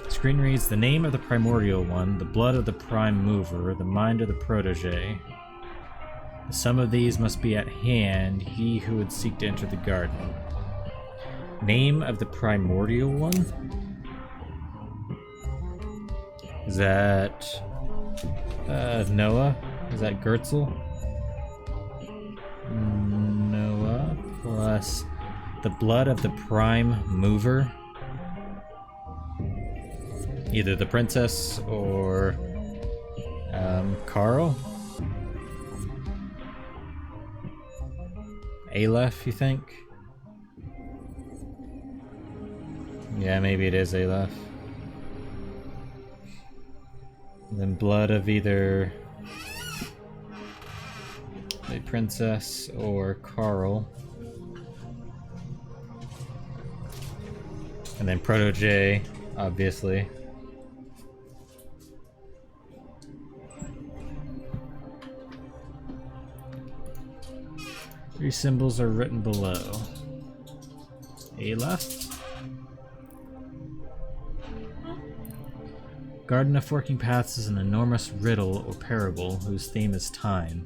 The screen reads, the name of the primordial one, the blood of the prime mover, the mind of the protege. The sum of these must be at hand, ye who would seek to enter the garden. Name of the primordial one? Is that Noah? Is that Gertzel? Noah plus the blood of the prime mover. Either the princess or Carl. Aleph, you think? Yeah, maybe it is Aleph. Then blood of either the princess or Carl. And then protege, obviously. Three symbols are written below. Aleph. Garden of Forking Paths is an enormous riddle or parable whose theme is time.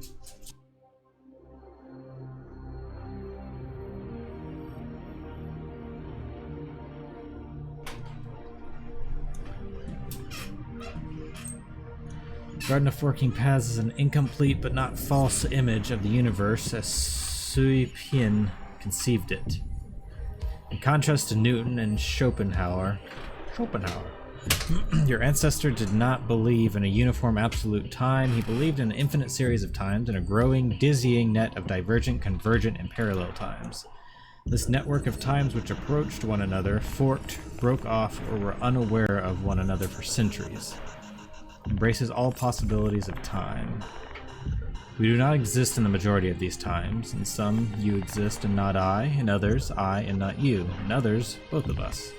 Garden of Forking Paths is an incomplete but not false image of the universe as Sui Pin conceived it. In contrast to Newton and Schopenhauer, your ancestor did not believe in a uniform absolute time. He believed in an infinite series of times and a growing, dizzying net of divergent, convergent, and parallel times. This network of times which approached one another, forked, broke off, or were unaware of one another for centuries, embraces all possibilities of time. We do not exist in the majority of these times. In some, you exist and not I. In others, I and not you. In others, both of us.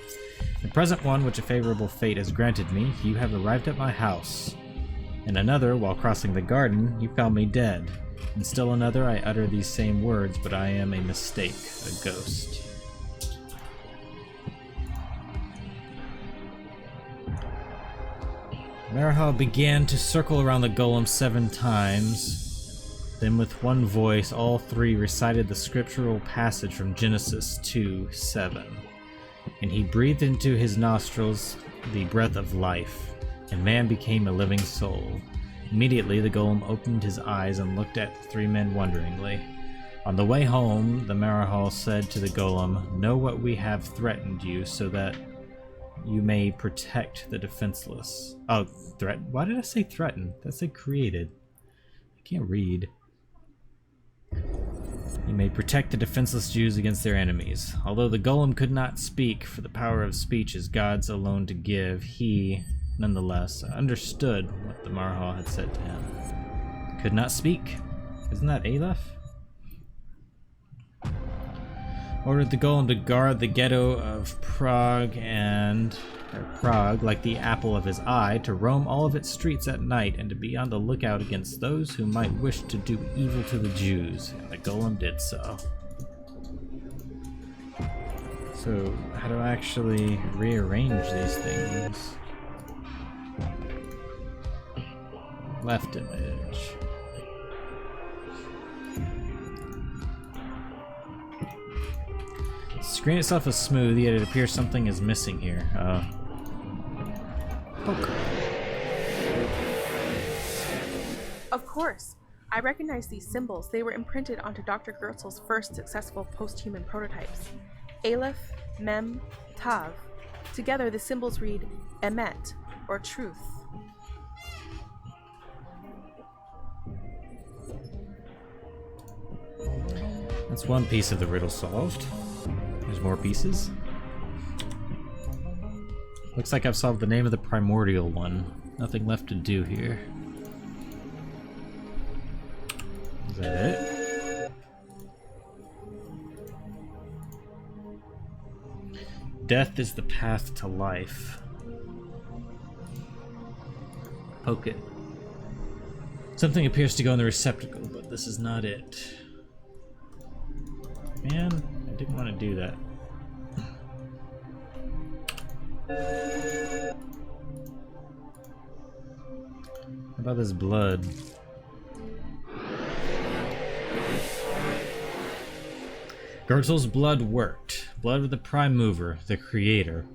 The present one, which a favorable fate has granted me, you have arrived at my house. In another, while crossing the garden, you found me dead. In still another, I utter these same words, but I am a mistake, a ghost. Marahal began to circle around the golem 7 times. Then with one voice, all three recited the scriptural passage from Genesis 2:7. And he breathed into his nostrils the breath of life, and man became a living soul. Immediately the golem opened his eyes and looked at the three men wonderingly. On the way home, the Marahal said to the golem, "Know what we have threatened you, so that you may protect the defenseless." Oh, why did I say threatened? That said created. I can't read. You may protect the defenseless Jews against their enemies. Although the golem could not speak, for the power of speech is God's alone to give, he, nonetheless, understood what the Marahal had said to him. Could not speak? Isn't that Aleph? Ordered the golem to guard the ghetto of Prague like the apple of his eye, to roam all of its streets at night, and to be on the lookout against those who might wish to do evil to the Jews, and the golem did so. So, how do I actually rearrange these things? Left image. The screen itself is smooth, yet it appears something is missing here. Of course. I recognize these symbols. They were imprinted onto Dr. Gertzel's first successful post-human prototypes. Aleph, Mem, Tav. Together, the symbols read Emet, or truth. That's one piece of the riddle solved. There's more pieces. Looks like I've solved the name of the primordial one. Nothing left to do here. Is that it? Death is the path to life. Poke it. Something appears to go in the receptacle, but this is not it. Man, I didn't want to do that. How about this blood? Gertzel's blood worked. Blood of the Prime Mover, the Creator.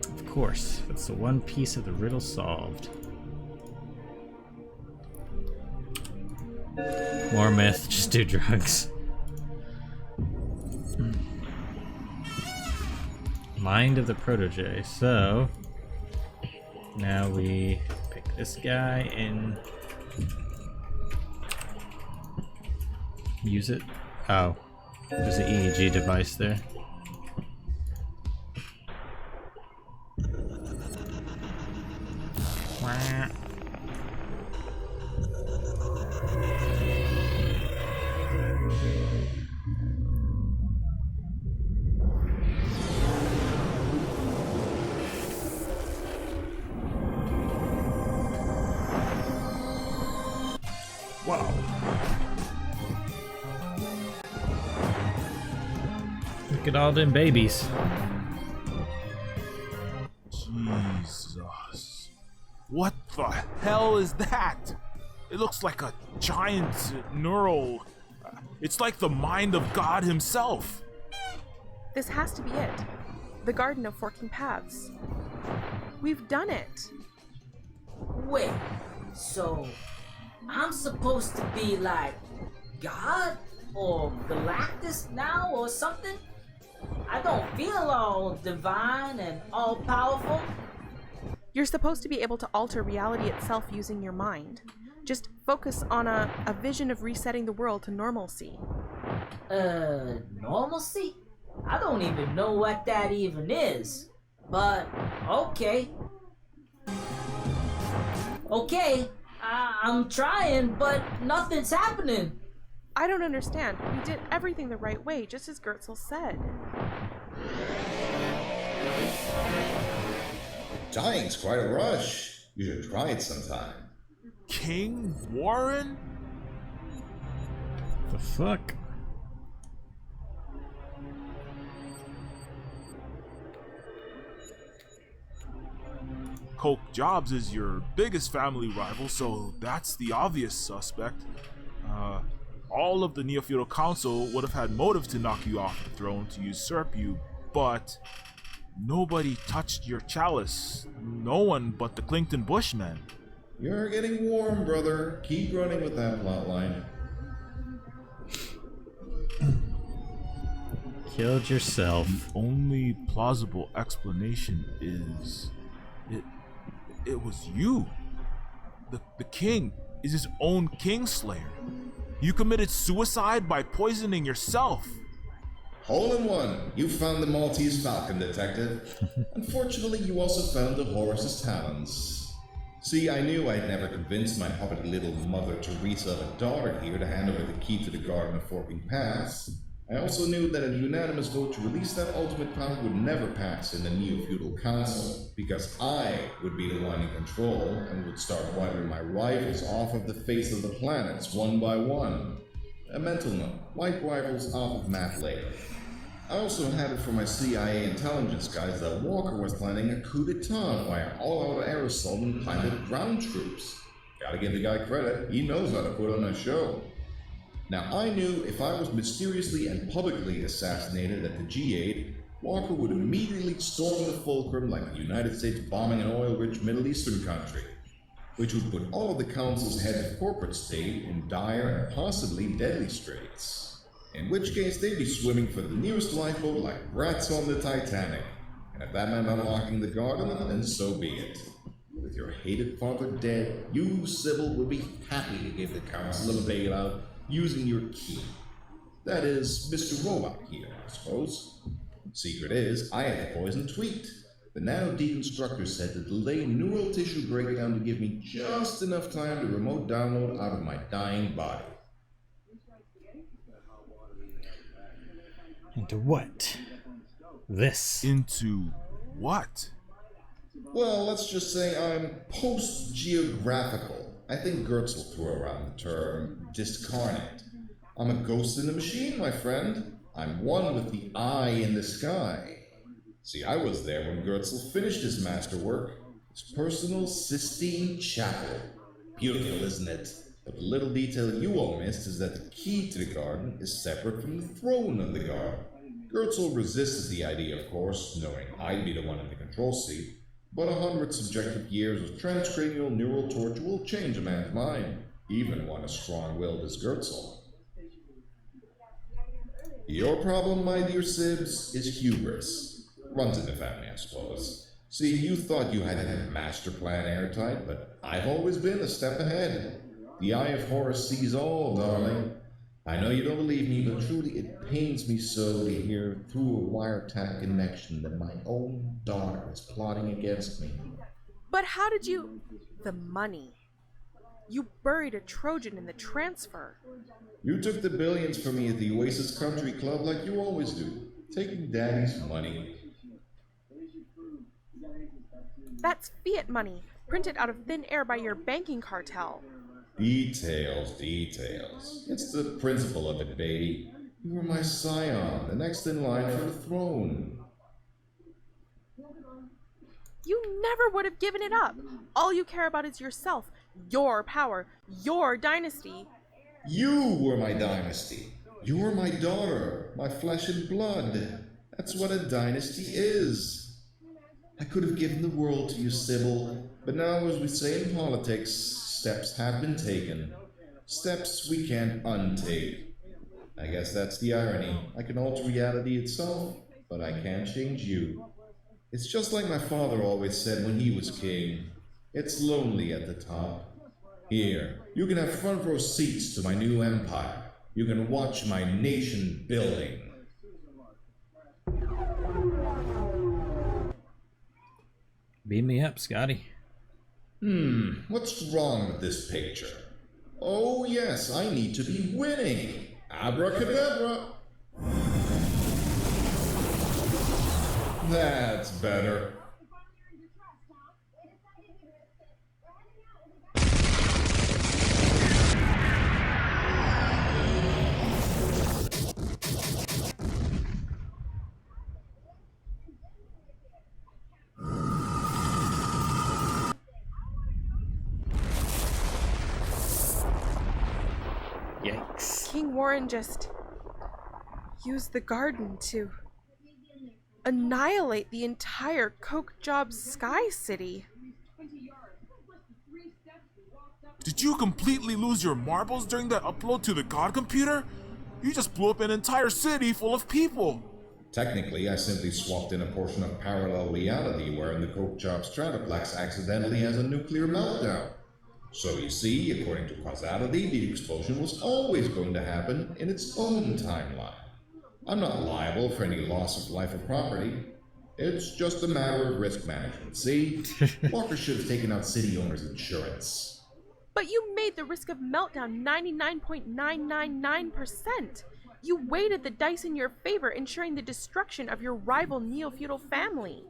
Of course, that's the one piece of the riddle solved. More myth, just do drugs. Mind of the protege. So now we pick this guy and use it. Oh, there's an EEG device there. Wow. Look at all them babies. Jesus. What the hell is that? It looks like a giant neural... It's like the mind of God himself. This has to be it. The Garden of Forking Paths. We've done it. Wait, so I'm supposed to be like God or Galactus now or something? I don't feel all divine and all powerful. You're supposed to be able to alter reality itself using your mind. Just focus on a vision of resetting the world to normalcy. Normalcy? I don't even know what that even is. But, okay. Okay, I'm trying, but nothing's happening. I don't understand. We did everything the right way, just as Gertzel said. Dying's quite a rush. You should try it sometime. King Warren? The fuck? Coke Jobs is your biggest family rival, so that's the obvious suspect. All of the Neofeudal Council would have had motive to knock you off the throne to usurp you, but nobody touched your chalice. No one but the Clington Bushmen. You're getting warm, brother. Keep running with that plotline. Killed yourself. The only plausible explanation is it was you. The king is his own kingslayer. You committed suicide by poisoning yourself. Hole in one. You found the Maltese Falcon, Detective. Unfortunately, you also found the Horus's talons. See, I knew I'd never convinced my hobbit little mother Teresa of a daughter here to hand over the key to the Garden of Forking Paths. I also knew that a unanimous vote to release that ultimate power would never pass in the Neofeudal Council, because I would be the one in control and would start wiping my rivals off of the face of the planets one by one. A mental note, wipe rivals off of map later. I also had it from my CIA intelligence guys that Walker was planning a coup d'etat via all-out air assault and piloted ground troops. Gotta give the guy credit, he knows how to put on a show. Now, I knew if I was mysteriously and publicly assassinated at the G8, Walker would immediately storm the fulcrum like the United States bombing an oil-rich Middle Eastern country, which would put all of the Council's heads of corporate state in dire and possibly deadly straits. In which case, they'd be swimming for the nearest lifeboat like rats on the Titanic. And if that meant unlocking the garden, then so be it. With your hated father dead, you, Sybil, would be happy to give the Council a bailout using your key. That is, Mr. Robot here, I suppose. Secret is, I had the poison tweaked. The nano deconstructor said to delay neural tissue breakdown to give me just enough time to remote download out of my dying body. Into what? This. Into what? Well, let's just say I'm post-geographical. I think Gertzel threw around the term discarnate. I'm a ghost in the machine, my friend. I'm one with the eye in the sky. See, I was there when Gertzel finished his masterwork, his personal Sistine Chapel. Beautiful, isn't it? But the little detail you all missed is that the key to the garden is separate from the throne of the garden. Gertzel resisted the idea, of course, knowing I'd be the one in the control seat. But 100 subjective years of transcranial neural torture will change a man's mind, even one as strong-willed as Gertzel. Your problem, my dear Sibs, is hubris. Runs in the family, I suppose. See, you thought you had a master plan airtight, but I've always been a step ahead. The Eye of Horus sees all, darling. I know you don't believe me, but truly it pains me so to hear through a wiretap connection that my own daughter is plotting against me. But how did you... The money. You buried a Trojan in the transfer. You took the billions from me at the Oasis Country Club like you always do, taking Daddy's money. That's fiat money, printed out of thin air by your banking cartel. Details, details. It's the principle of it, baby. You were my scion, the next in line for the throne. You never would have given it up. All you care about is yourself, your power, your dynasty. You were my dynasty. You were my daughter, my flesh and blood. That's what a dynasty is. I could have given the world to you, Sybil, but now, as we say in politics, steps have been taken. Steps we can't untake. I guess that's the irony. I can alter reality itself, but I can't change you. It's just like my father always said when he was king. It's lonely at the top. Here, you can have front row seats to my new empire. You can watch my nation building. Beam me up, Scotty. What's wrong with this picture? Oh yes, I need to be winning. Abracadabra. That's better. Yikes. King Warren just used the garden to annihilate the entire Coke Jobs Sky City. Did you completely lose your marbles during that upload to the God computer? You just blew up an entire city full of people. Technically, I simply swapped in a portion of parallel reality wherein the Coke Job Stratoplex accidentally has a nuclear meltdown. So you see, according to causality, the explosion was always going to happen in its own timeline. I'm not liable for any loss of life or property. It's just a matter of risk management, see? Walker should have taken out city owners' insurance. But you made the risk of meltdown 99.999%. You weighted the dice in your favor, ensuring the destruction of your rival neo-feudal family.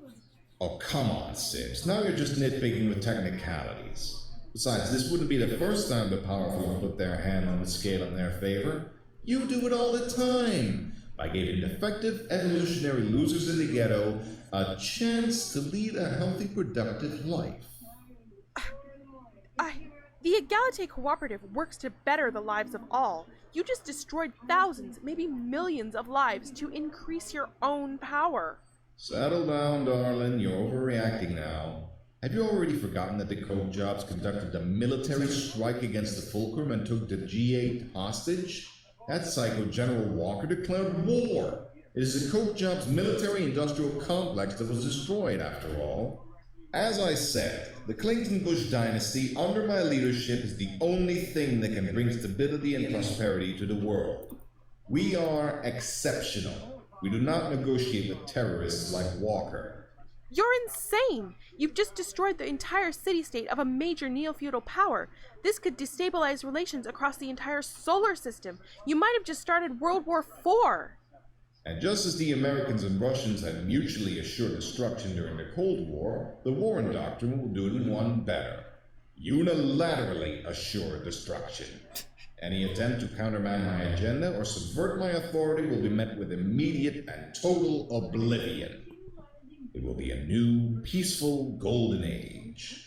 Oh, come on, Sips. Now you're just nitpicking with technicalities. Besides, this wouldn't be the first time the powerful put their hand on the scale in their favor. You do it all the time, by giving defective evolutionary losers in the ghetto a chance to lead a healthy, productive life. The Egalite Cooperative works to better the lives of all. You just destroyed thousands, maybe millions of lives to increase your own power. Settle down, darling. You're overreacting now. Have you already forgotten that the Coke Jobs conducted a military strike against the Fulcrum and took the G8 hostage? That psycho General Walker declared war. It is the Coke Jobs military-industrial complex that was destroyed, after all. As I said, the Clinton-Bush dynasty under my leadership is the only thing that can bring stability and prosperity to the world. We are exceptional. We do not negotiate with terrorists like Walker. You're insane! You've just destroyed the entire city-state of a major neo-feudal power. This could destabilize relations across the entire solar system. You might have just started World War IV. And just as the Americans and Russians had mutually assured destruction during the Cold War, the Warren Doctrine will do it in one better. Unilaterally assure destruction. Any attempt to countermand my agenda or subvert my authority will be met with immediate and total oblivion. It will be a new, peaceful, golden age.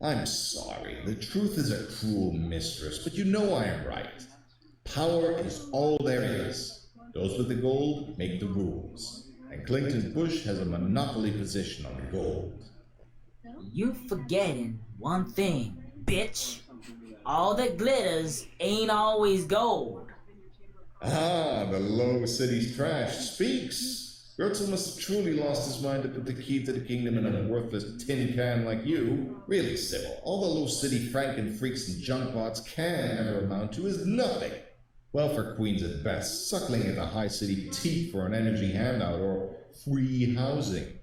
I'm sorry, the truth is a cruel mistress, but you know I am right. Power is all there is. Those with the gold make the rules, and Clinton-Bush has a monopoly position on the gold. You forgetting one thing, bitch. All that glitters ain't always gold. Ah, the low city's trash speaks. Gertzel must have truly lost his mind to put the key to the kingdom in a worthless tin can like you. Really, Sybil, all the low city franken freaks and junkbots can ever amount to is nothing. Welfare queens at best, suckling at the high city teat for an energy handout or free housing.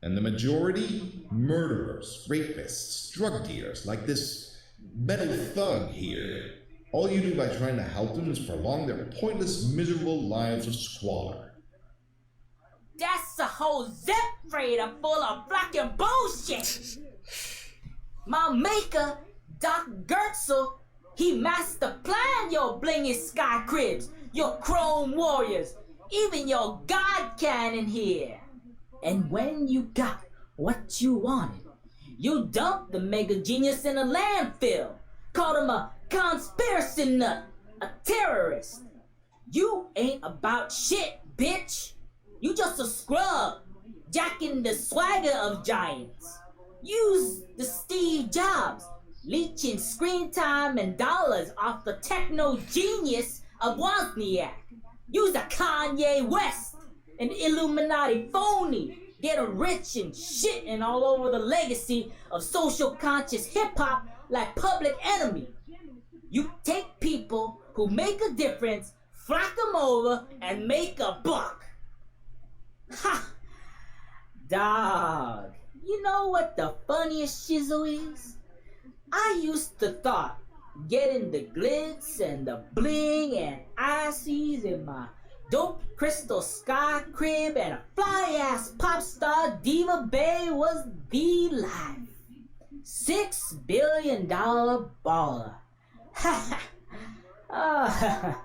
And the majority? Murderers, rapists, drug dealers, like this metal thug here. All you do by trying to help them is prolong their pointless, miserable lives of squalor. That's a whole zip freighter full of fucking bullshit! My maker, Doc Gertzel, he master planned your blingy sky cribs, your chrome warriors, even your god cannon here. And when you got what you wanted, you dumped the mega genius in a landfill, called him a conspiracy nut, a terrorist. You ain't about shit, bitch. You just a scrub, jacking the swagger of giants. Use the Steve Jobs, leeching screen time and dollars off the techno genius of Wozniak. Use a Kanye West, an Illuminati phony, getting rich and shitting all over the legacy of social conscious hip-hop like Public Enemy. You take people who make a difference, flock them over, and make a buck. Ha! Dog, you know what the funniest shizzle is? I used to thought getting the glitz and the bling and ices in my dope crystal sky crib and a fly-ass pop star diva bay was the life. $6 billion baller. Ha ha.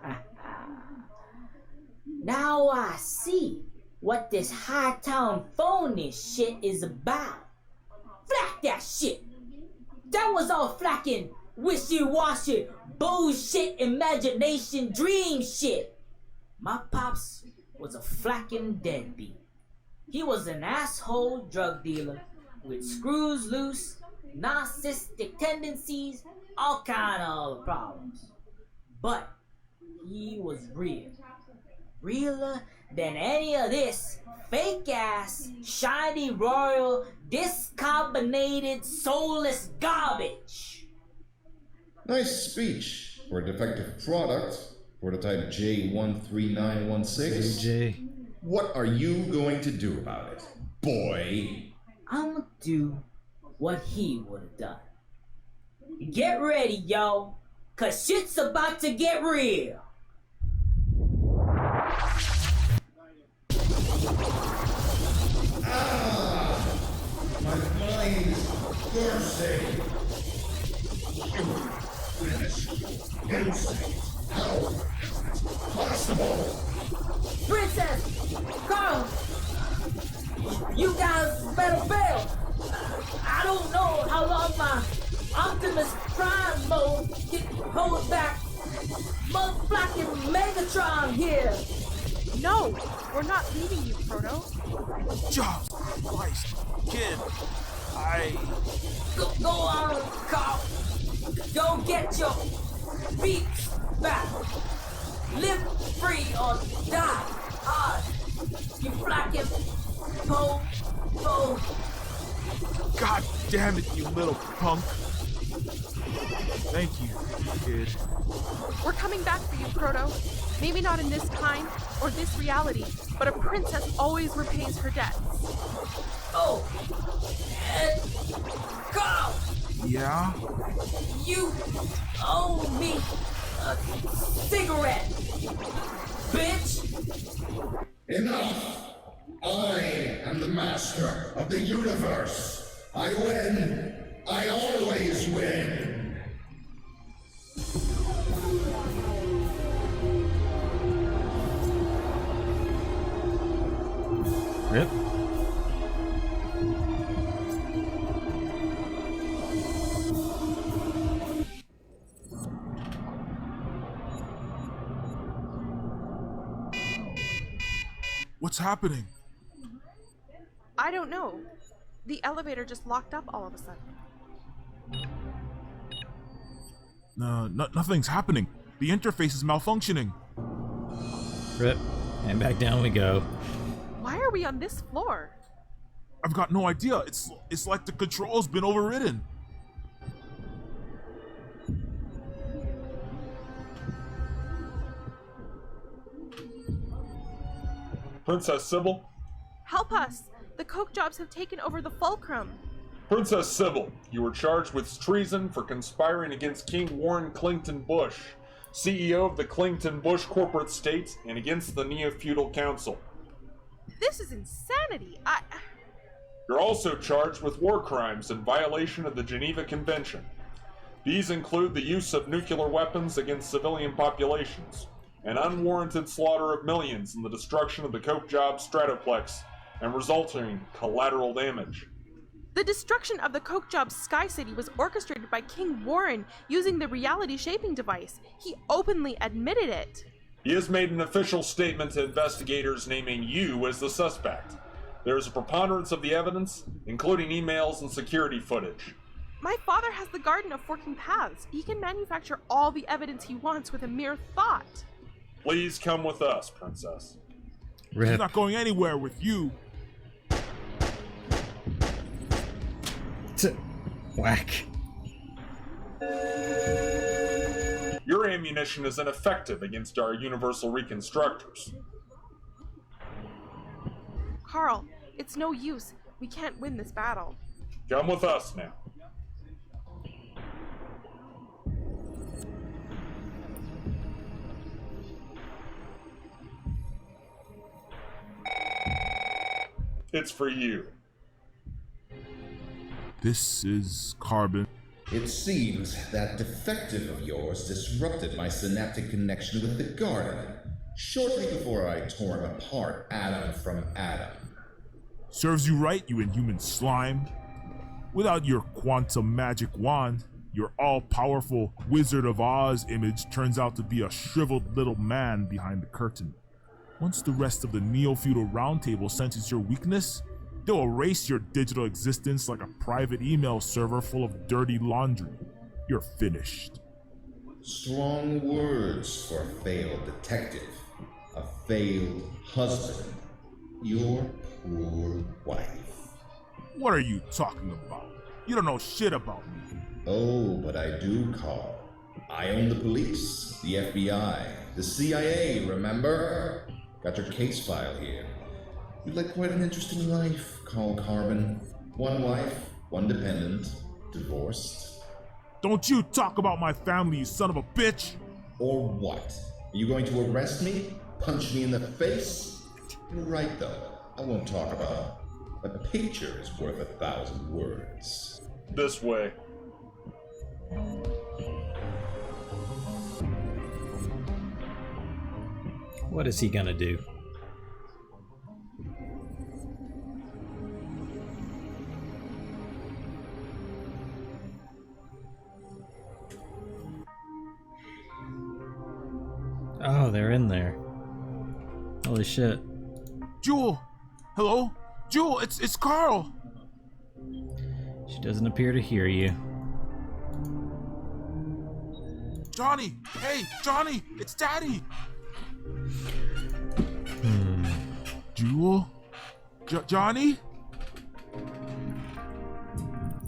Now I see what this high-town phony shit is about. Flack that shit. That was all flacking, wishy-washy bullshit imagination dream shit. My pops was a flacking deadbeat. He was an asshole drug dealer with screws loose, narcissistic tendencies, all kind of problems. But he was real. Realer than any of this fake ass, shiny royal, discarbonated, soulless garbage. Nice speech for a defective product, prototype J13916. J. What are you going to do about it, boy? I'ma do what he would've done. Get ready, yo, 'cause shit's about to get real. My mind is bursting. Instinct. How is it possible? Princess! Carl! You guys better bail! I don't know how long my Optimus Prime mode can hold back motherfucking Megatron here! No! We're not leaving you, Proto. Jobs, Christ, kid, Go on, Carl! Go get your beats back! Live free or die hard! You flacking po. God damn it, you little punk. Thank you, kid. We're coming back for you, Proto. Maybe not in this time or this reality, but a princess always repays her debts. Oh! And Carl! Yeah? You owe me a cigarette, bitch! Enough! I am the master of the universe. I win. I always win. Rip. What's happening? I don't know. The elevator just locked up all of a sudden. Nothing's happening. The interface is malfunctioning. Rip. And back down we go. Why are we on this floor? I've got no idea. It's like the control's been overridden. Princess Sybil? Help us! The Coke Jobs have taken over the Fulcrum. Princess Sybil, you were charged with treason for conspiring against King Warren Clinton Bush, CEO of the Clinton Bush corporate state, and against the Neofeudal Council. This is insanity. You're also charged with war crimes in violation of the Geneva Convention. These include the use of nuclear weapons against civilian populations, an unwarranted slaughter of millions, and the destruction of the Coke Job Stratoplex, and resulting collateral damage. The destruction of the Coke Job's Sky City was orchestrated by King Warren using the reality shaping device. He openly admitted it. He has made an official statement to investigators naming you as the suspect. There is a preponderance of the evidence, including emails and security footage. My father has the Garden of Forking Paths. He can manufacture all the evidence he wants with a mere thought. Please come with us, Princess. Rip. He's not going anywhere with you. Whack. Your ammunition is ineffective against our universal reconstructors. Carl, it's no use. We can't win this battle. Come with us now. It's for you. This is carbon. It seems that defective of yours disrupted my synaptic connection with the garden, shortly before I tore him apart atom from atom. Serves you right, you inhuman slime. Without your quantum magic wand, your all-powerful Wizard of Oz image turns out to be a shriveled little man behind the curtain. Once the rest of the Neofeudal Roundtable senses your weakness, they'll erase your digital existence like a private email server full of dirty laundry. You're finished. Strong words for a failed detective, a failed husband, your poor wife. What are you talking about? You don't know shit about me. Oh, but I do, Carl. I own the police, the FBI, the CIA, remember? Got your case file here. You led quite an interesting life, Carl Carbon. One wife, one dependent, divorced. Don't you talk about my family, you son of a bitch! Or what? Are you going to arrest me? Punch me in the face? You're right, though. I won't talk about it. A picture is worth 1,000 words. This way. What is he gonna do? Oh, they're in there. Holy shit. Jewel! Hello? Jewel, it's Carl! She doesn't appear to hear you. Johnny! Hey, Johnny! It's Daddy! Jewel? Johnny?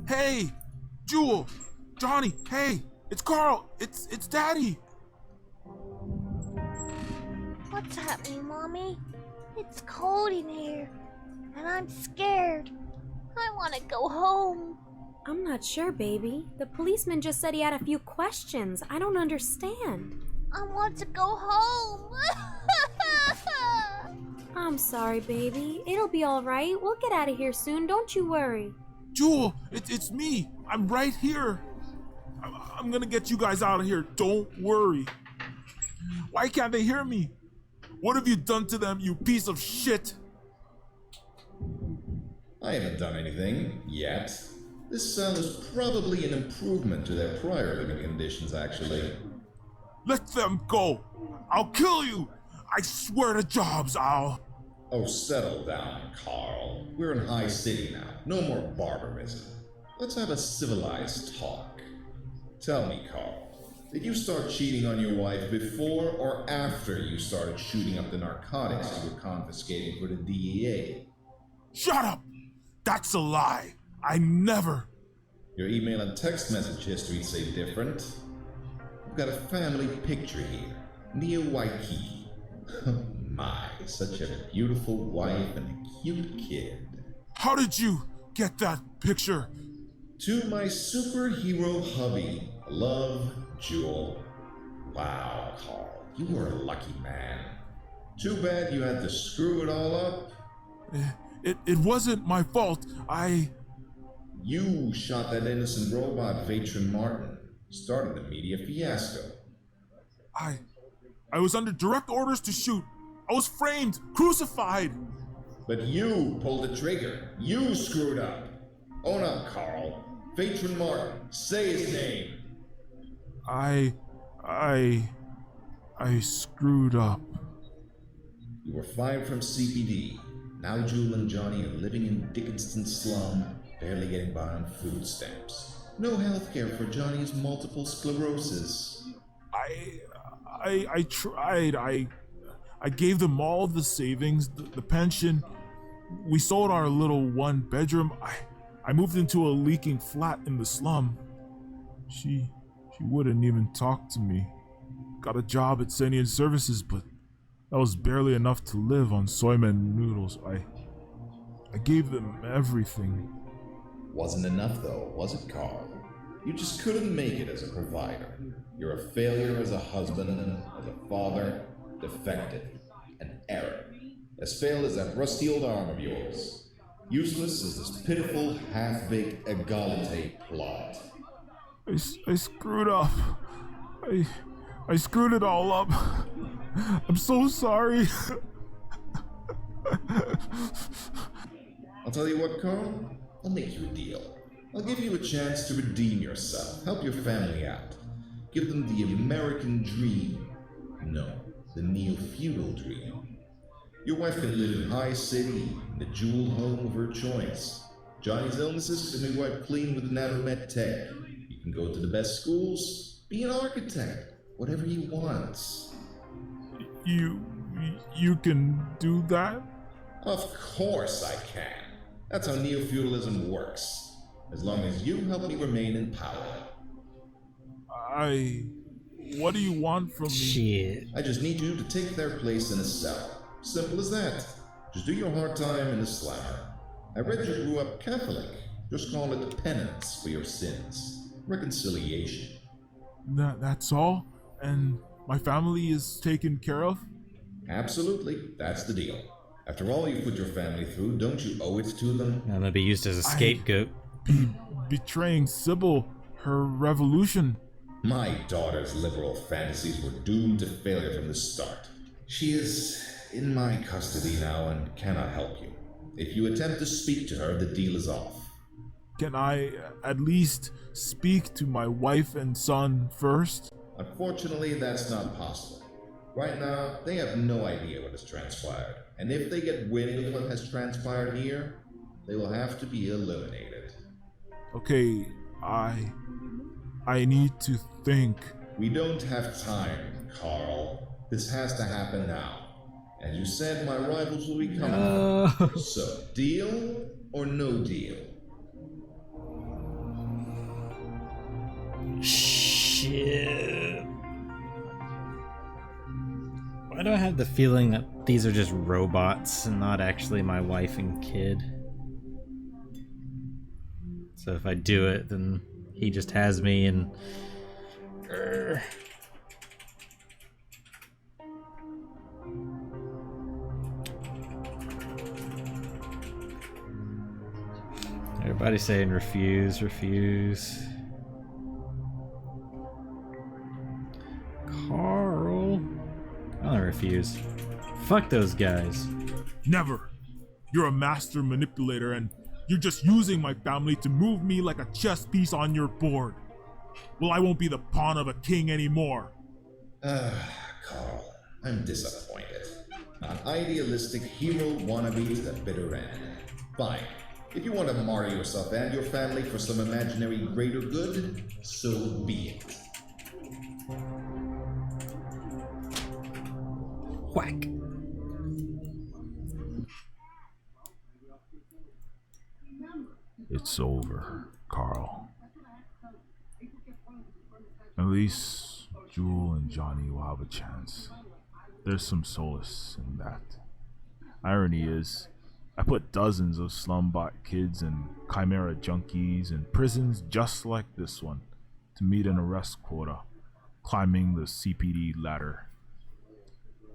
Hey! Jewel! Johnny! Hey! It's Carl! It's Daddy! What's happening, Mommy? It's cold in here, and I'm scared. I want to go home. I'm not sure, baby. The policeman just said he had a few questions. I don't understand. I want to go home. I'm sorry, baby. It'll be all right. We'll get out of here soon. Don't you worry. Jewel, it's me. I'm right here. I'm gonna get you guys out of here. Don't worry. Why can't they hear me? What have you done to them, you piece of shit? I haven't done anything, yet. This cell is probably an improvement to their prior living conditions, actually. Let them go! I'll kill you! I swear to Jobs, I'll... Oh, settle down, Carl. We're in High City now. No more barbarism. Let's have a civilized talk. Tell me, Carl, did you start cheating on your wife before or after you started shooting up the narcotics you were confiscating for the DEA? Shut up! That's a lie! I never... Your email and text message history say different. We've got a family picture here. Neo Waikiki. My, such a beautiful wife and a cute kid. How did you get that picture? To my superhero hubby. Love, Jewel. Wow, Carl, you were a lucky man. Too bad you had to screw it all up. It wasn't my fault. You shot that innocent robot, Vatron Martin. Started the media fiasco. I was under direct orders to shoot. I was framed, crucified. But you pulled the trigger. You screwed up. Own up, Carl. Vatron Martin. Say his name. I screwed up. You were fired from CPD. Now Jewel and Johnny are living in Dickinston slum, barely getting by on food stamps. No health care for Johnny's multiple sclerosis. I tried. I gave them all the savings, the pension. We sold our little one bedroom. I moved into a leaking flat in the slum. She wouldn't even talk to me. Got a job at Senior Services, but that was barely enough to live on soyman noodles. I gave them everything. Wasn't enough though, was it, Carl? You just couldn't make it as a provider. You're a failure as a husband, as a father, defective, an error. As failed as that rusty old arm of yours. Useless as this pitiful, half-baked egalite plot. I screwed up. I screwed it all up. I'm so sorry. I'll tell you what, Carl. I'll make you a deal. I'll give you a chance to redeem yourself, help your family out. Give them the American dream. No, the neo-feudal dream. Your wife can live in high city, in the jewel home of her choice. Johnny's illnesses can be wiped clean with nanomet tech. You can go to the best schools, be an architect, whatever he wants. You can do that? Of course I can. That's how neo-feudalism works. As long as you help me remain in power. What do you want from me? Shit. I just need you to take their place in a cell. Simple as that. Just do your hard time in the slammer. I read you grew up Catholic. Just call it penance for your sins. Reconciliation. That's all? And my family is taken care of? Absolutely. That's the deal. After all you put your family through, don't you owe it to them? I'm gonna be used as a scapegoat. Betraying Sybil, her revolution. My daughter's liberal fantasies were doomed to failure from the start. She is in my custody now and cannot help you. If you attempt to speak to her, the deal is off. Can I at least speak to my wife and son first? Unfortunately, that's not possible. Right now, they have no idea what has transpired. And if they get wind of what has transpired here, they will have to be eliminated. Okay, I need to think. We don't have time, Carl. This has to happen now. As you said, my rivals will be coming. So, deal or no deal? Shit. Why do I have the feeling that these are just robots and not actually my wife and kid? So if I do it, then he just has me and... Everybody's saying refuse, refuse. Carl. I'll refuse. Fuck those guys. Never. You're a master manipulator and you're just using my family to move me like a chess piece on your board. Well, I won't be the pawn of a king anymore. Carl, I'm disappointed. An idealistic hero wannabe to the bitter end. Fine. If you want to martyr yourself and your family for some imaginary greater good, so be it. Whack. It's over, Carl. At least Jewel and Johnny will have a chance. There's some solace in that. Irony is, I put dozens of slumbot kids and chimera junkies in prisons just like this one to meet an arrest quota, climbing the CPD ladder.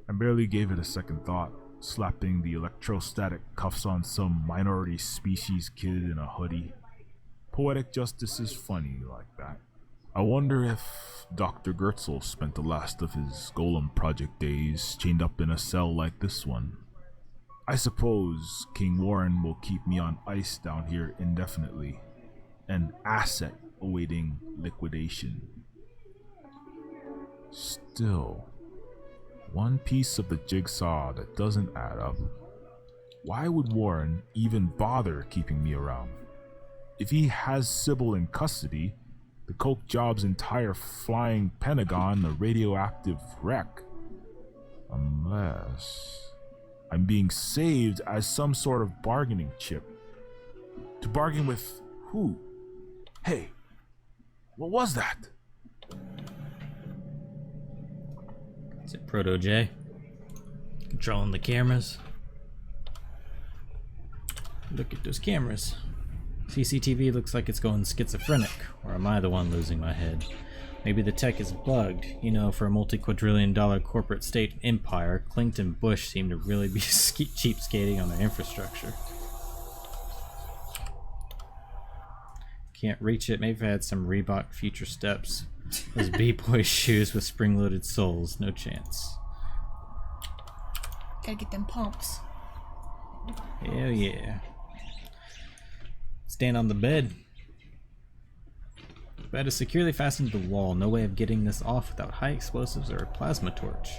I barely gave it a second thought, slapping the electrostatic cuffs on some minority species kid in a hoodie. Poetic justice is funny like that. I wonder if Dr. Gertzel spent the last of his Golem Project days chained up in a cell like this one. I suppose King Warren will keep me on ice down here indefinitely, an asset awaiting liquidation. Still, one piece of the jigsaw that doesn't add up. Why would Warren even bother keeping me around? If he has Sybil in custody, the Coke job's entire flying Pentagon a radioactive wreck. Unless I'm being saved as some sort of bargaining chip. To bargain with who? Hey, what was that? Is it Proto J? Controlling the cameras. Look at those cameras. CCTV looks like it's going schizophrenic, or am I the one losing my head? Maybe the tech is bugged. You know, for a multi-quadrillion-dollar corporate state empire, Clinton and Bush seem to really be cheapskating on their infrastructure. Can't reach it. Maybe if I had some Reebok Future Steps. Those B-boy shoes with spring-loaded soles. No chance. Gotta get them pumps. Hell yeah. Stand on the bed. bed is securely fastened to the wall. No way of getting this off without high explosives or a plasma torch.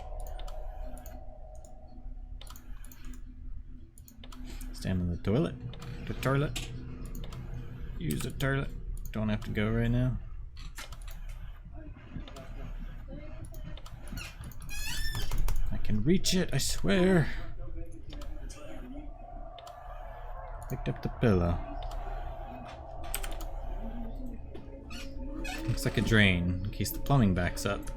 Stand in the toilet. The toilet. Use the toilet. Don't have to go right now. I can reach it, I swear. Picked up the pillow. Looks like a drain, in case the plumbing backs up.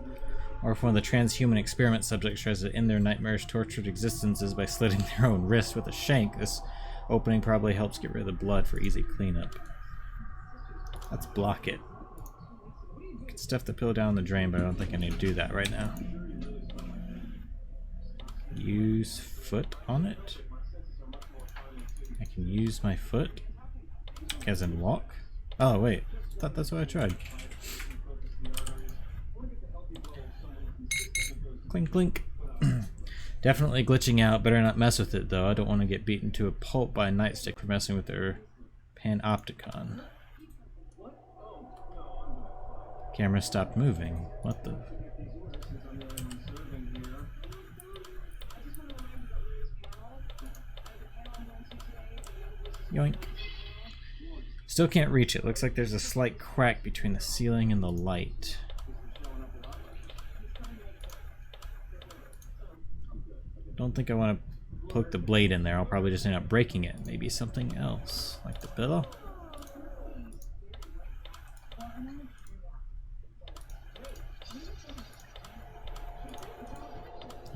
Or if one of the transhuman experiment subjects tries to end their nightmarish tortured existences by slitting their own wrist with a shank, this opening probably helps get rid of the blood for easy cleanup. Let's block it. I can stuff the pillow down the drain, but I don't think I need to do that right now. Use foot on it. I can use my foot, as in walk. Oh wait, I thought that's what I tried. Clink clink. Definitely glitching out. Better not mess with it though. I don't want to get beaten to a pulp by a nightstick for messing with their panopticon. Camera stopped moving. What the? Yoink. Still can't reach it. Looks like there's a slight crack between the ceiling and the light. Don't think I want to poke the blade in there. I'll probably just end up breaking it. Maybe something else, like the pillow.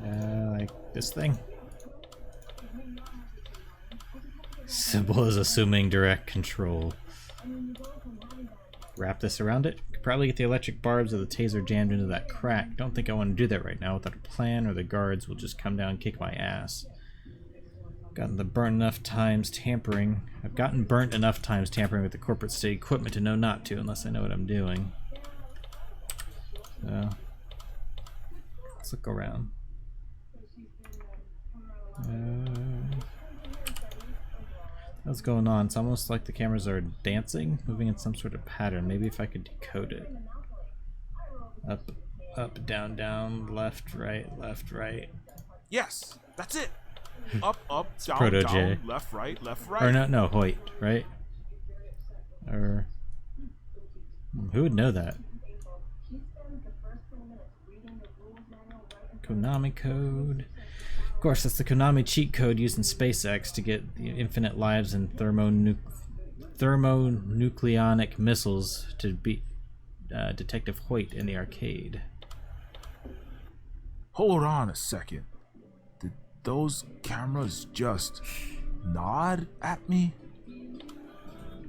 Like this thing. Symbol is assuming direct control. Wrap this around it. Could probably get the electric barbs of the taser jammed into that crack. Don't think I want to do that right now without a plan, or the guards will just come down and kick my ass. I've gotten burnt enough times tampering with the corporate state equipment to know not to, unless I know what I'm doing. So let's look around. What's going on? It's almost like the cameras are dancing, moving in some sort of pattern. Maybe if I could decode it. Up, up, down, down, left, right, left, right. Yes, that's it. Up, up, down, Proto-J. down, left, right, left, right. Or no, Hoyt, right? Or who would know that? Konami code. Of course, that's the Konami cheat code used in SpaceX to get the infinite lives and thermonucleonic missiles to beat Detective Hoyt in the arcade. Hold on a second. Did those cameras just nod at me?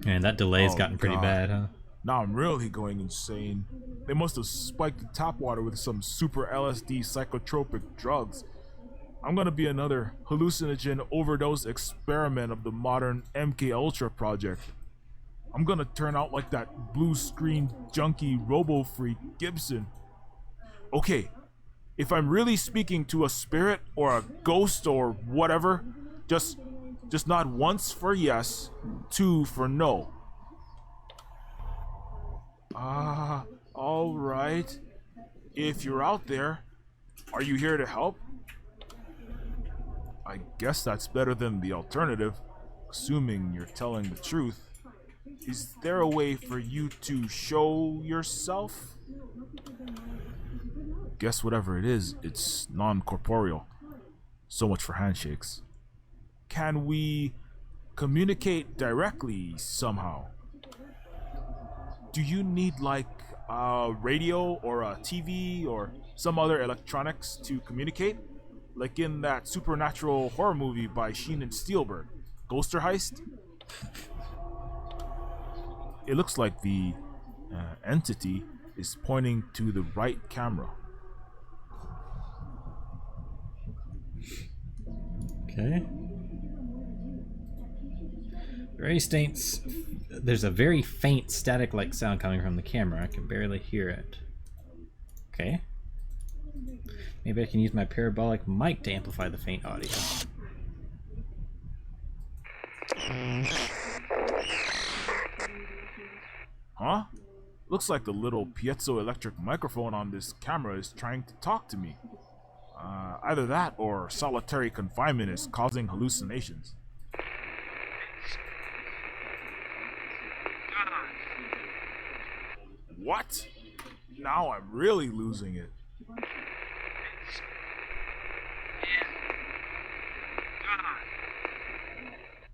And that delay's gotten pretty bad, huh? Now I'm really going insane. They must have spiked the tap water with some super LSD psychotropic drugs. I'm gonna be another hallucinogen overdose experiment of the modern MK Ultra project. I'm gonna turn out like that blue screen junkie robo-freak Gibson. Okay, if I'm really speaking to a spirit or a ghost or whatever, just nod once for yes, two for no. All right. If you're out there, are you here to help? I guess that's better than the alternative, assuming you're telling the truth. Is there a way for you to show yourself? Guess whatever it is, it's non-corporeal. So much for handshakes. Can we communicate directly somehow? Do you need like a radio or a TV or some other electronics to communicate? Like in that supernatural horror movie by Sheen and Spielberg, Ghoster Heist? It looks like the entity is pointing to the right camera. Okay. There's a very faint static-like sound coming from the camera. I can barely hear it. Okay. Maybe I can use my parabolic mic to amplify the faint audio. Huh? Looks like the little piezoelectric microphone on this camera is trying to talk to me. Either that or solitary confinement is causing hallucinations. What? Now I'm really losing it.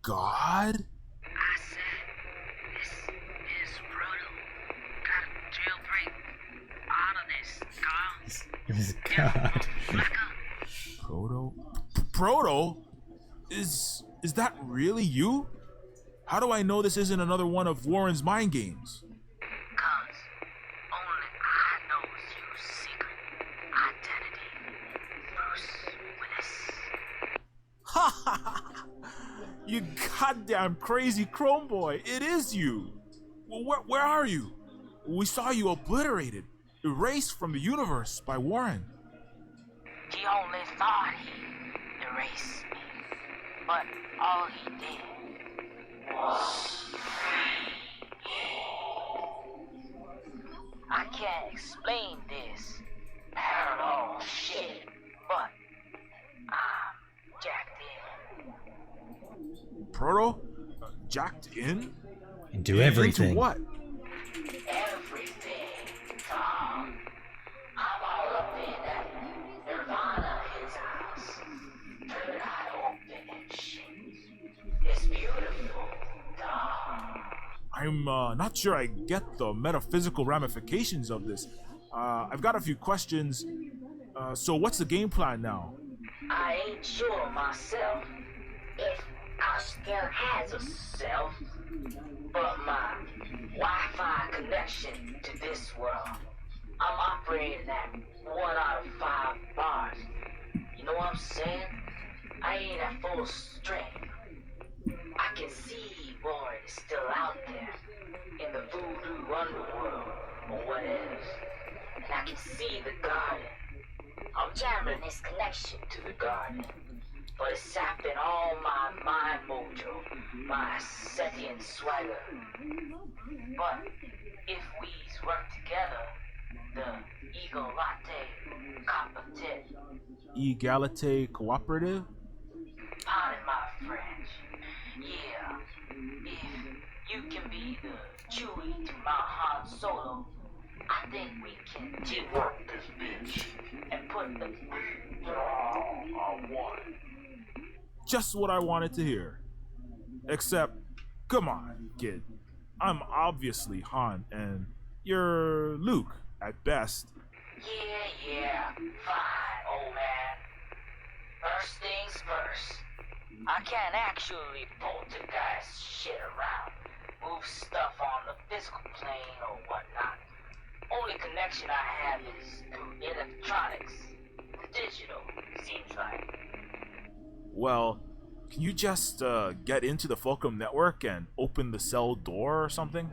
God? I said, this is brutal. Gotta jailbreak out of this, Carl. Proto? Proto? Is that really you? How do I know this isn't another one of Warren's mind games? Cause only I knows your secret identity, Bruce Willis. You goddamn crazy Chrome Boy! It is you! Well, where are you? We saw you obliterated, erased from the universe by Warren. He only thought he erased me, but all he did was I can't explain this paranormal shit, but I'm jacked in. Proto? Jacked in? Do everything. Into what? Everything, Tom. I'm all up in that Nirvana his house. Third eye open and shit. It's beautiful, Tom. I'm not sure I get the metaphysical ramifications of this. I've got a few questions. So what's the game plan now? I ain't sure myself if I still has a self, but my Wi-Fi connection to this world, I'm operating at 1 out of 5 bars. You know what I'm saying? I ain't at full strength. I can see Warren is still out there in the voodoo underworld or whatever, and I can see the garden. I'm jamming this connection to the garden, but it's sapping all my mind mojo, my Setian swagger. But if we work together, the Eagle Latte Competent. Egalite Cooperative? Pardon my French. Yeah, if you can be the Chewie to my Han Solo, I think we can teamwork this bitch and put the on one. Just what I wanted to hear. Except, come on, kid. I'm obviously Han, and you're Luke, at best. Yeah, fine, old man. First things first. I can't actually poltergeist shit around, move stuff on the physical plane or whatnot. Only connection I have is through electronics. The digital, seems like. Well, can you just get into the Fulcrum network and open the cell door or something?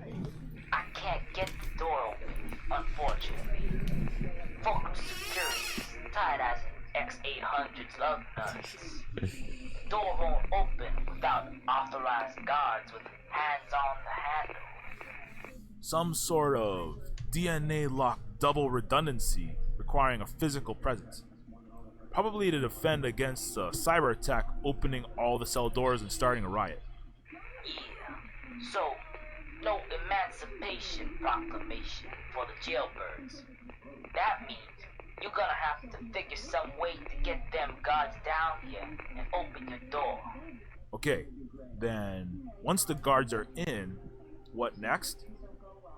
I can't get the door open, unfortunately. Fulcrum security is tight as X-800's love nuts. Door won't open without authorized guards with hands on the handle. Some sort of DNA lock double redundancy requiring a physical presence. Probably to defend against a cyber attack opening all the cell doors and starting a riot. Yeah, so no Emancipation Proclamation for the jailbirds. That means you're gonna have to figure some way to get them guards down here and open your door. Okay, then once the guards are in, what next?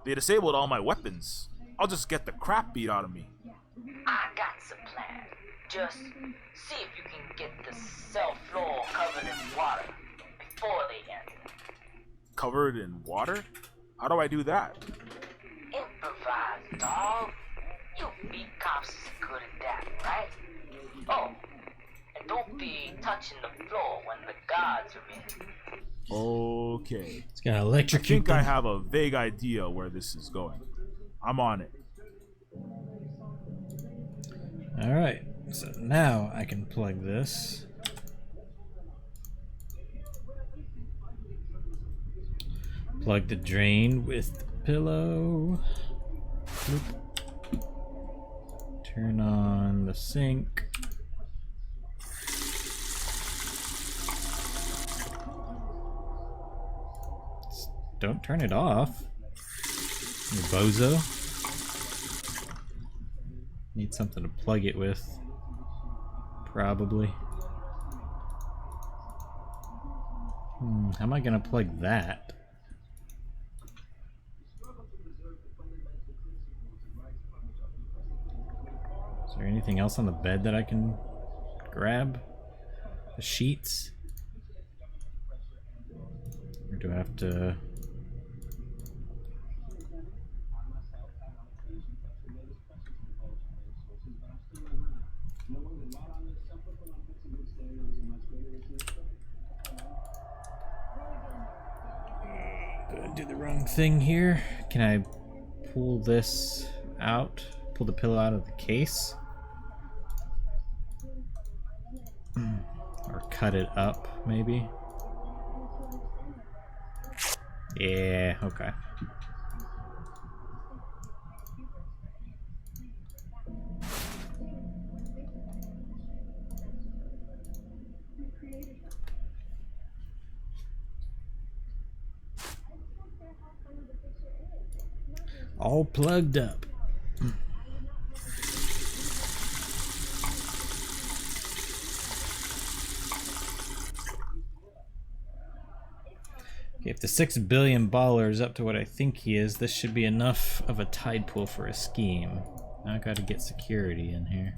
They disabled all my weapons. I'll just get the crap beat out of me. I got some plan. Just see if you can get the cell floor covered in water before they enter. Covered in water? How do I do that? Improvise, dog. You beat cops is good at that, right? Oh, and don't be touching the floor when the guards are in. Okay. It's gonna electrocute I think I them. have a vague idea where this is going. I'm on it. Alright, so now I can plug this. Plug the drain with the pillow. Turn on the sink. Don't turn it off, you bozo. Need something to plug it with. Probably. How am I gonna plug that? Is there anything else on the bed that I can grab? The sheets? Or do I have to... do the wrong thing here. Can I pull this out? Pull the pillow out of the case? Or cut it up, maybe? Yeah, okay. All plugged up. Okay, if the 6 billion baller is up to what I think he is, this should be enough of a tide pool for a scheme. Now I gotta get security in here.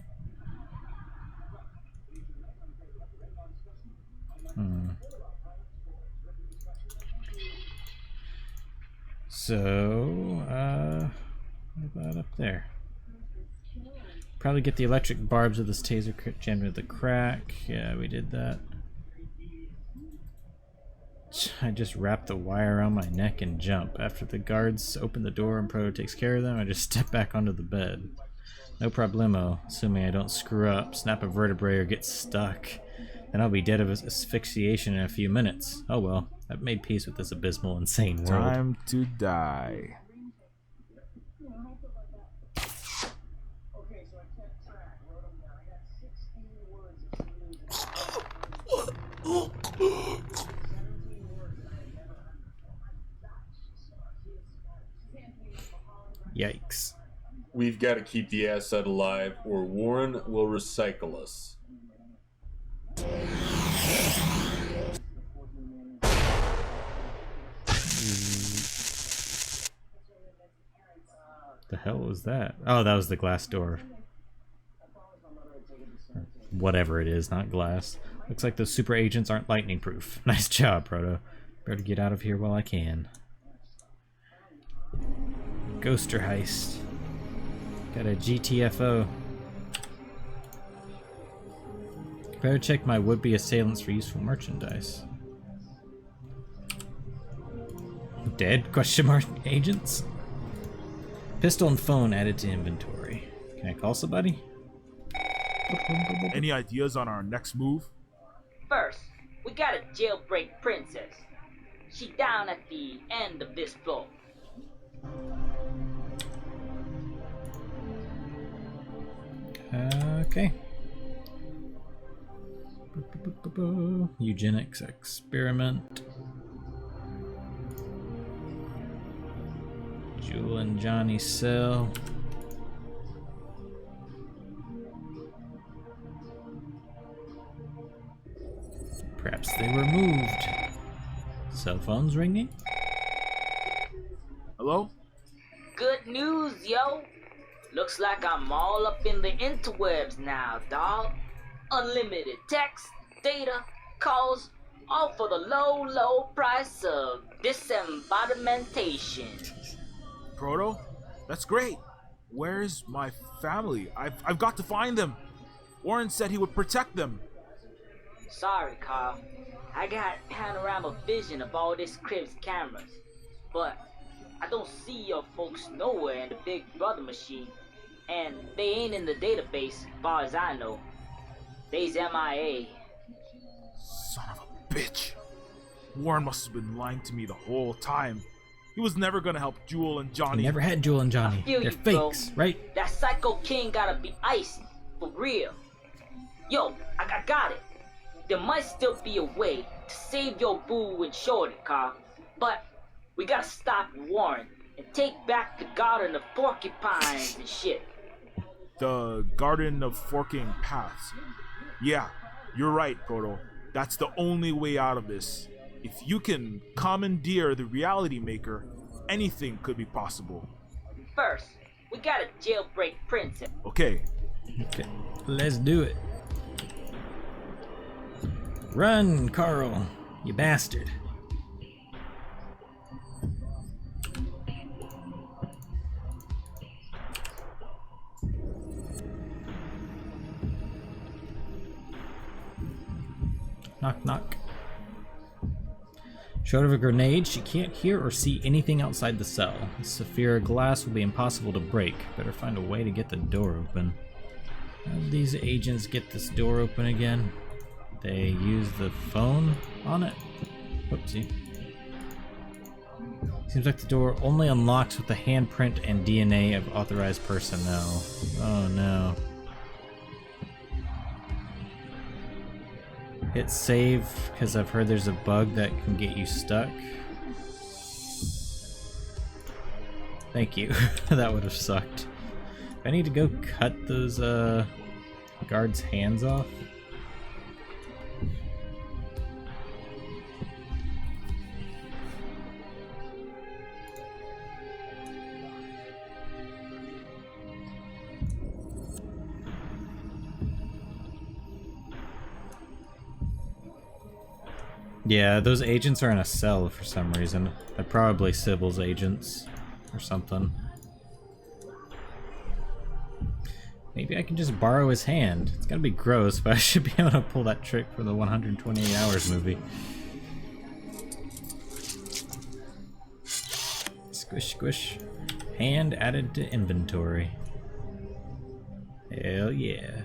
So, what about up there? Probably get the electric barbs of this taser jammed into the crack. Yeah, we did that. I just wrap the wire around my neck and jump. After the guards open the door and Proto takes care of them, I just step back onto the bed. No problemo, assuming I don't screw up, snap a vertebrae, or get stuck. Then I'll be dead of asphyxiation in a few minutes. Oh well, I've made peace with this abysmal, insane world. Time to die. Yikes. We've got to keep the asset alive, or Warren will recycle us. The hell was that? Oh, that was the glass door. Or whatever it is, not glass. Looks like those super agents aren't lightning proof. Nice job, Proto. Better get out of here while I can. Ghoster heist. Got a GTFO. Better check my would-be assailants for useful merchandise. Dead? Question mark agents? Pistol and phone added to inventory. Can I call somebody? Any ideas on our next move? First, we gotta jailbreak Princess. She down at the end of this floor. Okay. Eugenics experiment. Jewel and Johnny cell. Perhaps they were moved. Cell phones ringing? Hello? Good news, yo. Looks like I'm all up in the interwebs now, dawg. Unlimited text, data, calls, all for the low, low price of disembodimentation. Proto? That's great. Where's my family? I've got to find them. Warren said he would protect them. Sorry, Carl. I got panorama vision of all this crib's cameras. But I don't see your folks nowhere in the Big Brother machine. And they ain't in the database, far as I know. They's MIA. Son of a bitch. Warren must have been lying to me the whole time. He was never gonna help Jewel and Johnny. He never had Jewel and Johnny. Feel They're you, bro. fakes, right? That Psycho King gotta be icy, for real. Yo, I got it. There might still be a way to save your boo and Shorty, Carl. But we gotta stop Warren and take back the Garden of Porcupines and shit. The Garden of Forking Paths. Yeah, you're right, Proto. That's the only way out of this. If you can commandeer the Reality Maker, anything could be possible. First, we gotta jailbreak Princess. Okay. Okay, let's do it. Run, Carl, you bastard. Knock, knock. Short of a grenade, she can't hear or see anything outside the cell. The Saphira glass will be impossible to break. Better find a way to get the door open. How did these agents get this door open again? They use the phone on it? Whoopsie. Seems like the door only unlocks with the handprint and DNA of authorized personnel. Oh no. Hit save, because I've heard there's a bug that can get you stuck. Thank you. That would have sucked. I need to go cut those guards' hands off. Yeah, those agents are in a cell for some reason. They're probably Sybil's agents or something. Maybe I can just borrow his hand. It's gonna be gross, but I should be able to pull that trick for the 128 Hours movie. Squish, squish. Hand added to inventory. Hell yeah.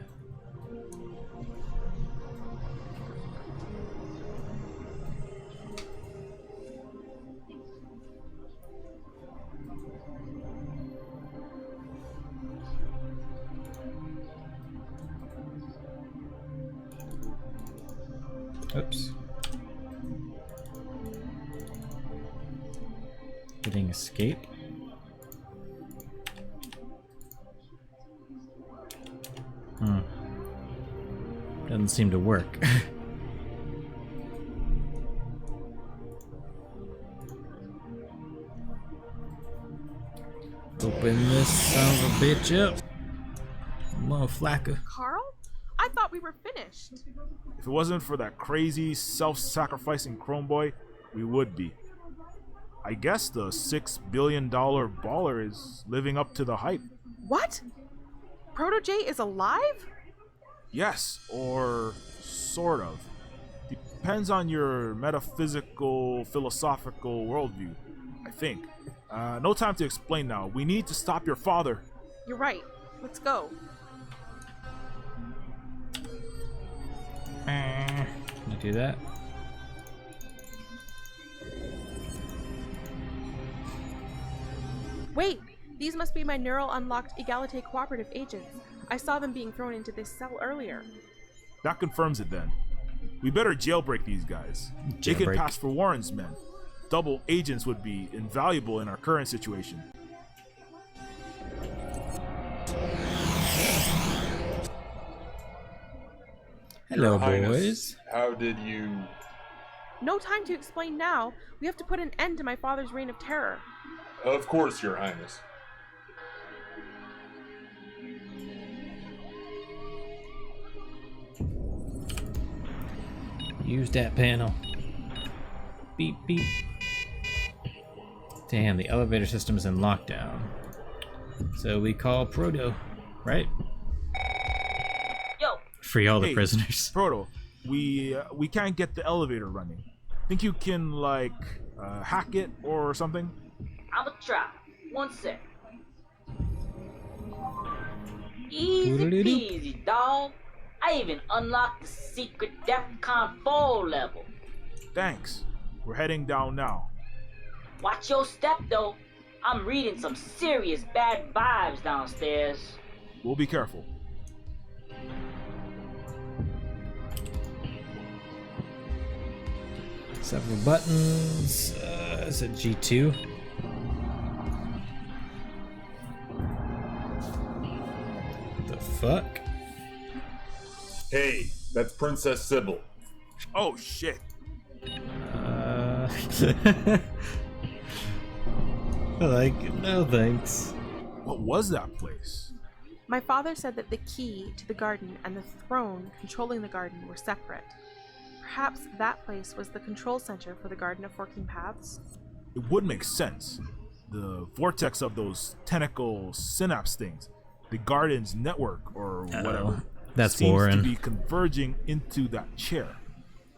Oops. Hitting escape. Doesn't seem to work. Open this son of a bitch up. Motherflacker. Carl? I thought we were finished. If it wasn't for that crazy, self-sacrificing Chrome Boy, we would be. I guess the $6 billion baller is living up to the hype. What? Proto-J is alive? Yes, or sort of. Depends on your metaphysical, philosophical worldview, I think. No time to explain now. We need to stop your father. You're right. Let's go. Can I do that? Wait! These must be my neural unlocked Egalite cooperative agents. I saw them being thrown into this cell earlier. That confirms it then. We better jailbreak these guys. They can pass for Warren's men. Double agents would be invaluable in our current situation. Hello, Your Highness, boys. How did you... No time to explain now. We have to put an end to my father's reign of terror. Of course, Your Highness. Use that panel. Beep, beep. Damn, the elevator system is in lockdown. So we call Proto, right? Yo. Free all the Hey, prisoners. Proto, we can't get the elevator running. Think you can, like, hack it or something? I'ma try. One sec. Easy peasy, dawg. I even unlocked the secret DEFCON 4 level. Thanks. We're heading down now. Watch your step, though. I'm reading some serious bad vibes downstairs. We'll be careful. Several buttons. Is it G2? The fuck? Hey, that's Princess Sybil. Oh shit. Like, no thanks. What was that place? My father said that the key to the garden and the throne controlling the garden were separate. Perhaps that place was the control center for the Garden of Forking Paths? It would make sense. The vortex of those tentacle synapse things, the garden's network or whatever, that's seems Warren. to be converging into that chair.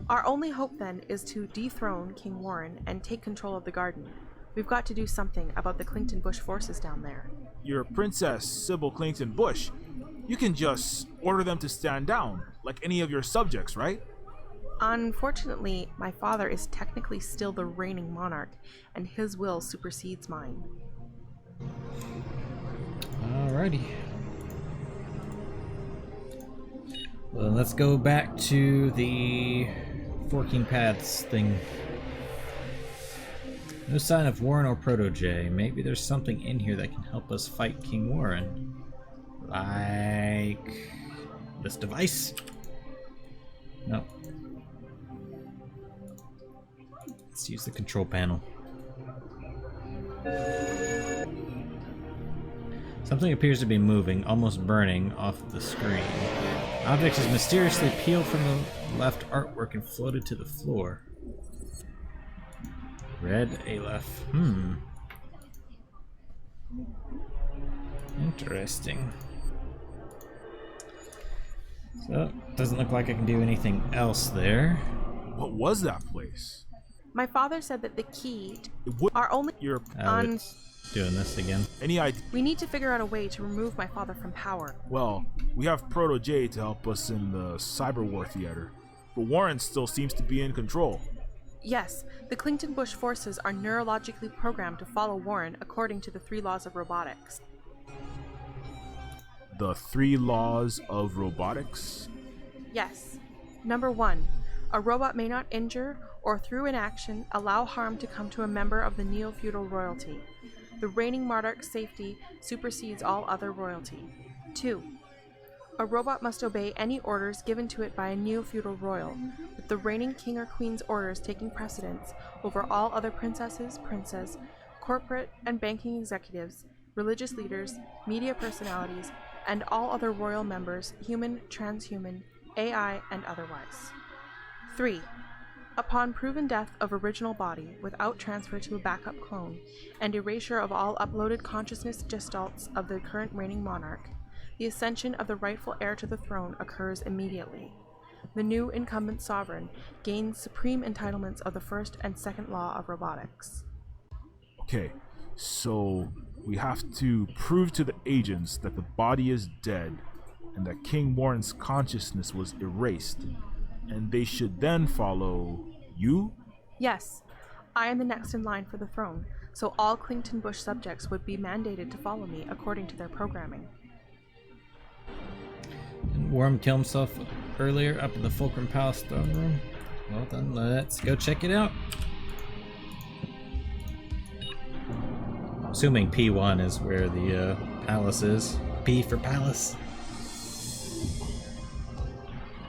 Our only hope then is to dethrone King Warren and take control of the garden. We've got to do something about the Clington Bush forces down there. Your Princess Sybil Clington Bush, you can just order them to stand down, like any of your subjects, right? Unfortunately, my father is technically still the reigning monarch, and his will supersedes mine. Alrighty. Well, let's go back to the Forking Paths thing. No sign of Warren or Proto-J. Maybe there's something in here that can help us fight King Warren. Like this device? No. Let's use the control panel. Something appears to be moving, almost burning, off of the screen. Object is mysteriously peeled from the left artwork and floated to the floor. Red Aleph. Interesting. So, doesn't look like I can do anything else there. What was that place? My father said that the key are only on. It's doing this again. Any idea? We need to figure out a way to remove my father from power. Well, we have Proto-J to help us in the cyber war theater, but Warren still seems to be in control. Yes, the Clington Bush forces are neurologically programmed to follow Warren according to the 3 laws of robotics. The 3 laws of robotics? Yes. Number 1. A robot may not injure or through inaction allow harm to come to a member of the Neofeudal royalty. The reigning monarch's safety supersedes all other royalty. 2. A robot must obey any orders given to it by a Neofeudal royal, with the reigning king or queen's orders taking precedence over all other princesses, princes, corporate and banking executives, religious leaders, media personalities, and all other royal members, human, transhuman, AI, and otherwise. 3. Upon proven death of original body without transfer to a backup clone and erasure of all uploaded consciousness gestalts of the current reigning monarch, the ascension of the rightful heir to the throne occurs immediately. The new incumbent sovereign gains supreme entitlements of the first and second law of robotics. Okay, so we have to prove to the agents that the body is dead and that King Warren's consciousness was erased, and they should then follow you? Yes, I am the next in line for the throne, so all Clington Bush subjects would be mandated to follow me according to their programming. Didn't Warren kill himself earlier up in the Fulcrum Palace throne room? Well then, let's go check it out. Assuming P1 is where the palace is. P for palace.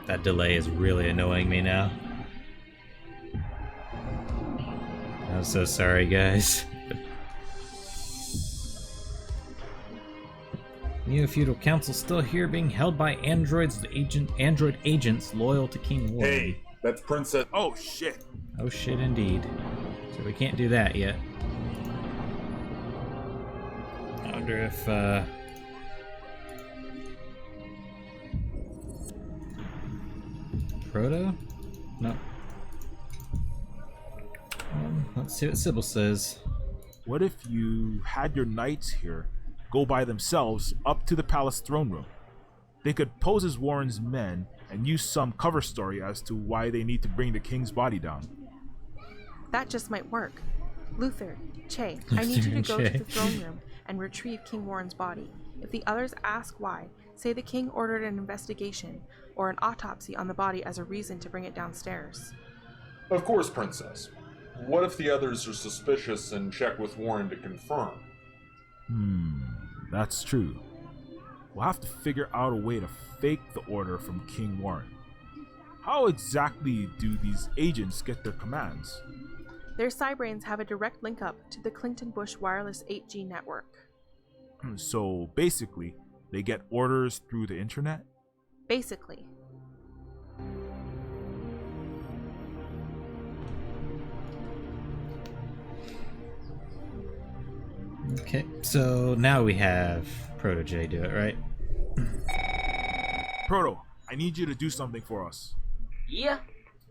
That delay is really annoying me now. I'm so sorry, guys. Neofeudal Council still here, being held by android agents loyal to King Warren. Hey, that's Princess. Oh shit. Oh shit, indeed. So we can't do that yet. I wonder if Proto? No. Let's see what Sybil says. What if you had your knights here go by themselves up to the palace throne room? They could pose as Warren's men and use some cover story as to why they need to bring the king's body down. That just might work. Luther, Che, I need you to go Che. to the throne room and retrieve King Warren's body. If the others ask why, say the king ordered an investigation or an autopsy on the body as a reason to bring it downstairs. Of course, Princess. What if the others are suspicious and check with Warren to confirm? That's true. We'll have to figure out a way to fake the order from King Warren. How exactly do these agents get their commands? Their cybrains have a direct link up to the Clinton Bush wireless 8G network. So basically, they get orders through the internet? Basically. Okay, so now we have Protege do it, right? Proto, I need you to do something for us. Yeah?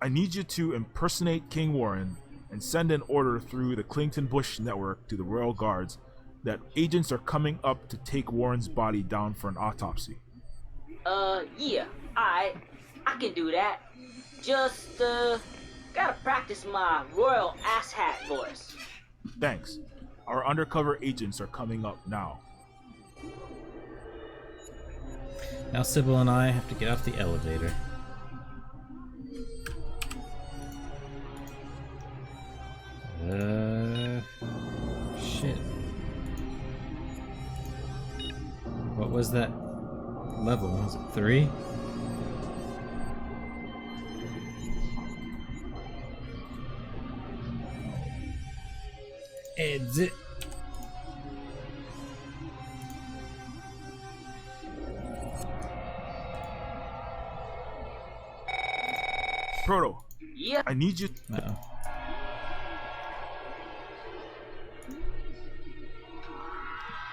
I need you to impersonate King Warren and send an order through the Clinton Bush network to the Royal Guards that agents are coming up to take Warren's body down for an autopsy. Yeah. I can do that. Just, gotta practice my royal asshat voice. Thanks. Our undercover agents are coming up now. Now Sybil and I have to get off the elevator. Shit. What was that level? Was it 3? Exit. Proto. Yeah. I need you. Uh-oh.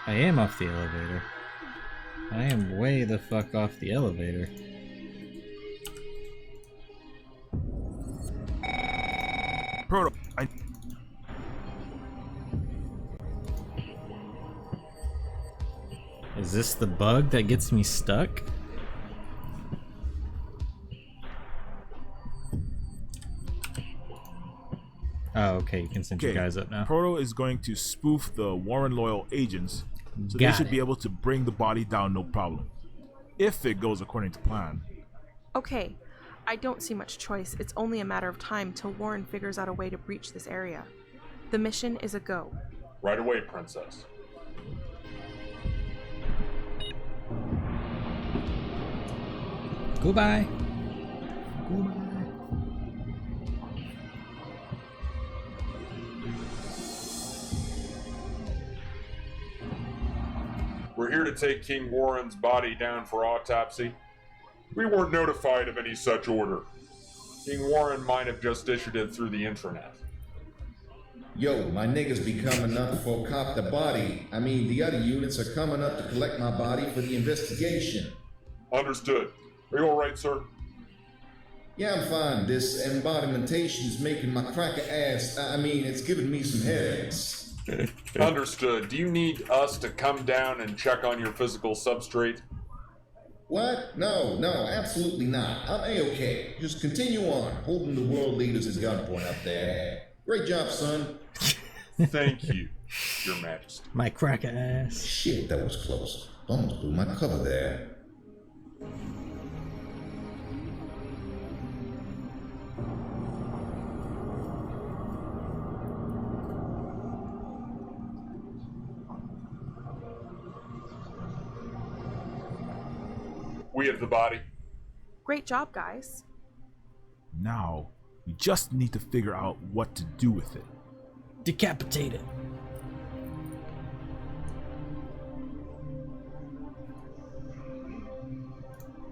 I am off the elevator. I am way the fuck off the elevator. Proto. Is this the bug that gets me stuck? Oh, okay, you can send your guys up now. Proto is going to spoof the Warren loyal agents, so they Got should it. be able to bring the body down no problem. If it goes according to plan. Okay, I don't see much choice. It's only a matter of time till Warren figures out a way to breach this area. The mission is a go. Right away, Princess. Goodbye. Goodbye. We're here to take King Warren's body down for autopsy. We weren't notified of any such order. King Warren might have just issued it through the intranet. Yo, my niggas be coming up for cop the body. I mean, the other units are coming up to collect my body for the investigation. Understood. Are you alright, sir? Yeah, I'm fine. This embodimentation is making my cracker ass. I mean, it's giving me some headaches. Understood. Do you need us to come down and check on your physical substrate? What? No, absolutely not. I'm A-okay. Just continue on, holding the world leaders at gunpoint up there. Great job, son. Thank you, Your Majesty. My cracker ass. Shit, that was close. Almost blew my cover there. We have the body. Great job, guys. Now, we just need to figure out what to do with it. Decapitate it.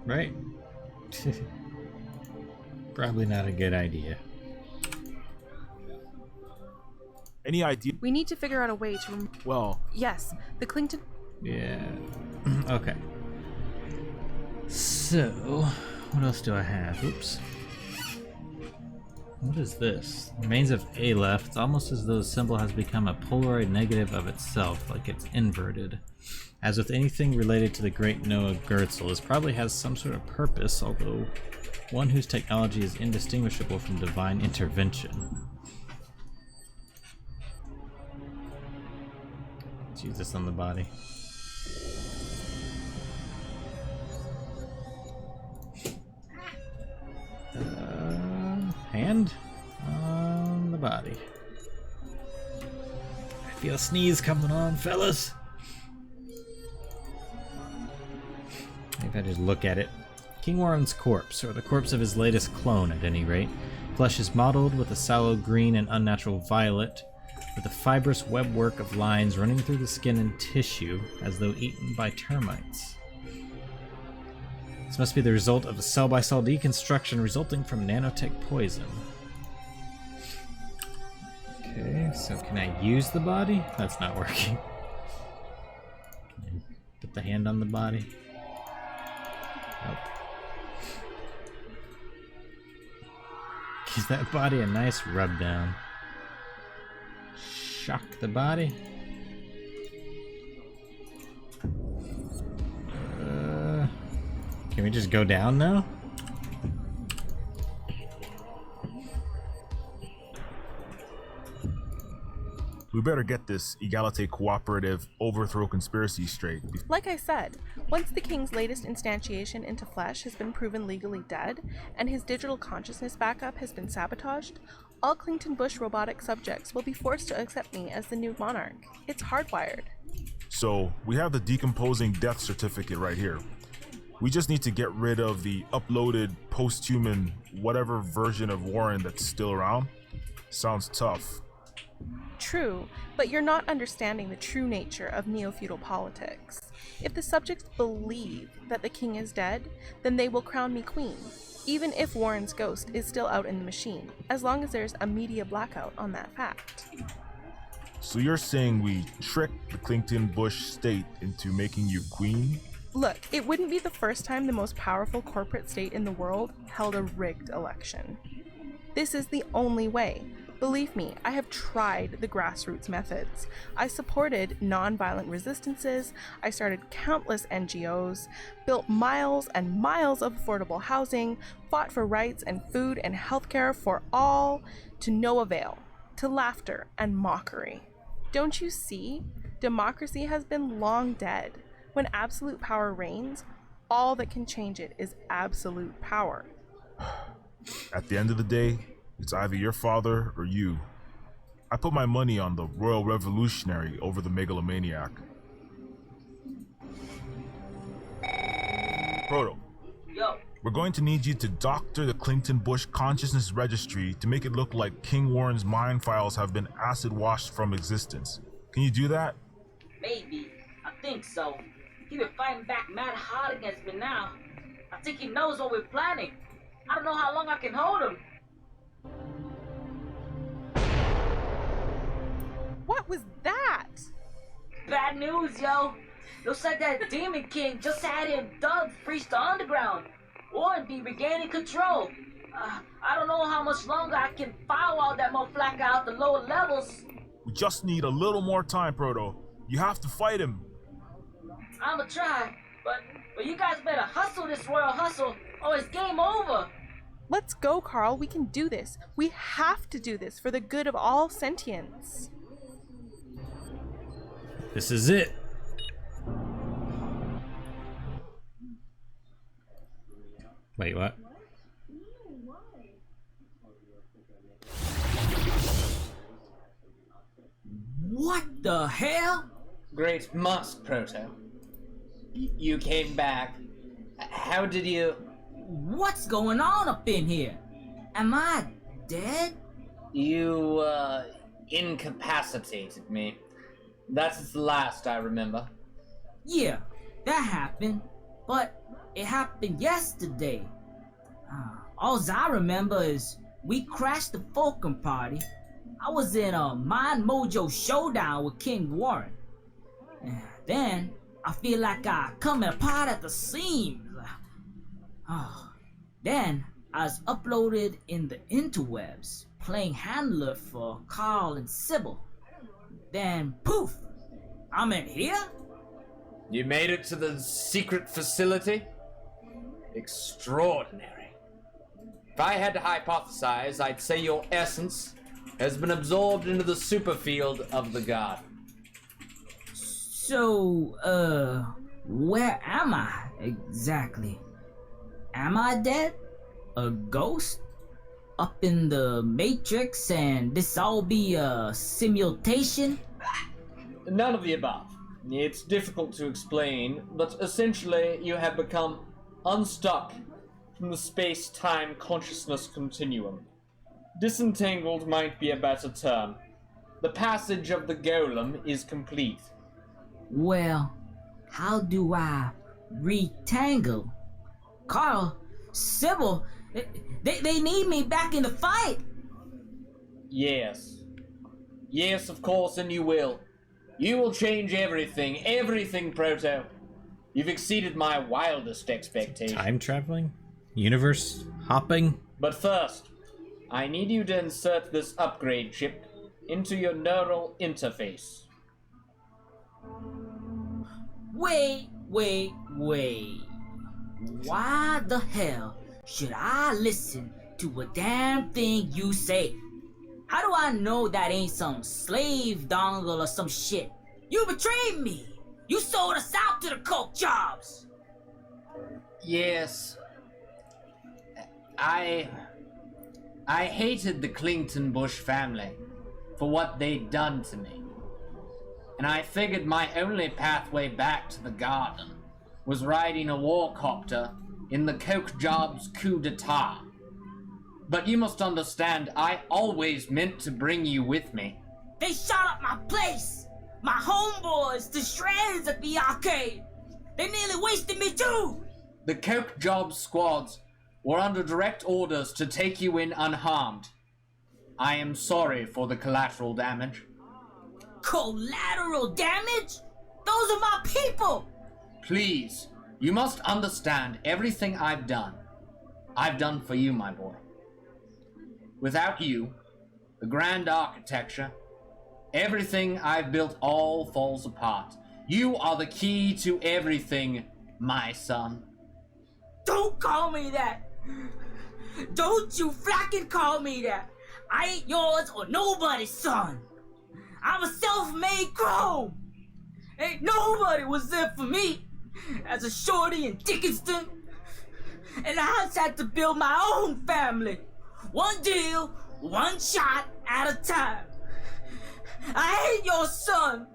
Right? Probably not a good idea. Any idea? We need to figure out a way to. Well. Yes, the Clinton. Yeah. Okay. So, what else do I have? Oops. What is this? Remains of A left. It's almost as though the symbol has become a Polaroid negative of itself, like it's inverted. As with anything related to the great Noah Goertzel, this probably has some sort of purpose, although one whose technology is indistinguishable from divine intervention. Let's use this on the body. Hand on the body. I feel a sneeze coming on, fellas. Maybe I just look at it. King Warren's corpse, or the corpse of his latest clone at any rate. Flesh is mottled with a sallow green and unnatural violet, with a fibrous webwork of lines running through the skin and tissue, as though eaten by termites. This must be the result of a cell-by-cell deconstruction resulting from nanotech poison. Okay, so can I use the body? That's not working. Can I put the hand on the body? Nope. Gives that body a nice rub down. Shock the body. Can we just go down now? We better get this Egalite Cooperative overthrow conspiracy straight. Like I said, once the king's latest instantiation into flesh has been proven legally dead, and his digital consciousness backup has been sabotaged, all Clington Bush robotic subjects will be forced to accept me as the new monarch. It's hardwired. So, we have the decomposing death certificate right here. We just need to get rid of the uploaded post-human whatever version of Warren that's still around. Sounds tough. True, but you're not understanding the true nature of neo-feudal politics. If the subjects believe that the king is dead, then they will crown me queen, even if Warren's ghost is still out in the machine, as long as there's a media blackout on that fact. So you're saying we trick the Clington Bush state into making you queen? Look, it wouldn't be the first time the most powerful corporate state in the world held a rigged election. This is the only way. Believe me, I have tried the grassroots methods. I supported nonviolent resistances, I started countless NGOs, built miles and miles of affordable housing, fought for rights and food and healthcare for all, to no avail, to laughter and mockery. Don't you see? Democracy has been long dead. When absolute power reigns, all that can change it is absolute power. At the end of the day, it's either your father or you. I put my money on the Royal Revolutionary over the megalomaniac. Proto. Yo. We're going to need you to doctor the Clington Bush Consciousness Registry to make it look like King Warren's mind files have been acid washed from existence. Can you do that? Maybe. I think so. He been fighting back mad hard against me now. I think he knows what we're planning. I don't know how long I can hold him. What was that? Bad news, yo. Looks like that Demon King just had him dug, breached the underground. Warren be regaining control. I don't know how much longer I can firewall that motherfucker out the lower levels. We just need a little more time, Proto. You have to fight him. I'ma try, but you guys better hustle this royal hustle, or it's game over. Let's go, Carl. We can do this. We have to do this for the good of all sentience. This is it. Wait, what? What the hell? Great Musk, Proto. You came back. How did you... What's going on up in here? Am I dead? You, incapacitated me. That's the last I remember. Yeah, that happened. But it happened yesterday. All I remember is we crashed the Fulcrum party. I was in a Mind Mojo showdown with King Warren. Then I feel like I coming apart at the seams. Then I was uploaded in the interwebs, playing handler for Carl and Sybil. Then poof, I'm in here? You made it to the secret facility? Extraordinary. If I had to hypothesize, I'd say your essence has been absorbed into the superfield of the garden. So, where am I exactly? Am I dead? A ghost? Up in the Matrix and this all be a simulation? None of the above. It's difficult to explain, but essentially you have become unstuck from the space-time consciousness continuum. Disentangled might be a better term. The passage of the golem is complete. Well, how do I retangle? Carl, Sybil, they need me back in the fight. Yes. Yes, of course, and you will. You will change everything, Proto. You've exceeded my wildest expectations. Time traveling? Universe hopping? But first, I need you to insert this upgrade chip into your neural interface. Wait. Why the hell should I listen to a damn thing you say? How do I know that ain't some slave dongle or some shit? You betrayed me! You sold us out to the coke jobs! Yes. I hated the Clington Bush family for what they'd done to me. And I figured my only pathway back to the garden was riding a warcopter in the coke job's coup d'etat. But you must understand, I always meant to bring you with me. They shot up my place! My homeboys to shreds at the arcade! They nearly wasted me too! The coke job squads were under direct orders to take you in unharmed. I am sorry for the collateral damage. Collateral damage? Those are my people! Please, you must understand everything I've done for you, my boy. Without you, the grand architecture, everything I've built all falls apart. You are the key to everything, my son. Don't call me that! Don't you flacking call me that! I ain't yours or nobody's son! I'm a self-made crow! Ain't nobody was there for me as a shorty in Dickinston. And I just had to build my own family. One deal, one shot at a time. I ain't your son.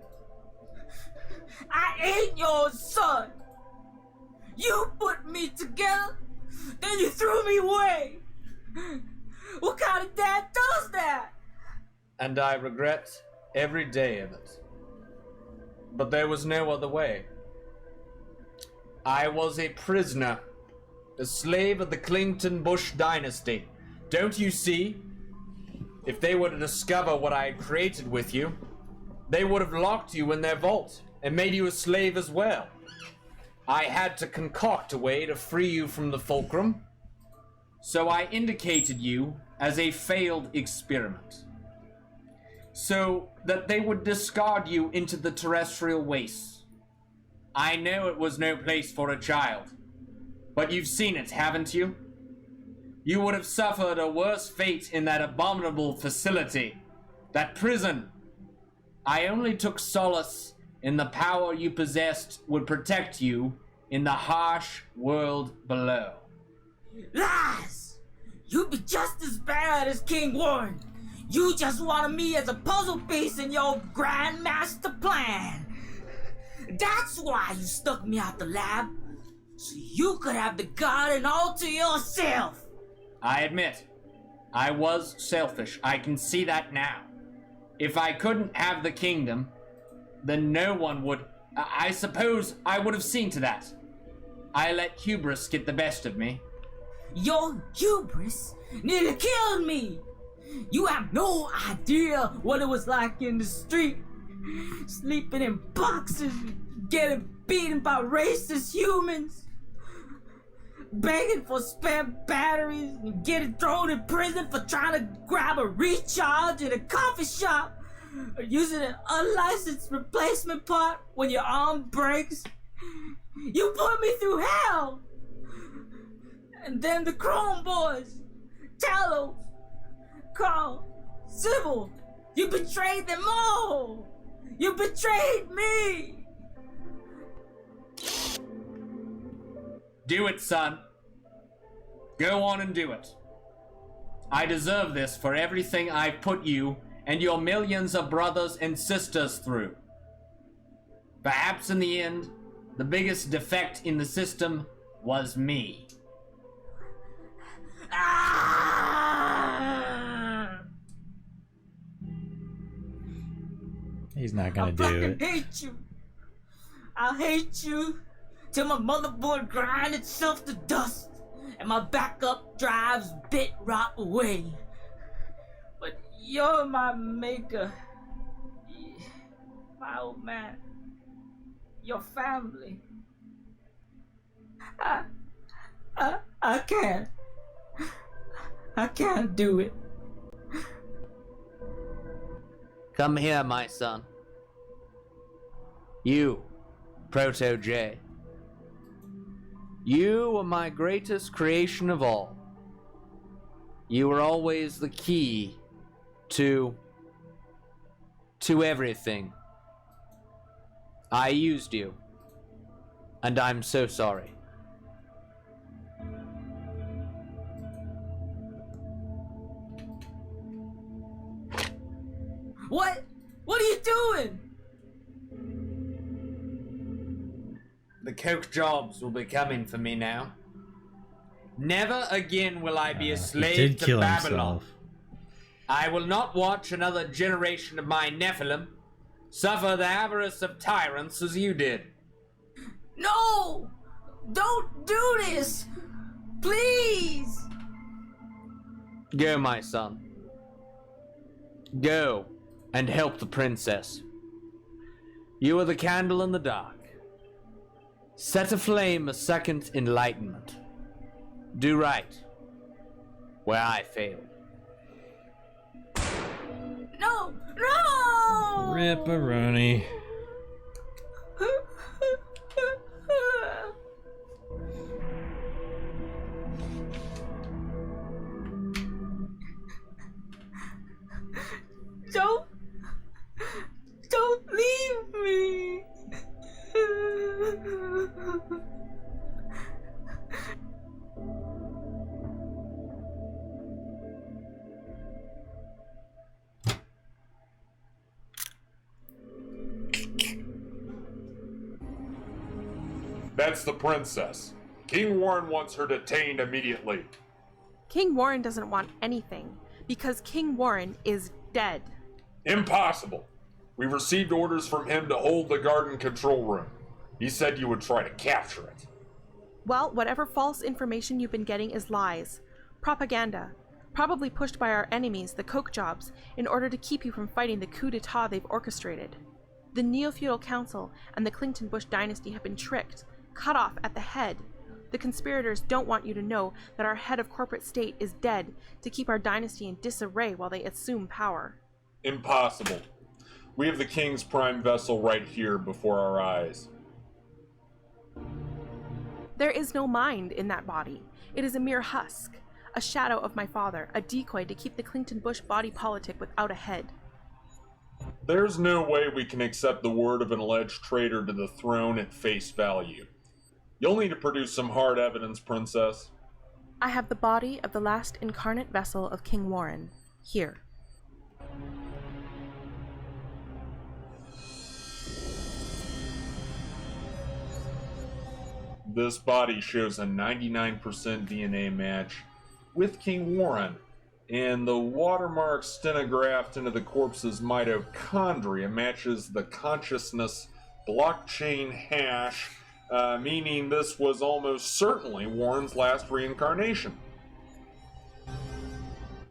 I ain't your son. You put me together, then you threw me away. What kind of dad does that? And I regret every day of it. But there was no other way. I was a prisoner, a slave of the Clington Bush dynasty. Don't you see? If they were to discover what I had created with you, they would have locked you in their vault and made you a slave as well. I had to concoct a way to free you from the fulcrum, so I indicated you as a failed experiment, so that they would discard you into the terrestrial wastes. I know it was no place for a child, but you've seen it, haven't you? You would have suffered a worse fate in that abominable facility, that prison. I only took solace in the power you possessed would protect you in the harsh world below. Lies! You'd be just as bad as King Warren. You just wanted me as a puzzle piece in your grand master plan. That's why you stuck me out the lab, so you could have the garden all to yourself. I admit, I was selfish. I can see that now. If I couldn't have the kingdom, then no one would. I suppose I would have seen to that. I let hubris get the best of me. Your hubris nearly killed me. You have no idea what it was like in the street, sleeping in boxes, getting beaten by racist humans, begging for spare batteries, and getting thrown in prison for trying to grab a recharge in a coffee shop, or using an unlicensed replacement part when your arm breaks. You put me through hell. And then the Chrome Boys, Talos, Carl, Sybil, you betrayed them all. You betrayed me. Do it, son. Go on and do it. I deserve this for everything I've put you and your millions of brothers and sisters through. Perhaps in the end, the biggest defect in the system was me. He's not gonna do it. I hate you. I hate you till my motherboard grind itself to dust and my backup drives bit rot away. But you're my maker, my old man, your family. I can't do it. Come here, my son. You, Proto J. You were my greatest creation of all. You were always the key to everything. I used you, and I'm so sorry. What? What are you doing? The coke jobs will be coming for me now. Never again will I be a slave to Babylon. I will not watch another generation of my Nephilim suffer the avarice of tyrants as you did. No! Don't do this! Please! Go, my son. Go and help the princess. You are the candle in the dark. Set aflame a second enlightenment. Do right where I failed. No! No! Ripperoni. Don't leave me. That's the princess. King Warren wants her detained immediately. King Warren doesn't want anything, because King Warren is dead. Impossible. We received orders from him to hold the garden control room. He said you would try to capture it. Well, whatever false information you've been getting is lies. Propaganda. Probably pushed by our enemies, the Coke Jobs, in order to keep you from fighting the coup d'etat they've orchestrated. The Neofeudal Council and the Clinton-Bush dynasty have been tricked, cut off at the head. The conspirators don't want you to know that our head of corporate state is dead to keep our dynasty in disarray while they assume power. Impossible. We have the king's prime vessel right here before our eyes. There is no mind in that body. It is a mere husk, a shadow of my father, a decoy to keep the Clinton-Bush body politic without a head. There's no way we can accept the word of an alleged traitor to the throne at face value. You'll need to produce some hard evidence, Princess. I have the body of the last incarnate vessel of King Warren, here. This body shows a 99% DNA match with King Warren, and the watermark stenographed into the corpse's mitochondria matches the consciousness blockchain hash, meaning this was almost certainly Warren's last reincarnation.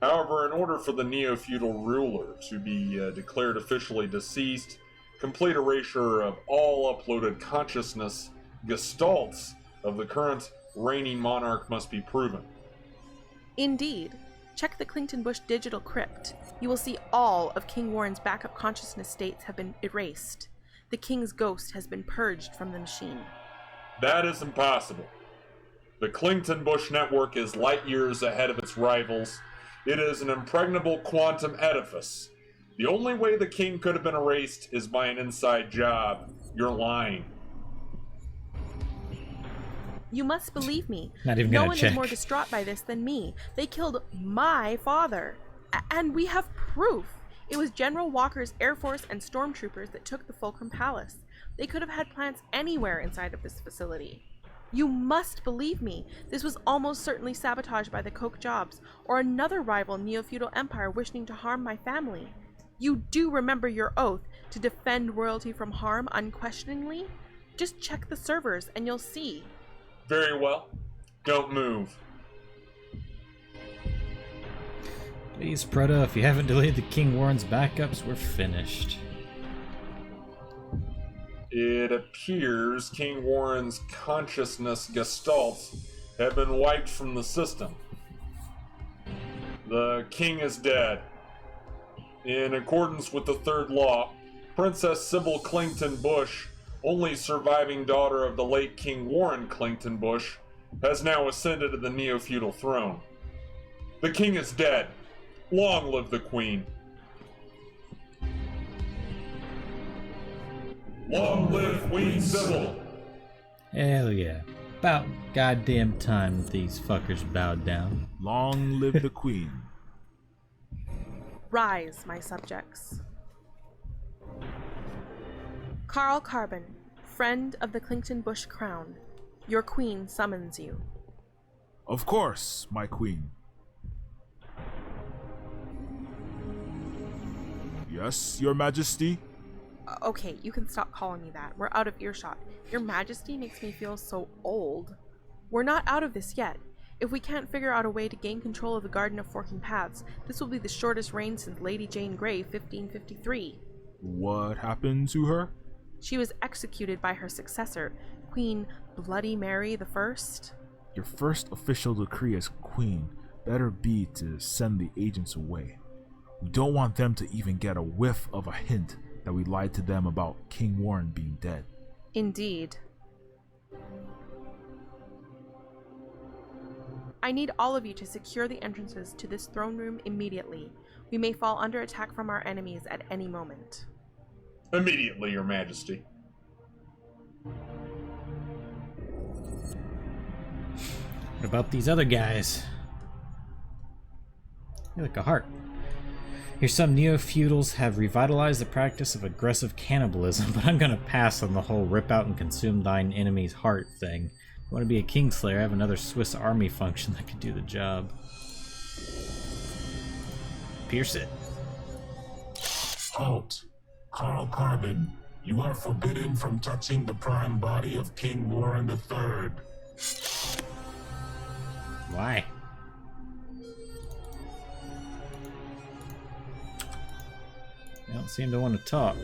However, in order for the neo-feudal ruler to be declared officially deceased, complete erasure of all uploaded consciousness gestalts of the current reigning monarch must be proven. Indeed. Check the Clinton-Bush digital crypt. You will see all of King Warren's backup consciousness states have been erased. The king's ghost has been purged from the machine. That is impossible. The Clinton-Bush network is light years ahead of its rivals. It is an impregnable quantum edifice. The only way the king could have been erased is by an inside job. You're lying. You must believe me. Not even no gonna one check. is more distraught by this than me. They killed my father. And we have proof. It was General Walker's Air Force and stormtroopers that took the Fulcrum Palace. They could have had plants anywhere inside of this facility. You must believe me. This was almost certainly sabotage by the Koch Jobs, or another rival neo-feudal empire wishing to harm my family. You do remember your oath to defend royalty from harm unquestioningly? Just check the servers and you'll see. Very well. Don't move. Please, Proto, if you haven't deleted the King Warren's backups, we're finished. It appears King Warren's consciousness gestalts have been wiped from the system. The king is dead. In accordance with the third law, Princess Sybil Clington Bush, only surviving daughter of the late King Warren Clington Bush, has now ascended to the neo-feudal throne. The king is dead. Long live the queen. Long live Queen Sybil. Hell yeah. About goddamn time that these fuckers bowed down. Long live the queen. Rise, my subjects. Carl Carbon, friend of the Clington Bush crown, your queen summons you. Of course, my queen. Yes, your majesty? Okay, you can stop calling me that. We're out of earshot. Your Majesty makes me feel so old. We're not out of this yet. If we can't figure out a way to gain control of the Garden of Forking Paths, this will be the shortest reign since Lady Jane Grey, 1553. What happened to her? She was executed by her successor, Queen Bloody Mary I. Your first official decree as queen better be to send the agents away. We don't want them to even get a whiff of a hint that we lied to them about King Warren being dead. Indeed. I need all of you to secure the entrances to this throne room immediately. We may fall under attack from our enemies at any moment. Immediately, your majesty. What about these other guys? You're like a heart. Here, some neo-feudals have revitalized the practice of aggressive cannibalism, but I'm gonna pass on the whole rip out and consume thine enemy's heart thing. If you want to be a Kingslayer, I have another Swiss army function that could do the job. Pierce it. Halt! Carl Carbon, you are forbidden from touching the prime body of King Warren III. Why? They don't seem to want to talk.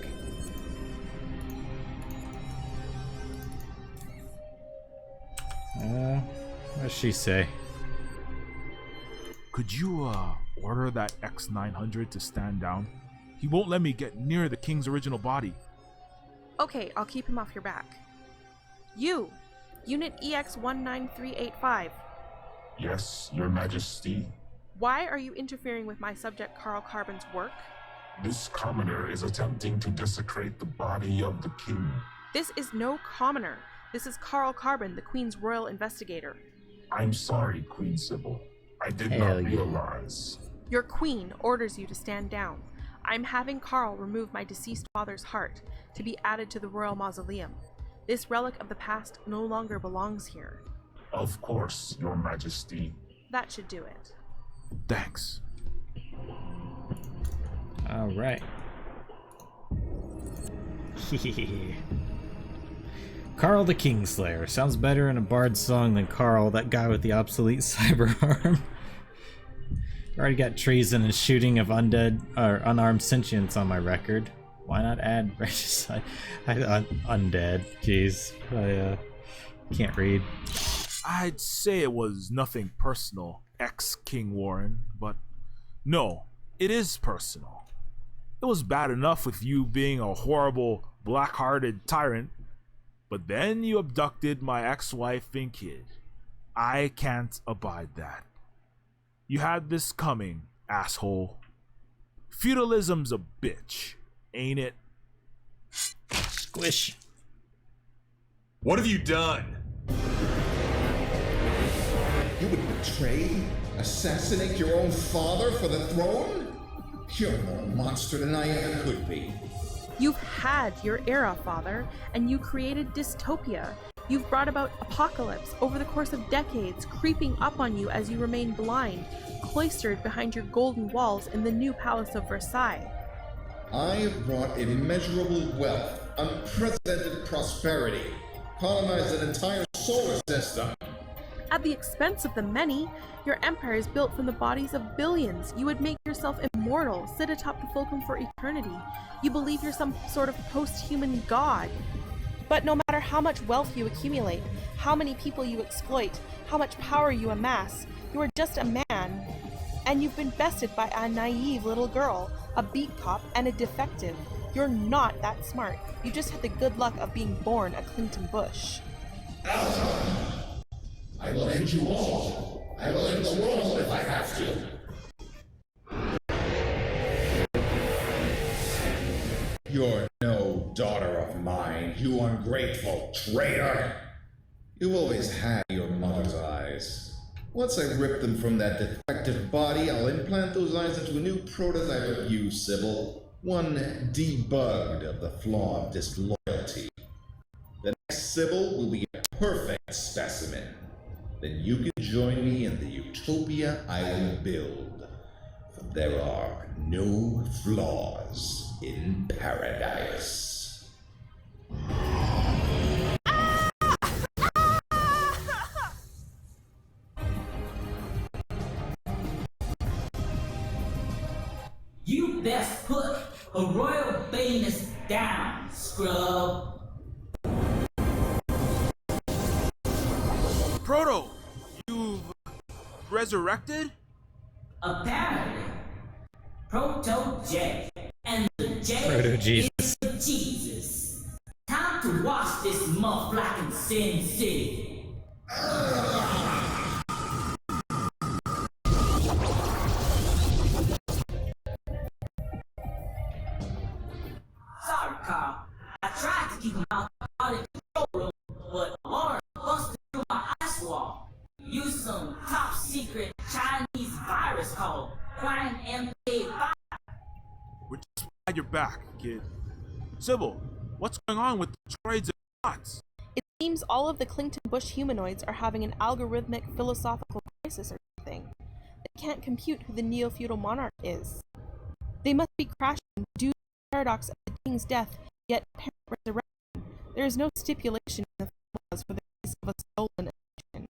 What does she say? Could you, order that X-900 to stand down? He won't let me get near the king's original body. Okay, I'll keep him off your back. You! Unit EX-19385. Yes, your majesty. Why are you interfering with my subject Carl Carbon's work? This commoner is attempting to desecrate the body of the king. This is no commoner. This is Carl Carbon, the Queen's royal investigator. I'm sorry, Queen Sybil. I did not realize. Your queen orders you to stand down. I'm having Carl remove my deceased father's heart to be added to the royal mausoleum. This relic of the past no longer belongs here. Of course, your majesty. That should do it. Thanks. Alright. Carl the Kingslayer. Sounds better in a bard song than Carl, that guy with the obsolete cyber arm. Already got treason and shooting of undead or unarmed sentients on my record. Why not add regicide? Undead. Jeez. I can't read. I'd say it was nothing personal, ex-King Warren, but no, it is personal. It was bad enough with you being a horrible, black-hearted tyrant, but then you abducted my ex-wife and kid. I can't abide that. You had this coming, asshole. Feudalism's a bitch, ain't it? Squish. What have you done? You would betray, assassinate your own father for the throne? You're more a monster than I ever could be. You've had your era, Father, and you created dystopia. You've brought about apocalypse over the course of decades, creeping up on you as you remain blind, cloistered behind your golden walls in the new Palace of Versailles. I have brought immeasurable wealth, unprecedented prosperity, colonized an entire solar system. At the expense of the many, your empire is built from the bodies of billions. You would make yourself immortal, sit atop the fulcrum for eternity. You believe you're some sort of post-human god. But no matter how much wealth you accumulate, how many people you exploit, how much power you amass, you are just a man. And you've been bested by a naive little girl, a beat cop, and a defective. You're not that smart. You just had the good luck of being born a Clinton Bush. I will end you all. I will end the world if I have to. You're no daughter of mine, you ungrateful traitor! You always had your mother's eyes. Once I rip them from that defective body, I'll implant those eyes into a new prototype of you, Sybil. One debugged of the flaw of disloyalty. The next Sybil will be a perfect specimen. Then you can join me in the utopia I will build. For there are no flaws in paradise. You best put a royal banus down, scrub. Proto, you've resurrected? Apparently, Proto J, and the J Proto Jesus. is Jesus. Time to watch this muff-blacking Sin City. Sorry, Carl. I tried to keep him out of the control room, but Lauren busted through my ice wall. Used some top secret Chinese virus called Quang MK5. We're just glad you're back, kid. Sybil, what's going on with the droids and bots? It seems all of the Clinton Bush humanoids are having an algorithmic philosophical crisis or something. They can't compute who the neo-feudal monarch is. They must be crashing due to the paradox of the king's death, yet apparent resurrection. There is no stipulation in the laws for the case of a stolen election.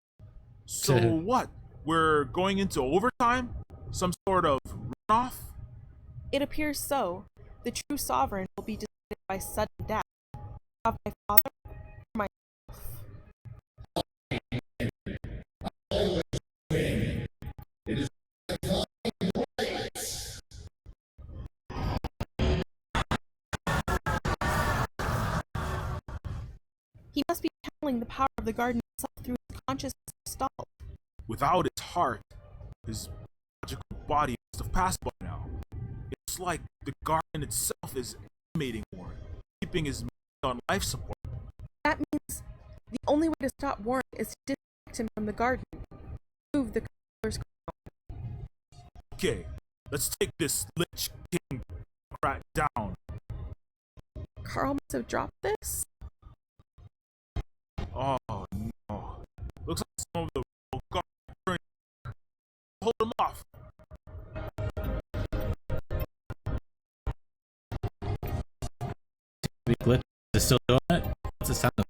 So what? We're going into overtime? Some sort of runoff? It appears so. The true sovereign will be decided by sudden death. Of my father or myself. It is He must be channeling the power of the garden itself through his consciousness stalled. Without its heart, his magical body must have passed by now. It's like the garden itself is animating Warren, keeping his mind on life support. That means the only way to stop Warren is to disconnect him from the garden. Move the color's crown. Okay, let's take this Lich King rat down. Carl must have dropped this? Oh no. Looks like some of the royal guard are in here. Hold him off. Glitch is still doing it? What's the sound of